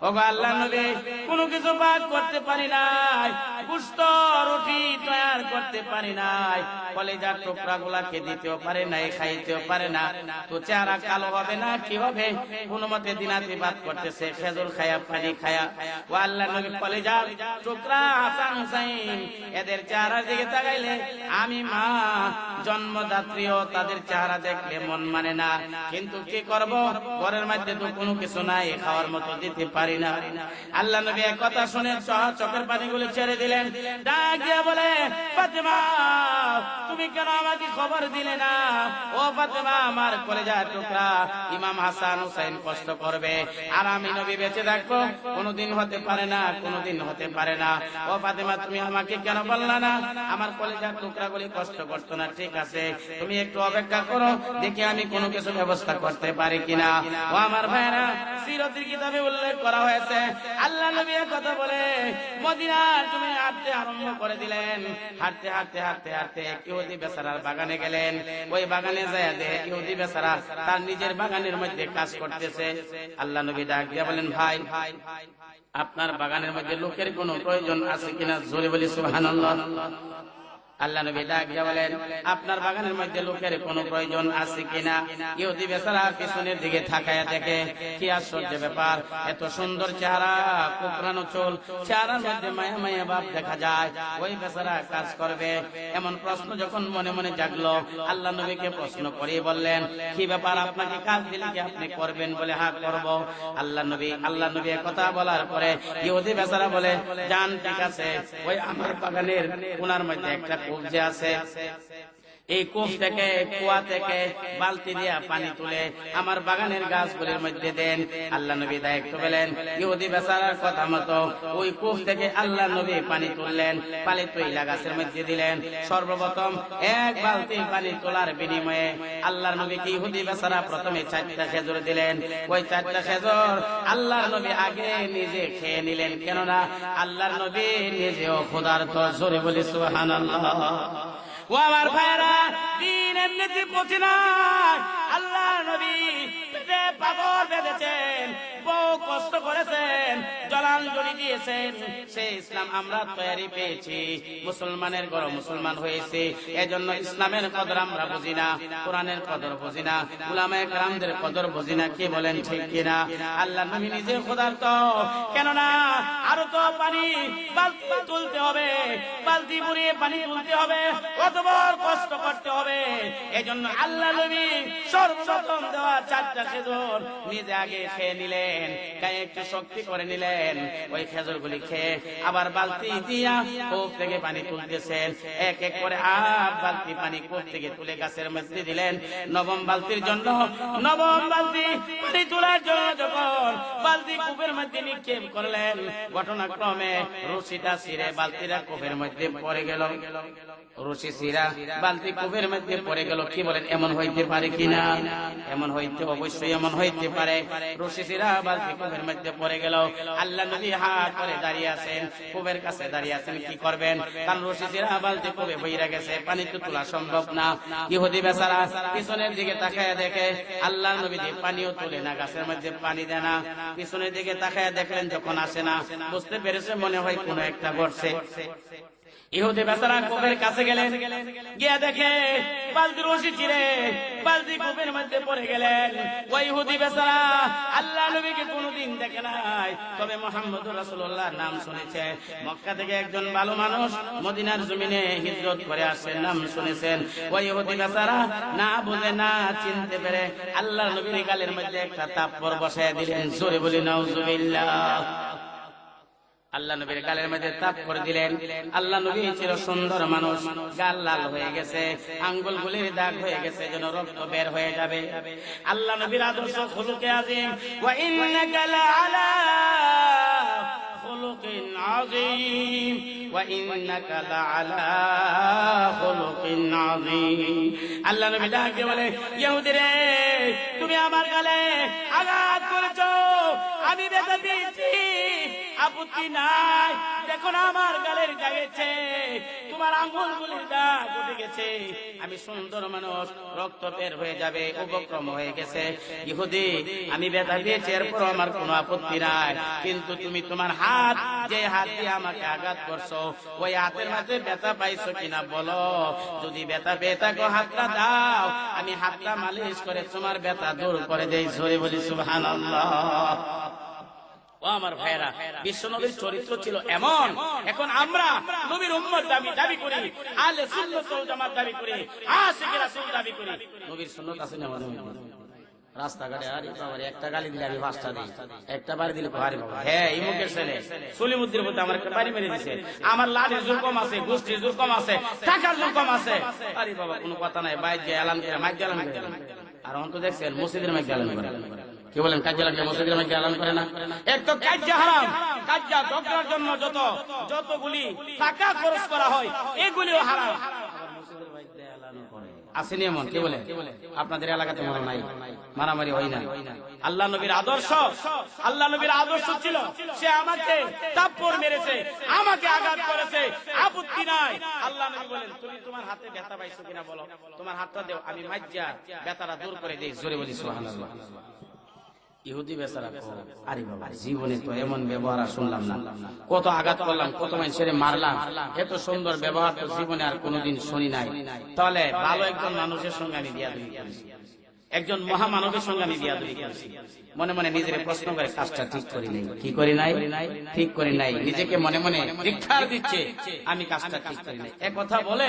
A: ও আল্লাহ নবী, কোনো কিছু পাক করতে পারি নাই, গোশত রুটি তৈয়ার করতে পারি নাই, কলিজার টুকরা গুলাকে দিতেও পারে নাই, খাইতেও পারে না, তো চেহারা কালো হবে না কি হবে? কোনো মতে দিনাতি বাদ করতেছে, খেজুর খায়া, পানি খায়া। ও আল্লাহ নবী, কলিজার টুকরা হাসান হুসাইন এদের চেহারার দিকে তাকাইলে আমি মা জন্মদাত্রীও তাদের চেহারা দেখলে মন মানে না, কিন্তু কি করব, ঘরের মধ্যে তো কোনো কিছু নাই, খাওয়ার মতো দিতে পারি না। আল্লাহ নবী এক কথা শুনে চোখের পানিগুলো ছেড়ে দিলেন, ডাক দিয়া বলে, ফাতেমা, তুমি কেন আমাকে খবর দিলে না? ও ফাতেমা, আমার কলিজার টুকরা ইমাম হাসান হুসাইন কষ্ট করবে, আর আমি নবী বেঁচে থাকবো, কোনোদিন হতে পারে না, কোনোদিন হতে পারে না। ও ফাতেমা, তুমি আমাকে কেন বললা না? আমার কলিজার টুকরাগুলি কষ্ট করতো না, ঠিক আছে, তুমি একটু অপেক্ষা করো, দেখি আমি কোনো কিছু ব্যবস্থা করতে পারি কিনা। ও আমার ভাইরা, সিরাতের কিতাবে উল্লেখ করা হয়েছে, আল্লাহ নবী কথা বলে মদিনা তুমি হাঁটতে আরম্ভ করে দিলেন। হাঁটতে হাঁটতে হাঁটতে হাঁটতে ইহুদি বেচারার বাগানে গেলেন। ওই বাগানে যায় দেখে ইহুদি বেচারা তার নিজের বাগানের মধ্যে কাজ করতেছে। আল্লাহ নবী ডাক দিয়ে বলেন, ভাই, আপনার বাগানের মধ্যে লোকের কোনো প্রয়োজন আছে কিনা? জোরে বলি সুবহানাল্লাহ। আল্লাহ নবী ডাক দিয়ে বলেন, আপনার বাগানের মধ্যে লোকের কোনো প্রয়োজন আছে কিনা? ইহুদি বেচারা পিছনের দিকে তাকায়া দেখে, কি আশ্চর্য ব্যাপার, এত সুন্দর চেহারা, কোকড়ানো চুল, চেহারার মধ্যে মায়া মায়া ভাব দেখা যায়, ওই বেচারা কাজ করবে? এমন প্রশ্ন যখন মনে মনে জাগলো, আল্লাহ নবীকে প্রশ্ন করে বললেন, কি ব্যাপার, আপনাকে কাজ দিলে কি আপনি করবেন? বলে, হ্যাঁ করব। আল্লাহ নবী কথা বলার পরে ইহুদি বেচারা বলে, জান, ঠিক আছে, ওই আমার বাগানের কোনার মধ্যে একটা কূপ যে আছে, এই কূপ থেকে, কুয়া থেকে বালতি দিয়া পানি তুলে আমার বাগানের গাছগুলির মধ্যে দেন। আল্লাহ নবী দায়িত্ব পেলেন, ইহুদি বেচারার কথা মতো ওই কূপ থেকে আল্লাহ নবী পানি তুললেন, পানি তৈলা গাছের মধ্যে দিলেন। সর্বপ্রথম 1 বালতি পানি তোলার বিনিময়ে আল্লাহ নবীকে ইহুদি বেচারা প্রথমে 4টা খেজুর দিলেন। ওই 4টা খেজুর আল্লাহ নবী আগে নিজে খেয়ে নিলেন, কেননা আল্লাহ নবী নিজেও ক্ষুধার্ত। জোরে বলি সুবহানাল্লাহ। ও আমার ভাইরা, দিন এমনিতে পৌঁছে না, আল্লাহ নবী পেটে পাগল বেঁধেছেন, বহু কষ্ট করেছেন, জলাঞ্জলি দিয়েছেন, সেই ইসলাম আমরা তৈরি পেয়েছি, মুসলমানের ঘর মুসলমান হয়েছে। এজন্য ইসলামের কদর আমরা বুঝি না, কোরআনের কদর বুঝি না, উলামায়ে কেরামদের কদর বুঝি না। কি বলেন ঠিক কিনা? আল্লাহ নবী নিজে ক্ষুধার্ত, কেননা আরো তো পানি বালতি তুলতে হবে, বালতি ভরিয়ে পানি তুলতে হবে, কতবার কষ্ট করতে হবে। এজন্য আল্লাহ নবী সর্বপ্রথম দেওয়া 4টা খেজুর নিজে আগে খেয়ে নিলেন, গায়ে একটু শক্তি করে নিলেন, ওই খেজুরগুলি খেয়ে আবার বালতি দিয়া কূপ থেকে পানি তুলতেছেন। এক এক করে 8 বালতি পানি কূপ থেকে তুলে গাছের মধ্যে দিলেন। নবম বালতির জন্য, নবম বালতি পানি তোলার জন্য যখন বালতি কূপের মধ্যে নিক্ষেপ করলেন, ঘটনাক্রমে রশিটা ছিঁড়ে বালতিটা কূপের মধ্যে পড়ে গেল। রশি ছিঁড়া বালতি কূপের মধ্যে পড়ে গেল। কি বলেন, এমন হইতে পারে কিনা? এমন হইতে, অবশ্যই এমন হইতে পারে। রশি ছিঁড়া বালতি কূপের মধ্যে পড়ে গেল। আল্লাহ নবী হাত করে দাঁড়িয়ে আছেন, কূপের কাছে দাঁড়িয়ে আছেন। কি করবেন? কারণ রশি ছিঁড়া বালতি কূপে বইরা গেছে, পানি তো তোলা সম্ভব না। ইহুদি বেচারা পিছনের দিকে তাকায় দেখে আল্লাহ নবী দিয়ে পানিও তোলে না, গাছের মধ্যে পানি দেয় না। পিছনের দিকে তাকায় দেখলেন যখন আসে না, বুঝতে পেরেছে মনে হয় কোনো একটা ঘটছে। ইহুদি বেচারা কূপের কাছে গেলেন, গিয়া দেখে বালতি রশি ছিঁড়ে বালতি কূপের মধ্যে পড়ে গেলেন। ওই ইহুদি বেচারা আল্লাহ নবীকে কোনোদিন দেখে নাই, তবে মুহাম্মদুর রাসূলুল্লাহর নাম শুনেছে। মক্কা থেকে একজন ভালো মানুষ মদিনার জমিনে হিজরত করে আসেন, নাম শুনেছেন। ওই ইহুদি বেচারা না বুঝে না চিনতে পেরে আল্লাহ নবীর গালের মধ্যে একটা থাপ্পড় বসায় দিলেন। জোরে বলি নাউজুবিল্লাহ। আল্লাহ নবীর গালের মধ্যে থাপ্পড় দিলেন। আল্লাহ নবী ছিল সুন্দর মানুষ, গাল লাল হয়ে গেছে, আঙ্গুলগুলির দাগ হয়ে গেছে, যেন রক্ত বের হয়ে যাবে। আল্লাহ নবীর আদর্শ খুলুকে আযীম, ওয়া ইন্নাকা লাআলা খুলুকিন আযীম, ওয়া ইন্নাকা লাআলা খুলুকিন আযীম। আল্লাহ নবী ডাকে বলে, ইহুদি রে, তুমি আমার গালে আঘাত করেছো, আমি ব্যথা পেয়েছি, আপত্তি নাই। দেখো না আমার গালের গায়েছে, তোমার আঙ্গুলগুলির দাগ উঠে গেছে, আমি সুন্দর মানুষ, রক্ত বের হয়ে যাবে, উপক্রম হয়ে গেছে। ইহুদি, আমি ব্যথা পেয়েছি, এরপর আমার কোনো আপত্তি নাই, কিন্তু তুমি তোমার হাত, যে হাত দিয়ে আমাকে আঘাত করছো, ওই হাতের মাঝে ব্যথা পাইছো কিনা বলো। যদি ব্যথা পেয়ে থাকো হাতটা দাও, আমি হাতটা মালিশ করে তোমার ব্যথা দূর করে দেই। জোরে বলি সুবহানাল্লাহ। ও আমার ভাইরা, বিশ্ব নবীর চরিত্র ছিল এমন। এখন আমরা নবীর উম্মত দাবি করি, আহলে সুন্নাত ওয়াল জামাত দাবি করি, আশিকে রাসূল দাবি করি। নবীর সুন্নাত আছে না আমাদের? রাস্তাঘাটে আরে বাবা, একটা গালি দিলে আমি 5টা দিই, একটা বাড়ি দিলে আরে বাবা, হ্যাঁ ইমুকের ছেলে সলিমুদ্দির মধ্যে আমার একটা বাড়ি মেরে দিয়েছে, আমার লাঠির জোর কম আছে, গোষ্ঠীর জোর কম আছে, টাকার জোর কম আছে। আরে বাবা, কোনো কথা নাই, বাইরে গিয়ে এলান করে মাইক এলান করে। আর অন্ত দেখছেন মসজিদের মাইক এলান করে। কি বলেন, কাজ্জা লাগলে মসজিদের মাইকে এলান করে না? এক তো কাজ্জা হারাম, কাজ্জা ঝগড়ার জন্য যতগুলি টাকা খরচ করা হয় এগুলিও হারাম। আসেনি এমন? কি বলে, আপনাদের এলাকাতে মনে নাই মারামারি হয় না? আল্লাহ নবীর আদর্শ, আল্লাহ নবীর আদর্শ ছিল, সে আমাকে থাপ্পড় মেরেছে, আমাকে আঘাত করেছে, আপত্তি নাই। আল্লাহ নবী বলেন, তুমি তোমার হাতে ব্যথা পাইছো কিনা বলো, তোমার হাতটা দাও, আমি মাজ্জা ব্যথাটা দূর করে দেই। জোরে বলি সুবহানাল্লাহ। ইহুদি বেচারা, আরে বাবা, জীবনে তো এমন ব্যবহার শুনলাম না, কত আঘাত করলাম, কত মানুষের মারলাম, এত সুন্দর ব্যবহার তো জীবনে আর কোনোদিন শুনি নাই। তাহলে ভালো একজন মানুষের সঙ্গে আমি বিয়াদবি করেছি, একজন মহামানবের সঙ্গে আমি বিয়াদবি করেছি। মনে মনে নিজের প্রশ্ন করে কাজটা ঠিক করি নাই। কি করি নাই? ঠিক করি নাই। নিজেকে মনে মনে ধিক্কার দিচ্ছে, আমি কাজটা ঠিক করি নাই। এক কথা বলে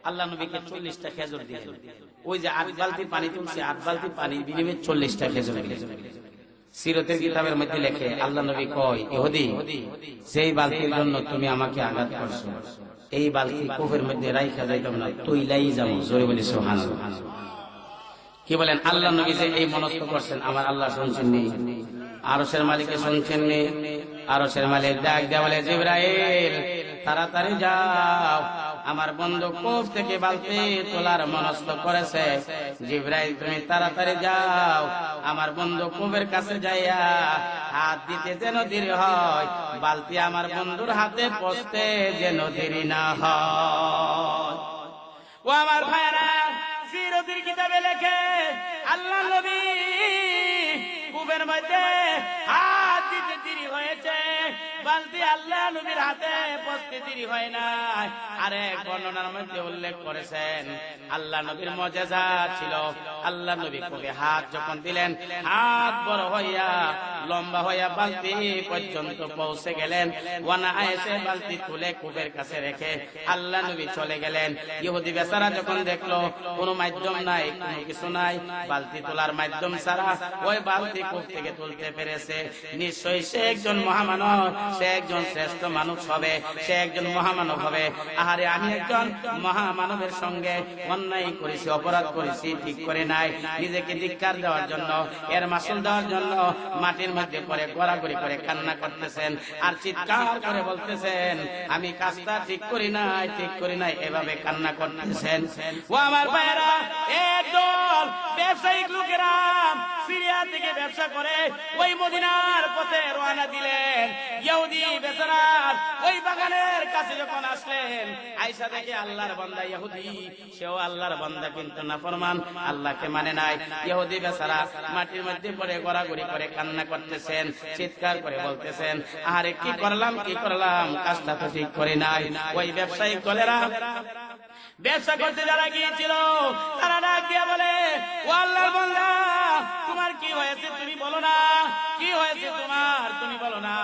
A: আল্লাহ নবীকে 40টা খেজুর দিলেন। ওই যে 8 বালতি পানি তুলছে, 8 বালতি পানি বিনিময়ে 40টা খেজুর দিলেন। সিরতের কিতাবের মধ্যে লেখে, আল্লাহ নবী কয়, ইহুদি, সেই বালতির জন্য তুমি আমাকে আঘাত করছো, এই বালতি কূপের মধ্যে রাইখা যাইতাম না, তুইলাই যাবো। জোরে বলি সুবহানাল্লাহ। কি বলেন, আল্লাহ নবী যে এই মনস্থ করছেন, আমার আল্লাহ শুনছেন নি? আরশের মালিককে শুনছেন নি? আরশের মালিক ডাক দেয়া বলে, জিবরাইল তাড়াতাড়ি যাও, আমার বন্ধু কূপ থেকে বালতি তোলার মনস্থ করেছে। জিবরাইল তুমি তাড়াতাড়ি যাও, আমার বন্ধু কূপের কাছে যাইয়া হাত দিতে যেন দেরি হয়, বালতি আমার বন্ধুর হাতে পৌঁছতে যেন দেরি না হয়। ও আমার ভাইরা, সিরাতের কিতাবে লেখে, আল্লাহ নবী কূপের মধ্যে হাত দিতে দেরি হয়েছে, বালতি আল্লাহ নবীর হাতে পৌঁছতে দেরি হয় না। আরেক বর্ণনার মধ্যে উল্লেখ করেছেন আল্লাহ নবীর মুজিজা ছিল, আল্লাহ নবী কূপে হাত যখন দিলেন, হাত বড় হইয়া লম্বা হইয়া বালতি পর্যন্ত পৌঁছে গেলেন। ওয়ানা এসে বালতি তুলে কূপের কাছে রেখে আল্লাহ নবী চলে গেলেন। ইহুদি বেচারা যখন দেখলো কোনো মাধ্যম নাই, কোনো কিছু নাই, বালতি তোলার মাধ্যম ছাড়া ওই বালতি কূপ থেকে তুলতে পেরেছে, নিশ্চয়ই সে একজন মহামানব, সে একজন শ্রেষ্ঠ মানুষ হবে, সে একজন মহামানব হবে। আহারে, আমি একজন মহামানবের সঙ্গে অন্যায় করেছি, অপরাধ করেছি, ঠিক করে নাই, নিজেকে ধিক্কার দেওয়ার জন্য, এর মাসুল দেওয়ার জন্য মাটির মধ্যে পড়ে গড়াগড়ি করে কান্না করতেছেন আর চিৎকার করে বলতেছেন, আমি কাজটা ঠিক করি নাই, ঠিক করি নাই, এভাবে কান্না করতেছেন। ও আমার ভাইয়েরা, একদল ব্যবসায়িক লোকেরা সিরিয়া থেকে ব্যবসা করে ওই মদিনার পথে রওনা দিলেন। ইহুদি বেচারা ওই বাগানের কাছে যখন আসলেন, আয়েশা দেখে আল্লাহর বান্দা ইহুদি, সেও আল্লাহর বান্দা কিন্তু নাফরমান, আল্লাহকে মানে নাই। ইহুদি বেচারা মাটির মধ্যে পড়ে গড়াগড়ি করে কান্না করতেছেন, চিৎকার করে বলতেছেন, আরে কি করলাম, কি করলাম, কাজটা তো ঠিক করি নাই। ওই ব্যবসায়িক দলেরা ব্যবসা করতে যারা গিয়েছিল তারা ডাক দিয়া বলে, ও আল্লাহর বান্দা, তোমার কি হয়েছে তুমি বলো না, কি হয়েছে তোমার তুমি বলো না,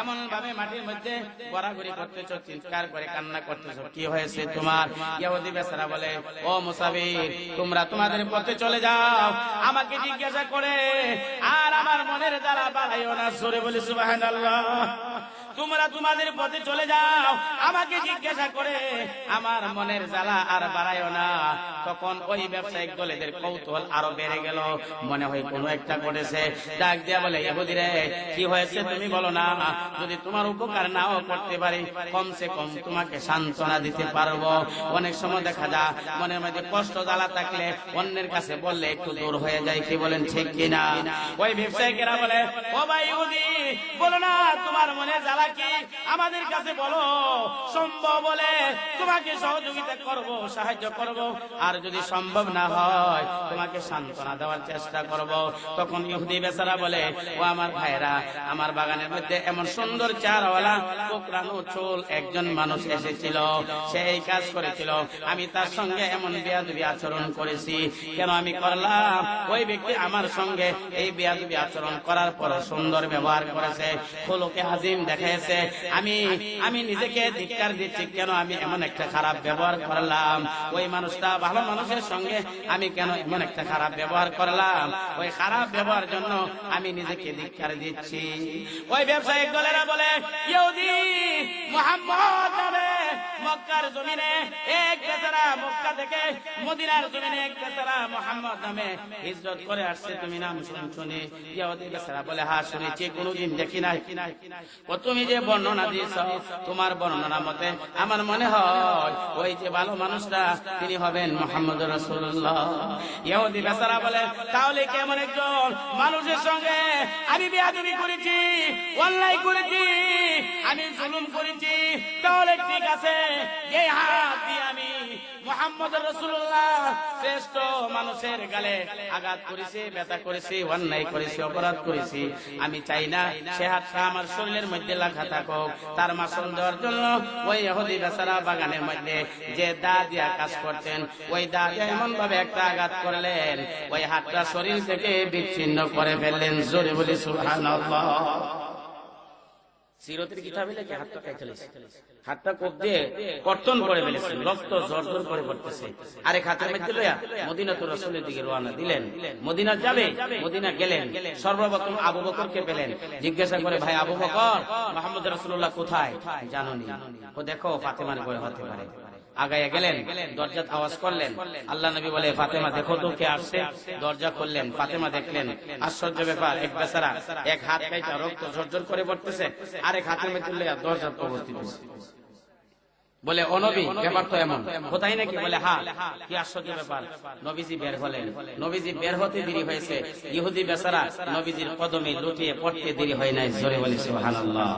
A: এমন ভাবে মাটির মধ্যে গড়াগড়ি করতেছো, চিৎকার করে কান্না করতেছো, কি হয়েছে তোমার? ইহুদি বেচারা বলে, ও মুসাফির, তোমরা তোমাদের পথে চলে যাও, আমাকে জিজ্ঞাসা করে আর আমার মনের দ্বারা বাড়াইও না। জোরে বলি সুবহানাল্লাহ। তোমরা তোমাদের পথে চলে যাও, আমাকে জিজ্ঞাসা করে আমার মনের জ্বালা আর বাড়ায়ও না। তখন ওই ব্যবসায়িক দলেদের কৌতূহল আরো বেড়ে গেল, মনে হয় কোনো একটা ঘটেছে। ডাক দিয়া বলে, ইহুদি রে, কি হয়েছে তুমি বলো না, যদি তোমার উপকার নাও করতে পারি, কমসে কম তোমাকে সান্ত্বনা দিতে পারবো। অনেক সময় দেখা যায় মনের মধ্যে কষ্ট জ্বালা থাকলে অন্যের কাছে বললে একটু দূর হয়ে যায়, কি বলেন ঠিক কিনা? ওই ব্যবসায়িকেরা বলে, ও ভাই ইহুদি, বলো না তোমার মনে জ্বালা কি, আমাদের কাছে বলো, সম্ভব বলে তোমাকে সহযোগিতা করব, সাহায্য করব, আর যদি সম্ভব না হয় তোমাকে সান্ত্বনা দেওয়ার চেষ্টা করব। তখন ইহুদি বেচারা বলে, ও আমার ভাইরা, আমার বাগানের মধ্যে এমন সুন্দর চারওয়ালা কোকড়ানো চুল একজন মানুষ এসেছিল, সে এই কাজ করেছিল, আমি তার সঙ্গে এমন বেয়াদবি আচরণ করেছি। কেন আমি করলাম? ওই ব্যক্তি আমার সঙ্গে এই বেয়াদবি আচরণ করার পর সুন্দর ব্যবহার করেছে, খুলুকে আজিম দেখাইছে, আমি নিজেকে ধিক্কার দিচ্ছি, কেন আমি এমন একটা খারাপ ব্যবহার করলাম? ওই মানুষটা ভালো মানুষের সঙ্গে আমি কেন এমন একটা খারাপ ব্যবহার করলাম? ওই খারাপ ব্যবহার জন্য আমি নিজেকে ধিক্কার দিচ্ছি। ওই ব্যবসায়িক দলেরা বলে, ইহুদি মুহাম্মদ নামে মক্কার জমিনে এক বেচারা, মক্কা থেকে মদিনার জমিনে এক বেচারা মুহাম্মদ নামে হিজরত করে আসছে, তুমি নাম শুনি? ইহুদি বেচারা বলে, হ্যাঁ শুনেছি, কোনোদিন দেখি নাই। ও তুমি যে বর্ণনা দিয়েছ, তোমার বর্ণনা মতে আমার মনে হয় ওই যে ভালো মানুষটা তিনি হবেন মুহাম্মদ রাসূলুল্লাহ। ইহুদি বেচারা বলে, তাহলে কেমন একজন মানুষের সঙ্গে আমি বেয়াদবি করেছি, অন্যায় করেছি, আমি জুলুম করেছি, তাহলে ঠিক আছে, এই হাত দিয়ে আমি মুহাম্মদ রাসূলুল্লাহ শ্রেষ্ঠ মানুষের গালে আঘাত করেছি, ব্যথা করেছি, অন্যায় করেছি, অপরাধ করেছি, আমি চাই না সে হাতটা আমার শরীরের মধ্যে লাগা থাকুক। তার মাসুল দেওয়ার জন্য ওই ইহুদি বেচারা বাগানের মধ্যে যে দা দিয়া কাজ করতেন, ওই দা দিয়ে এমন ভাবে একটা আঘাত করলেন, ওই হাতটা শরীর থেকে বিচ্ছিন্ন করে ফেললেন। জোরে বলি সুবহানাল্লাহ। সিরতের কিতাবে লেখে হাতটা কেটে ফেলেছে, হাতটা কোপ দিয়ে কর্তন করে ফেলেছে, রক্ত ঝরঝর করে পড়তেছে। আরে হাতের মধ্যে লইয়া মদিনাতুর রাসূলের দিকে রওনা দিলেন। মদিনা যাবে, মদিনা গেলেন, সর্বপ্রথম আবু বকরকে পেলেন। জিজ্ঞাসা করে, ভাই আবু বকর, মুহাম্মদ রাসূলুল্লাহ কোথায়? জানোনি? ও দেখো ফাতেমার ঘরে হতে পারে। আগায়া গেলেন, দরজার আওয়াজ করলেন। আল্লাহ নবী বলে, ফাতেমা দেখো তো কে আসছে। দরজা খুললেন, ফাতেমা দেখলেন, আশ্চর্য ব্যাপার, এক বেচারা এক হাত কাইটা রক্ত ঝরঝর করে পড়তেছে, আরেক হাতের মধ্যে লইয়া দরজার অবস্থিত। বলে, ও নবী, ব্যাপার তো এমন, কোথায় নাকি? বলে, হ্যাঁ। কি আশ্চর্য ব্যাপার, নবীজি বের হলেন। নবীজি বের হতে দেরি হয়েছে, ইহুদি বেচারা নবীজির কদমে লুটিয়ে পড়তে দেরি হয় নাই। জোরে বলি সুবহানাল্লাহ।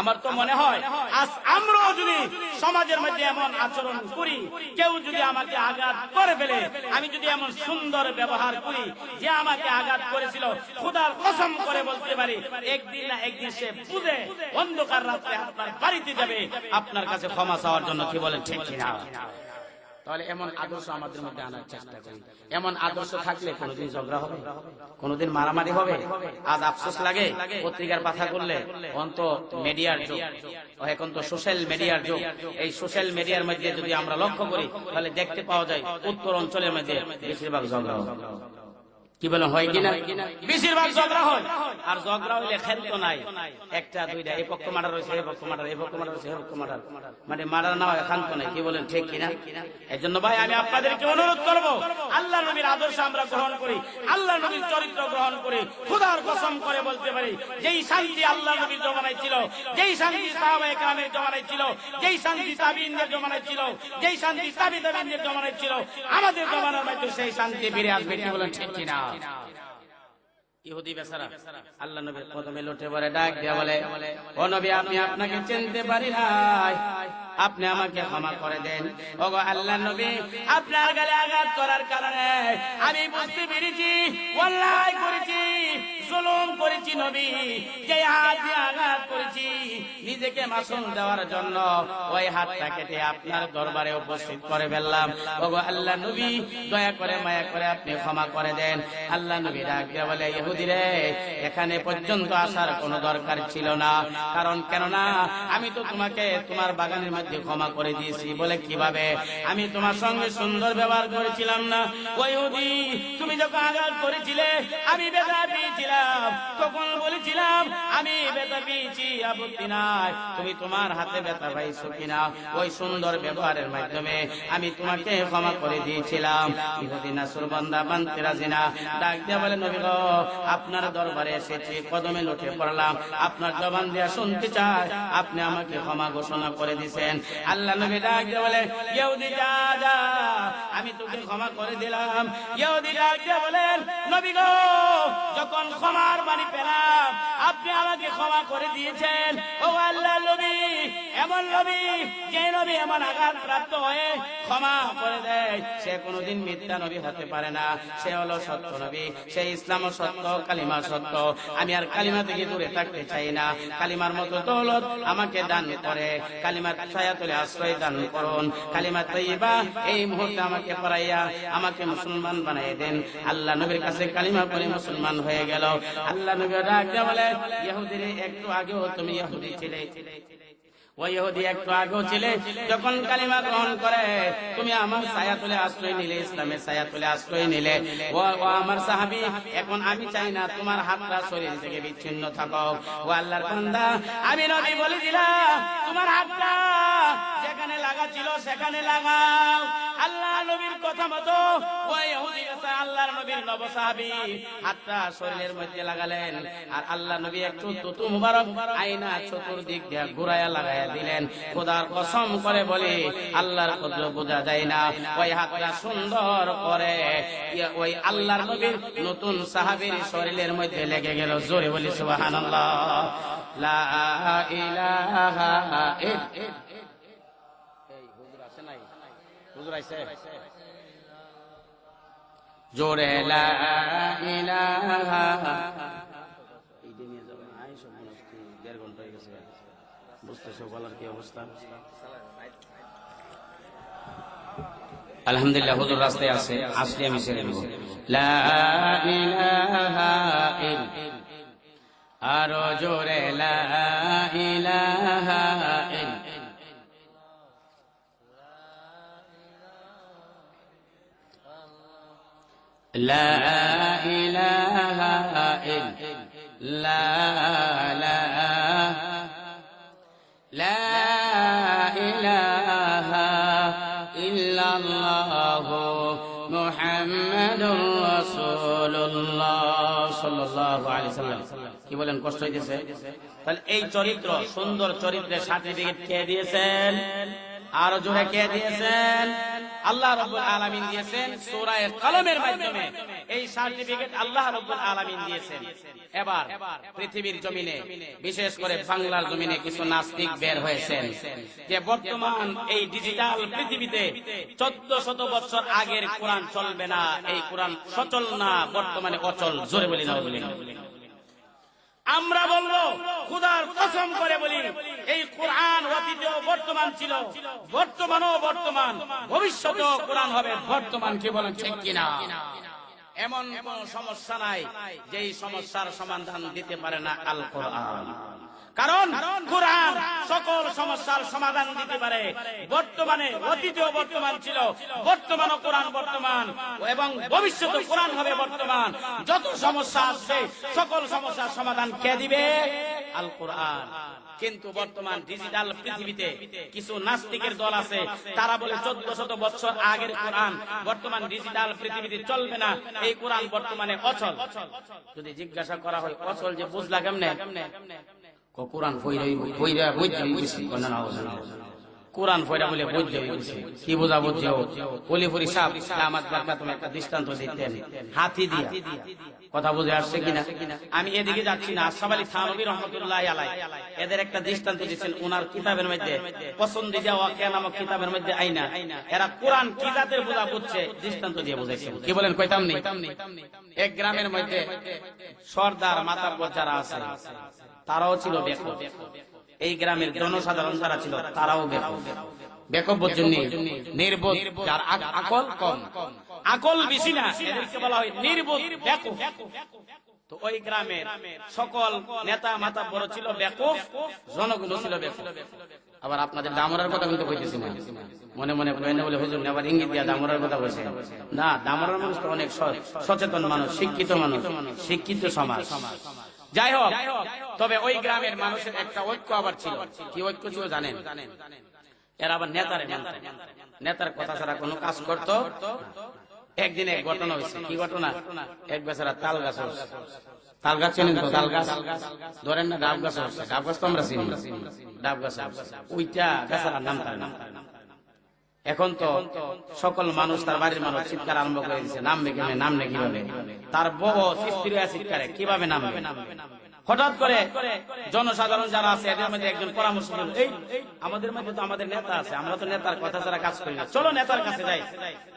A: আমার তো মনে হয় আজ আমরাও যদি সমাজের মধ্যে এমন আচরণ করি, কেউ যদি আমাকে আঘাত করে ফেলে, আমি যদি এমন সুন্দর ব্যবহার করি যে আমাকে আঘাত করেছিল, খোদার কসম করে বলতে পারি একদিন না একদিন সে বুঝে অন্ধকার রাত্রে আপনার বাড়িতে যাবে আপনার কাছে ক্ষমা চাওয়ার জন্য। কি বলেন ঠিক কিনা? তাহলে এমন আদর্শ আমাদের মধ্যে আনার চেষ্টা করি। এমন আদর্শ থাকলে কোনোদিন ঝগড়া হবে, কোনোদিন মারামারি হবে। আজ আফসোস লাগে পত্রিকার কথা করলে, অন্ত মিডিয়ার যুগ, এখন তো সোশ্যাল মিডিয়ার যুগ। এই সোশ্যাল মিডিয়ার মধ্যে যদি আমরা লক্ষ্য করি তাহলে দেখতে পাওয়া যায় উত্তর অঞ্চলের মধ্যে বেশিরভাগ ঝগড়া হয়। কি বলে হয় কিনা? বেশিরভাগ ঝগড়া হয়। আর ঝগড়া হইলে খেল তো নাই, একটা দুইটা, এই পক্ষ মার্ডার হয়েছে, এই পক্ষ মার্ডার, এই পক্ষ মার্ডার হয়েছে, এই পক্ষ মার্ডার, মানে মার্ডার না হয় খান তো নাই। কি বলেন ঠিক কিনা? এই জন্য ভাই আমি আপনাদেরকে অনুরোধ করব, আল্লাহ নবীর আদর্শ আমরা গ্রহণ করি, আল্লাহ নবীর চরিত্র গ্রহণ করি। খোদার কসম করে বলতে পারি যেই শান্তি আল্লাহ নবীর জমানায় ছিল, যেই শান্তি সাহাবায়ে কেরামের জমানায় ছিল, যেই শান্তি তাবিঈনদের জমানায় ছিল, যেই শান্তি তাবি তাবিঈনদের জমানায় ছিল, আমাদের জমানার মধ্যে সেই শান্তি ফিরে আসবে। কি বলেন ঠিক কিনা? ইহুদি বেচারা আল্লাহ নবীর কদমে লুটে পড়ে ডাক দিয়া বলে, ও নবী আমি আপনাকে চিনতে পারি নাই, আপনি আমাকে ক্ষমা করে দেন। ওগো আল্লাহ নবী, আপনার গালে আঘাত করার কারণে আমি বুঝতে পেরেছি অন্যায় করেছি, জুলুম করেছি নবী। যে হাত দিয়ে আঘাত করেছি নিজেকে মাসুম দেওয়ার জন্য, ওই হাতটা কেটে আপনার দরবারে উপস্থিত করে ফেললাম। ওগো আল্লাহ নবী, দয়া করে মায়া করে আপনি ক্ষমা করে দেন। আল্লাহ নবী ডাক দিয়ে বলে, ইহুদি রে, এখানে পর্যন্ত আসার কোনো দরকার ছিল না, কারণ কেননা আমি তো তোমাকে তোমার বাগানের মধ্যে ক্ষমা করে দিয়েছি। বলে কিভাবে? আমি তোমার সঙ্গে সুন্দর ব্যবহার করেছিলাম না? ওই ইহুদি, তুমি যখন আঘাত করেছিলে আমি ব্যথা পেয়েছিলাম, তখন বলেছিলাম আমি ব্যথা পেয়েছি, আপত্তি নাই, তুমি তোমার হাতে ব্যথা পাইছো কিনা? ওই সুন্দর ব্যবহারের মাধ্যমে আমি তোমাকে ক্ষমা করে দিয়েছিলাম। ইহুদি নাসরবান্দা মানতে রাজি না, ডাক দিয়ে বলে, নবী গো, আপনার দরবারে এসেছি, কদমে লুটে পড়লাম, আপনার জবান দিয়া শুনতে চাই, আপনি আমাকে ক্ষমা ঘোষণা করে দিয়েছেন। আল্লাহ নবী ডাক দিয়ে বলে, ইহুদি যা যা, আমি তোকে ক্ষমা করে দিলাম। ইহুদি ডাক দিয়ে বলেন, নবী গো, যখন ক্ষমার বাণী পেলাম আপনি আমাকে ক্ষমা করে দিয়েছেন। ও আল্লাহ নবী, এমন নবী, যে নবী এমন আঘাত প্রাপ্ত হয়ে ক্ষমা করে দেয়, সে কোনোদিন মিথ্যা নবী হতে পারে না, সে হলো সত্য নবী, সে ইসলাম সত্য, কালিমা সত্য। আমি আর কালিমা থেকে দূরে থাকতে চাই না। কালিমার মতো দৌলত আমাকে দান করে, কালিমার ছায়াতলে আশ্রয় দান করুন। কালিমা তাইয়্যিবা এই মুহূর্তে আমাকে পড়াইয়া আমাকে মুসলমান বানিয়ে দেন। আল্লাহ নবীর কাছে কালিমা পড়ে মুসলমান হয়ে গেল। আল্লাহ নবী ডাক দিয়ে বলে, ইহুদির একটু আগেও তুমি ইহুদি ছিলে, ওই ইহুদি একটু আগেও ছিলে, যখন কালিমা গ্রহণ করে তুমি আমার ছায়াতলে আশ্রয় নিলে, ইসলামের ছায়াতলে আশ্রয় নিলে। ও আমার সাহাবী, এখন আমি চাই না তোমার হাতটা শরীর থেকে বিচ্ছিন্ন থাকো। ও আল্লাহর বান্দা, আমি নবী বলে দিলাম তোমার হাতটা যেখানে লাগা ছিল সেখানে লাগাও। আল্লাহ নবীর কথা মতো ওই ইহুদি আল্লাহর নবীর নব সাহাবী হাতটা শরীরের মধ্যে লাগালেন, আর আল্লাহ নবী একটু তুতু মুবারক আয়না চতুর্দিক দিয়ে ঘুরাইয়া লাগাইয়া দিলেন। খোদার কসম করে বলি, আল্লাহর কুদরত বোঝা যায় না। ওই হাতটা সুন্দর করে ওই আল্লাহর নবীর নতুন সাহাবীর শরীরের মধ্যে লেগে গেল। জোরে বলি সুবহানাল্লাহ, লা ইলাহা ইল্লাল্লাহ। এই হুজুর আছে নাই? হুজুর আইছে? জোরে লা ইলাহা। এই দিন নিয়ে যাবেন, আই সব মনস্তি 1.5 ঘন্টা হয়ে গেছে, বুঝতেছো বলার কি অবস্থা? আলহামদুলিল্লাহ, হুজুর রাস্তায় আছে, আসলে আমি ছেড়ে দেব। লা ইলাহা ইল্লাল্লাহ, আরো জোরে লা ইলাহা ইল্লাল্লাহ। লা ইলাহা ইল্লাল্লাহ, লা ইলাহা ইল্লাল্লাহ, মুহাম্মাদুর রাসূলুল্লাহ সাল্লাল্লাহু আলাইহি ওয়াসাল্লাম। কি বলেন, কষ্ট হইতেছে? তাহলে এই চরিত্র, সুন্দর চরিত্রের সার্টিফিকেট কে দিয়েছেন? আর জোরে কে দিয়েছেন? আল্লাহ রাব্বুল আলামিন দিয়েছেন সূরা কলমের মাধ্যমে। এই সার্টিফিকেট আল্লাহ রাব্বুল আলামিন দিয়েছেন। এবার পৃথিবীর জমিনে, বিশেষ করে বাংলার জমিনে কিছু নাস্তিক বের হয়েছেন যে বর্তমান এই ডিজিটাল পৃথিবীতে 1400 বছর আগের কোরআন চলবে না, এই কোরআন সচল না, বর্তমানে অচল। জোরে বলি না বলি না। আমরা বলবো খোদার কসম করে বলি, এই কোরআন অতীতেও বর্তমান ছিল, বর্তমানও বর্তমান, ভবিষ্যতেও কোরআন হবে বর্তমান। কি বলেন ঠিক কিনা? এমন কোন সমস্যা নাই যেই সমস্যার সমাধান দিতে পারে না আল কোরআন। কারণ কোরআন সকল সমস্যার সমাধান দিতে পারে। বর্তমানে, অতীতেও বর্তমান ছিল, বর্তমানও কোরআন বর্তমান, এবং ভবিষ্যতে কোরআন হবে বর্তমান। যত সমস্যা আসবে সকল সমস্যার সমাধান কে দিবে? আল কোরআন। কিন্তু বর্তমান ডিজিটাল পৃথিবীতে কিছু নাস্তিকের দল আছে, তারা বলে 1400 বছর আগের কোরআন বর্তমান ডিজিটাল পৃথিবীতে চলবে না, এই কোরআন বর্তমানে অচল। যদি জিজ্ঞাসা করা হয় অচল যে বুঝলা কেমনে? কোরআন কোরআন ফয়রা বলে বুঝতে কি বোঝা বুঝছো? অলিপুরি সাহেব আমার তুমি একটা দৃষ্টান্ত দিতেন হাতি দিয়া, কথা বুঝে আসছে কিনা? আমি এদিকে যাচ্ছি না, আশরাফ আলী থানভী রহমাতুল্লাহ আলাইহি এদের একটা দৃষ্টান্ত দিচ্ছেন ওনার কিতাবের মধ্যে, পছন্দিদা ওয়াকিয়া নামক কিতাবের মধ্যে আইনা। এরা কোরআন কি জাতের বোঝা বুঝছে দৃষ্টান্ত দিয়ে বুঝাইছেন। কি বলেন? কইতাম নেই। এক গ্রামের মধ্যে সর্দার মাতাব্বর যারা আছে তারাও ছিল বেকুব। এই গ্রামের জনসাধারণ যারা ছিল তারাও বেকুব। বেকুব বুঝছেন? নির্বোধ, যার আকল কম, আকল বেশি না, এদেরকে বলা হয় নির্বোধ, বেকুব। তো ওই গ্রামের সকল নেতা মাতাব্বর ছিল বেকুব, জনগণ ছিল বেকুব। আবার আপনাদের দামরার কথা কিন্তু কইতেছি না, মনে মনে কইনা বলে হুজুর আবার ইঙ্গিত দিয়া দামরার কথা কইছে না। দামরার মানুষ তো অনেক সচেতন মানুষ, শিক্ষিত মানুষ, শিক্ষিত সমাজ। যাই হোক, তবে ওই গ্রামের মানুষের একটা ঐক্য আবার ছিল। কি ঐক্য ছিল জানেন? এরা আবার নেতার কথা ছাড়া কোনো কাজ করতো। একদিন এক ঘটনা হয়েছে। কি ঘটনা? এক বেচারা তাল গাছ, তাল গাছ চেনেন তো? তাল গাছ ধরেন না, ডাব গাছ হচ্ছে, ডাব গাছ তো আমরা চিনি, ডাব গাছ ওইটা বেচারার নাম তার নাম। এখন তো সকল মানুষ, তার বাড়ির মানুষ চিৎকার আরম্ভ করে দিচ্ছে, নামবে কেমনে, নামবে কিভাবে? তার বউ স্ত্রীরা চিৎকারে কিভাবে নামবে? হঠাৎ করে জনসাধারণ যারা আছে এদের মধ্যে একজন পরামর্শ দিল, এই আমাদের মধ্যে তো আমাদের নেতা আছে, আমরা তো নেতার কথা ছাড়া কাজ করি না, চলো নেতার কাছে যাই,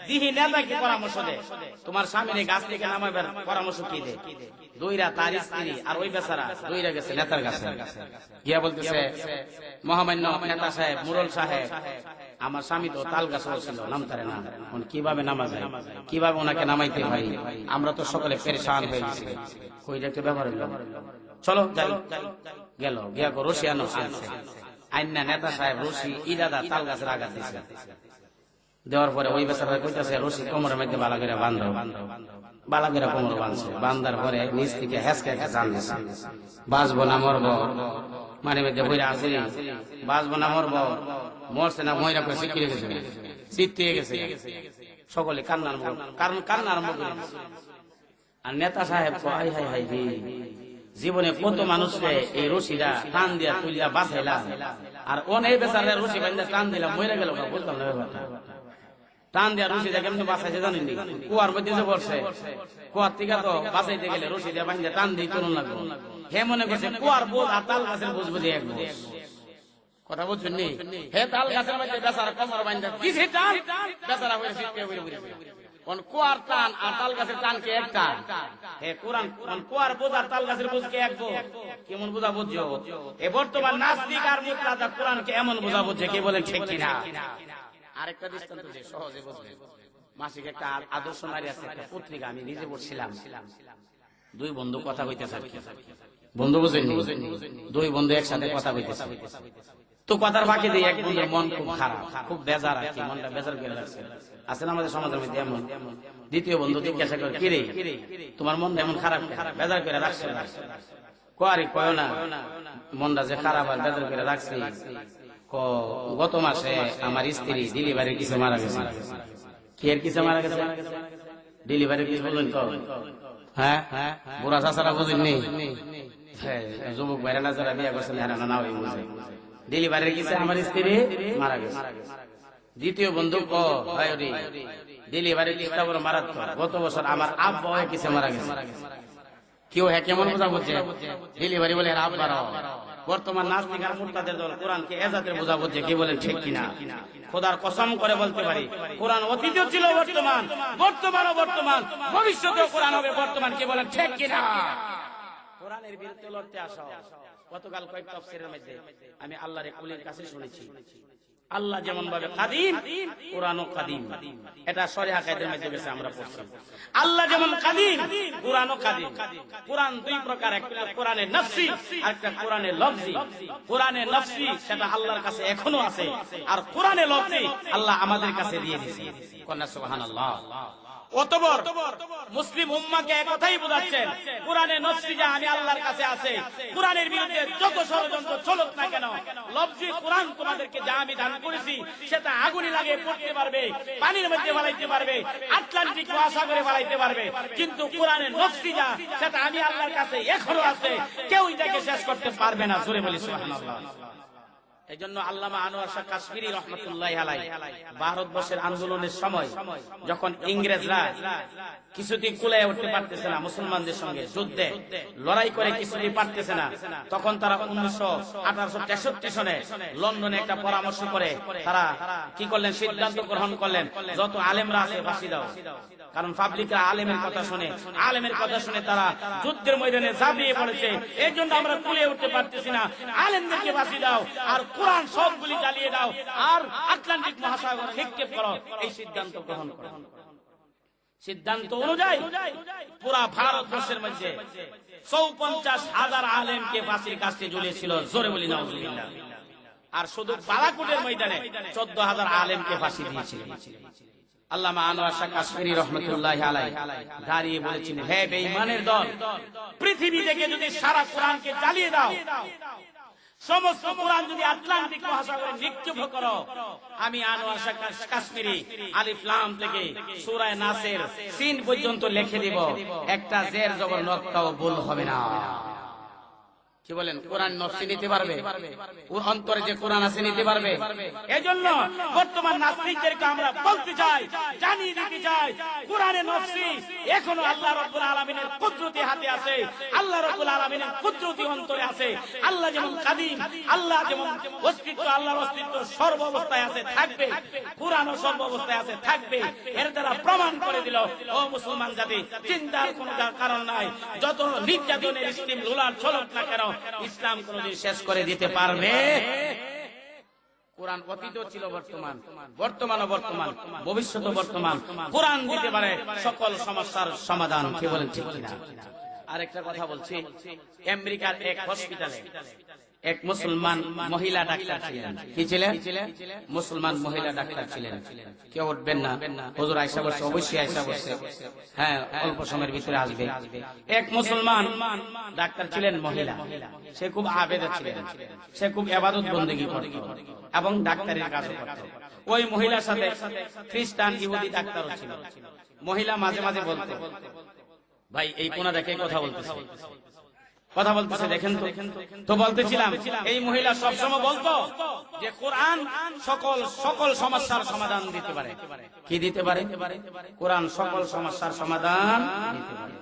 A: দিহি নেতা কি পরামর্শ দেয়। তোমার স্বামীর গাছ থেকে নামাবার পরামর্শ কি দেয়? দুইরা, তার স্ত্রী আর ওই বেচারা দুইরা গেছে নেতার কাছে, গিয়া বলতেছে, মহামান্য নেতা সাহেব, মুরল সাহেব, আমার স্বামী তো তাল গাছ ছিল, নামতারে না, কিভাবে নামা যায়, কিভাবে ওনাকে নামাইতে পারি? আমরা তো সকলে পেরেশান হয়ে গেছি। কইটা একটা ব্যাপার হইল, চলো যাই। গেল, গিয়া রশি আনো, আইনা নেতা সাহেব রশি ইরাদা তাল গাছের আঘাত দিছে। দেওয়ার পরে ওই বেচারা কইতাছে, রশি কোমরের মধ্যে বালা করে বান্ধব, বালা করে কোমর বাঁধছে। বান্ধার পরে নিচ থেকে হেসকে জান দিছে, বাঁচবো না মরবো, মানে মধ্যে বইরা আছে, বাঁচবো না মরবো, মরছে না মহিলা করে শিখিয়ে গেছে, চিত্তিয়ে গেছে। সকলে কান্নার মুখ, কারণ কান্না আরম্ভ করে দিচ্ছে। আর নেতা সাহেব হাই হাই হাই, জীবনে কত মানুষকে এই রশিটা টান দিয়া তুলিয়া বাঁচাইলাম, আর অনেক বেচারা রশি বান্ধা টান দিলাম, মরে গেল, বলতাম না ব্যাপারটা। টান দিয়া রশি দিয়ে কেমন বাঁচাইছে জানেন? কুয়ার মধ্যে যে পড়ছে, কুয়ার থেকে তো বাঁচাইতে গেলে রশি দিয়ে বান্ধা টান দিয়ে তুলন লাগলো। হে মনে করছে কুয়ার বোধ আর তাল গাছের বুঝবো দিয়ে এক বোঝ, কথা বলছেন নি? হে তাল গাছের মধ্যে বেচারা কোমর বান্ধা দিছে টান, বেচারা হয়ে শিখতে হয়ে কুয়ার টান আর তাল গাছের টান কে একটা? হে কোরআন, কুয়ার বোঝ আর তাল গাছের বুঝ কে এক? কেমন বোঝা বুঝছো? এ বর্তমান নাস্তিক আর মুতলাদা কোরআনকে এমন বোঝা বুঝছে, কি বলেন ঠিক কিনা? আরেকটা দৃষ্টান্ত যে সহজে বুঝবেন, মাসিক একটা আদর্শ নারী আছে, একটা পত্রিকা আমি নিজে পড়ছিলাম। দুই বন্ধু কথা কইতেছে, বন্ধু বুঝেন, দুই বন্ধু একসাথে কথা কইতেছে। তো কথার বাকি দিয়ে এক বন্ধুর মন খুব খারাপ, খুব বেজার আর কি, মনটা বেজার করে লাগছে। আসলে আমাদের সমাজের মধ্যে এমন। দ্বিতীয় বন্ধু জিজ্ঞাসা করে, কি রে তোমার মনটা এমন খারাপ, বেজার করে রাখছে? কয় কয় না, মনটা যে খারাপ আর বেজার করে রাখছি, গত মাসে আমার স্ত্রী ডেলিভারির কিছু মারা গেছে। কি এর কিছু মারা গেছে? ডেলিভারির কিছু বললেন তো? হ্যাঁ, বুড়া চাচারা বুঝেননি? যুবক ভাইরা যারা বিয়ে করছেন এরা না ওই বুঝে, ডেলিভারি গেছে আমার স্ত্রী মারা গেছে। দ্বিতীয় বন্ধু ডেলিভারি দিতে বড় মারাত্মক, গত বছর আমার আব্বা হয়ে কিছু মারা গেছে। কেউ হ্যাঁ কেমন বোঝা বলছে ডেলিভারি বলে আব্বার। বর্তমান নাস্তিক আর মুরতাদের দল কোরআনকে এজাতের বোঝা বলছে, কি বলেন ঠিক কিনা? খোদার কসম করে বলতে পারি কোরআন অতীতেও ছিল, বর্তমান, বর্তমানও বর্তমান, ভবিষ্যতেও কোরআন হবে বর্তমান, কি বলেন ঠিক কিনা? কোরআনের বিরুদ্ধে লড়তে আসা। গতকাল কয়েক তাফসীরের মধ্যে আমি আল্লাহর কুলির কাছে শুনেছি, আল্লাহ যেমন ভাবে কাদিম, কোরআনও কাদিম। এটা শরিয়া কায়দার মধ্যে গেছে, আমরা পড়ছি আল্লাহ যেমন কাদিম, কোরআনও কাদিম। কোরআন দুই প্রকার, একটা কোরআনে নফসি আর একটা কোরআনে লফজি। কোরআনে নফসি সেটা আল্লাহর কাছে এখনো আছে, আর কোরআনে লফজি আল্লাহ আমাদের কাছে দিয়ে দিয়েছে। কন্যা সুবহানাল্লাহ। অতঃপর মুসলিম উম্মাহকে একথাই বোঝাচ্ছেন, কোরআনে নফসি যা আমি আল্লাহর কাছে আছে, কোরআনের বিরুদ্ধে যত ষড়যন্ত্র চলুক না কেন, লফজি কোরআন তোমাদেরকে যা আমি দান করেছি সেটা আগুনে লাগিয়ে পড়তে পারবে, পানির মধ্যে বালাইতে পারবে, আটলান্টিক মহাসাগরে বালাইতে পারবে, কিন্তু কোরআনের নফসি যা সেটা আমি আল্লাহর কাছে এখনো আছে, কেউ এটাকে শেষ করতে পারবে না। জোরে বলি সুবহানাল্লাহ। এই জন্য আল্লামা আনোয়ার শাহ কাশ্মীরি রহমতুল্লাহ আলাইহি ভারতবর্ষের আন্দোলনের সময় যখন ইংরেজরা কিছুদিন কুলায় উঠতে পারতেছে না, মুসলমানদের সঙ্গে যুদ্ধে লড়াই করে কিছুদিন পারতেছে না, তখন তারা 1863 সনে লন্ডনে একটা পরামর্শ করে তারা কি করলেন, সিদ্ধান্ত গ্রহণ করলেন যত আলেমরা আছে ফাঁসি দাও। কারণ পাবলিকরা আলেমের কথা শুনে, আলেমের কথা শুনে তারা যুদ্ধের ময়দানে ঝাঁপিয়ে পড়েছে। এই জন্য আমরা কুলিয়ে উঠতে পারতেছি না, আলেমদেরকে ফাঁসি দাও আর কোরআন সবগুলি জ্বালিয়ে দাও আর আটলান্টিক মহাসাগরে নিক্ষেপ করো। এই সিদ্ধান্ত গ্রহণ করো। সিদ্ধান্ত অনুযায়ী পুরা ভারতবর্ষের মধ্যে 54,000 আলেমকে ফাঁসির কাছে ঝুলিয়েছিল। জোরে বলি নাউজুবিল্লাহ। আর শুধু বালাকোটের ময়দানে 14,000 আলেমকে ফাঁসি দিয়েছিল। আল্লামা আনোয়ার শাহ কাশ্মীরি রহমতুল্লাহ আলাইহি দাঁড়িয়ে বলেছেন, হে বেঈমানের দল, পৃথিবী থেকে যদি সারা কোরআনকে জ্বালিয়ে দাও, সমস্ত কোরআন যদি আটলান্টিক মহাসাগরে নিক্ষেপ করো, আমি আনোয়ার শাহ কাশ্মীরি আলিফ লাম থেকে সূরা নাসের সিন পর্যন্ত লিখে দিব, একটা জের জবর নক্তাও ভুল হবে না। কি বলেন? কোরআন নফসি নিতে পারবে, ওর অন্তরে যে কোরআন আছে নিতে পারবে। এজন্য বর্তমান নাস্তিকদেরকে আমরা বলতে চাই, জানিয়ে দিতে চাই, কোরআনে নফসি এখনো আল্লাহ রাব্বুল আলামিনের কুদরতি হাতে আছে, আল্লাহ রাব্বুল আলামিনের কুদরতি অন্তরে আছে। আল্লাহ যেমন কাদিম, আল্লাহ যেমন অস্তিত্ব, আল্লাহর অস্তিত্ব সর্ব অবস্থায় আছে, থাকবে, কোরআনও সর্ব অবস্থায় আছে, থাকবে। এর দ্বারা প্রমাণ করে দিল, ও মুসলমান জাতি, চিন্তার কোনো কারণ নাই। যত নির্যাতনের স্টিম লোলার চলক না কেন, ইসলাম কোনদিন শেষ করে দিতে পারবে? কোরআন অতীতও ছিল, বর্তমান, বর্তমানও বর্তমান, ভবিষ্যৎও বর্তমান। কোরআন দিতে পারে সকল সমস্যার সমাধান। কি বলেন ঠিক কিনা? আরেকটা কথা বলছি, আমেরিকার এক হসপিটালে এক মুসলমান মহিলা ডাক্তার ছিলেন। কি ছিলেন? মুসলমান মহিলা ডাক্তার ছিলেন। কেউ উঠবেন না, হুজুর আয়েশা বলছে, অবশ্যই আয়েশা বলছে, হ্যাঁ অল্প সময়ের ভিতরে আসবে। এক মুসলমান ডাক্তার ছিলেন, মহিলা, সে খুব আবেদা ছিলেন, সে খুব ইবাদত বন্দেগী করত এবং ডাক্তারের কাজও করত। ওই মহিলার সাথে খ্রিস্টান ইহুদি ডাক্তারও ছিল। মহিলা মাঝে মাঝে বলতো, ভাই এই কোনা দেখে কথা বলতেছে, কথা বলতেছে দেখেন তো বলতেছিলাম, এই মহিলা সবসময় বলতো যে কোরআন সকল সমস্যার সমাধান দিতে পারে। কি দিতে পারে? কোরআন সকল সমস্যার সমাধান দিতে পারে।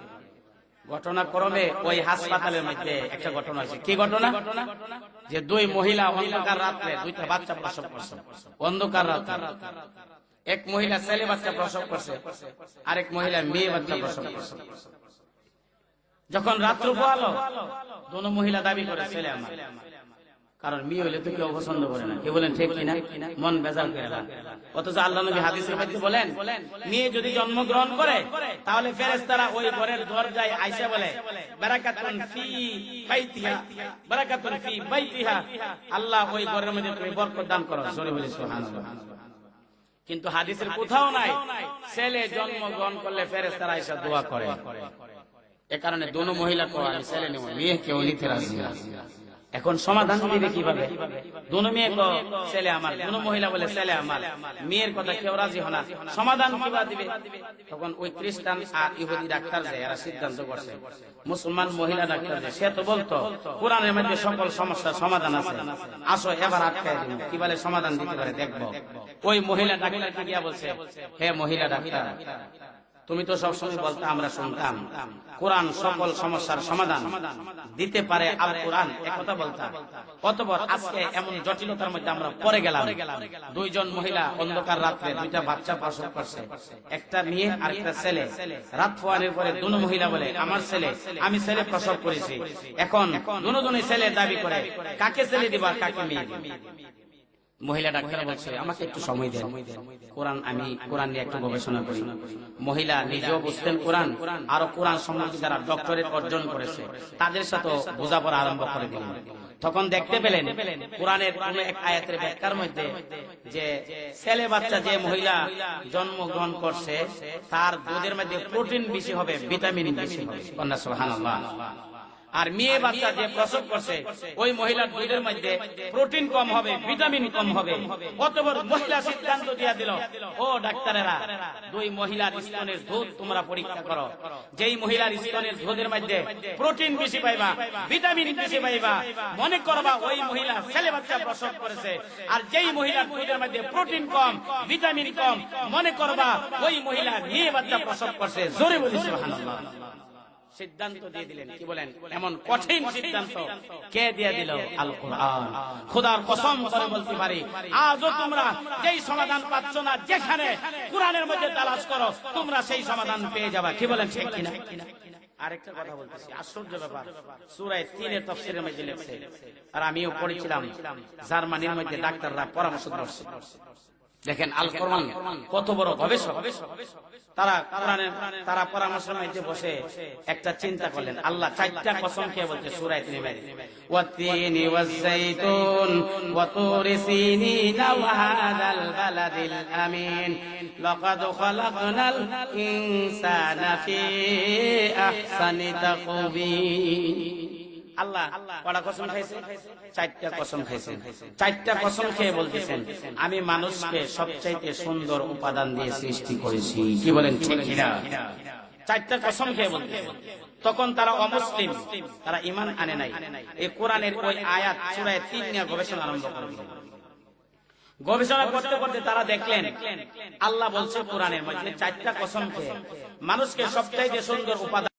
A: ঘটনাক্রমে ওই হাসপাতালের মধ্যে একটা ঘটনা হয়েছে। কি ঘটনা? যে দুই মহিলা অন্ধকার রাত্রে দুইটা বাচ্চা প্রসব করছে। অন্ধকার রাত্রে এক মহিলা ছেলে বাচ্চা প্রসব করছে, আরেক মহিলা মেয়ে বাচ্চা প্রসব করছে। যখন রাত্র পোয়ালো, দোনো মহিলা দাবি করে ছেলে আমার, কারণ মেয়ে হইলে তো কেউ পছন্দ করে না। কি বলেন ঠিক কিনা? মন বেজাল করে না। অথচ আল্লাহ নবী হাদিসের মধ্যে বলেন, মেয়ে যদি জন্মগ্রহণ করে তাহলে ফেরেশতারা ওই ঘরের দরজায় আইসা বলে, বারাকাতুন ফি বাইতিহা, বারাকাতুন ফি বাইতিহা, আল্লাহ ওই ঘরের মধ্যে তুমি বরকত দান করো। জোরে বলি সুবহানাল্লাহ। কিন্তু হাদিসের কোথাও নাই ছেলে জন্মগ্রহণ করলে ফেরেশতারা আইসা দোয়া করে। এ কারণে দোনো মহিলা তো আমি ছেলে নেব, মেয়ে কেউ নিতে রাজি না। এখন সমাধান দিবে কিভাবে? দুনো মেয়ে ছেলে আমার, দুনো মহিলা বলে ছেলে আমার, মেয়ের কথা কেউ রাজি হয় না, সমাধান কিভাবে দিবে? তখন ওই খ্রিস্টান আর ইহুদি ডাক্তার যে এরা সিদ্ধান্ত করছে, মুসলমান মহিলা ডাক্তার যে সে তো বলতো কোরআনের মধ্যে সকল সমস্যার সমাধান আছে, আসো এবার আটকায় দিন, কি বলে সমাধান দিতে পারে দেখবো। ওই মহিলা ডাক্তারকে গিয়া বলছে, হে মহিলা ডাক্তার, তুমি তো সবসময় বলতে আমরা শুনতাম কোরআন সকল সমস্যার সমাধান দিতে পারে, আল কোরআন একথা বলতাম, অতঃপর আজকে এমন জটিলতার মধ্যে আমরা পড়ে গেলাম। দুইজন মহিলা অন্ধকার রাত্রে দুইটা বাচ্চা প্রসব করছে, একটা মেয়ে আর একটা ছেলে। রাত পোয়ানোর পরে দুনো মহিলা বলে আমার ছেলে, আমি ছেলে প্রসব করেছি। এখন দুজনই ছেলে দাবি করে, কাকে ছেলে দিব আর কাকে মেয়ে দিব? মহিলা ডাক্তার বলছে আমাকে একটু সময় দেন, আমি কোরআন নিয়ে একটু গবেষণা করি। মহিলা নিজেও বুঝতেন কোরআন, আরো কোরআন সম্বন্ধে যারা ডক্টরেট অর্জন করেছে তাদের সাথে বোঝাপড়া আরম্ভ করে দিলেন। তখন দেখতে পেলেন কোরআনের কোন এক আয়াতের ব্যাখ্যার মধ্যে যে ছেলে বাচ্চা যে মহিলা জন্মগ্রহণ করছে তার দুধের মধ্যে প্রোটিন বেশি হবে, ভিটামিন বেশি হবে। সুবহানাল্লাহ। আর মেয়ে বাচ্চা যে প্রসব করছে ওই মহিলার দুধের মধ্যে প্রোটিন কম হবে, ভিটামিন কম হবে। অতঃপর মহিলা সিদ্ধান্ত দিয়া দিল, ও ডাক্তারেরা, দুই মহিলার স্তনের দুধ তোমরা পরীক্ষা করো, যেই মহিলার স্তনের দুধের মধ্যে প্রোটিন বেশি পাইবা, ভিটামিন বেশি পাইবা, মনে করবা ওই মহিলা ছেলে বাচ্চা প্রসব করেছে। আর যেই মহিলার দুধের মধ্যে প্রোটিন কম, ভিটামিন কম, মনে করবা ওই মহিলা মেয়ে বাচ্চা প্রসব করছে। জোরে বলি সুবহানাল্লাহ। সিদ্ধান্ত দিয়ে দিলেন। কি বলেন? এমন কঠিন সিদ্ধান্ত কে দিয়ে দিল? আল কোরআন। খোদার কসম করে বলতে পারি, আজও তোমরা যেই সমাধান পাচ্ছ না, যেখানে কোরআনের মধ্যে তালাশ করো তোমরা সেই সমাধান পেয়ে যাবে। কি বলেন ঠিক কিনা? আরেকটা কথা বলতেছি, আশ্চর্য ব্যাপার, সূরা ৩ এর তাফসীরের মধ্যে লেখছে, আর আমিও পড়েছিলাম, জার্মানির মধ্যে ডাক্তাররা পরামর্শ দিচ্ছে। দেখেন আল কোরআন কত বড় গবেষক, তারা পরামর্শের মধ্যে বসে একটা চিন্তা করলেন। আল্লাহ 4টা কসম খেয়ে বলছে সূরা ৩ এ, ওয়াত-তিনি ওয়াজ-যাইতুন ওয়া তুরি সিনিন ওয়া হাযাল বালাদিল আমিন লাকাদ খালাকনাল ইনসানা ফি আহসানি তাকওয়িম। আল্লাহ কয়টা কসম খাইছে? 4টা কসম খাইছেন। 4টা কসম খেয়ে বলতেছেন আমি মানুষকে সবচাইতে সুন্দর উপাদান দিয়ে সৃষ্টি করেছি। কি বলেন ঠিক কিনা? 4টা কসম খেয়ে বলতেছেন। তখন তারা অমুসলিম, তারা ঈমান আনে নাই। এই কোরআনের ওই আয়াত সূরা ৩ নিয়ে গবেষণা আরম্ভ করলেন। গবেষণা করতে করতে তারা দেখলেন আল্লাহ বলছে কোরআনের মধ্যে 4টা কসম খেয়ে মানুষকে সবচাইতে সুন্দর উপাদান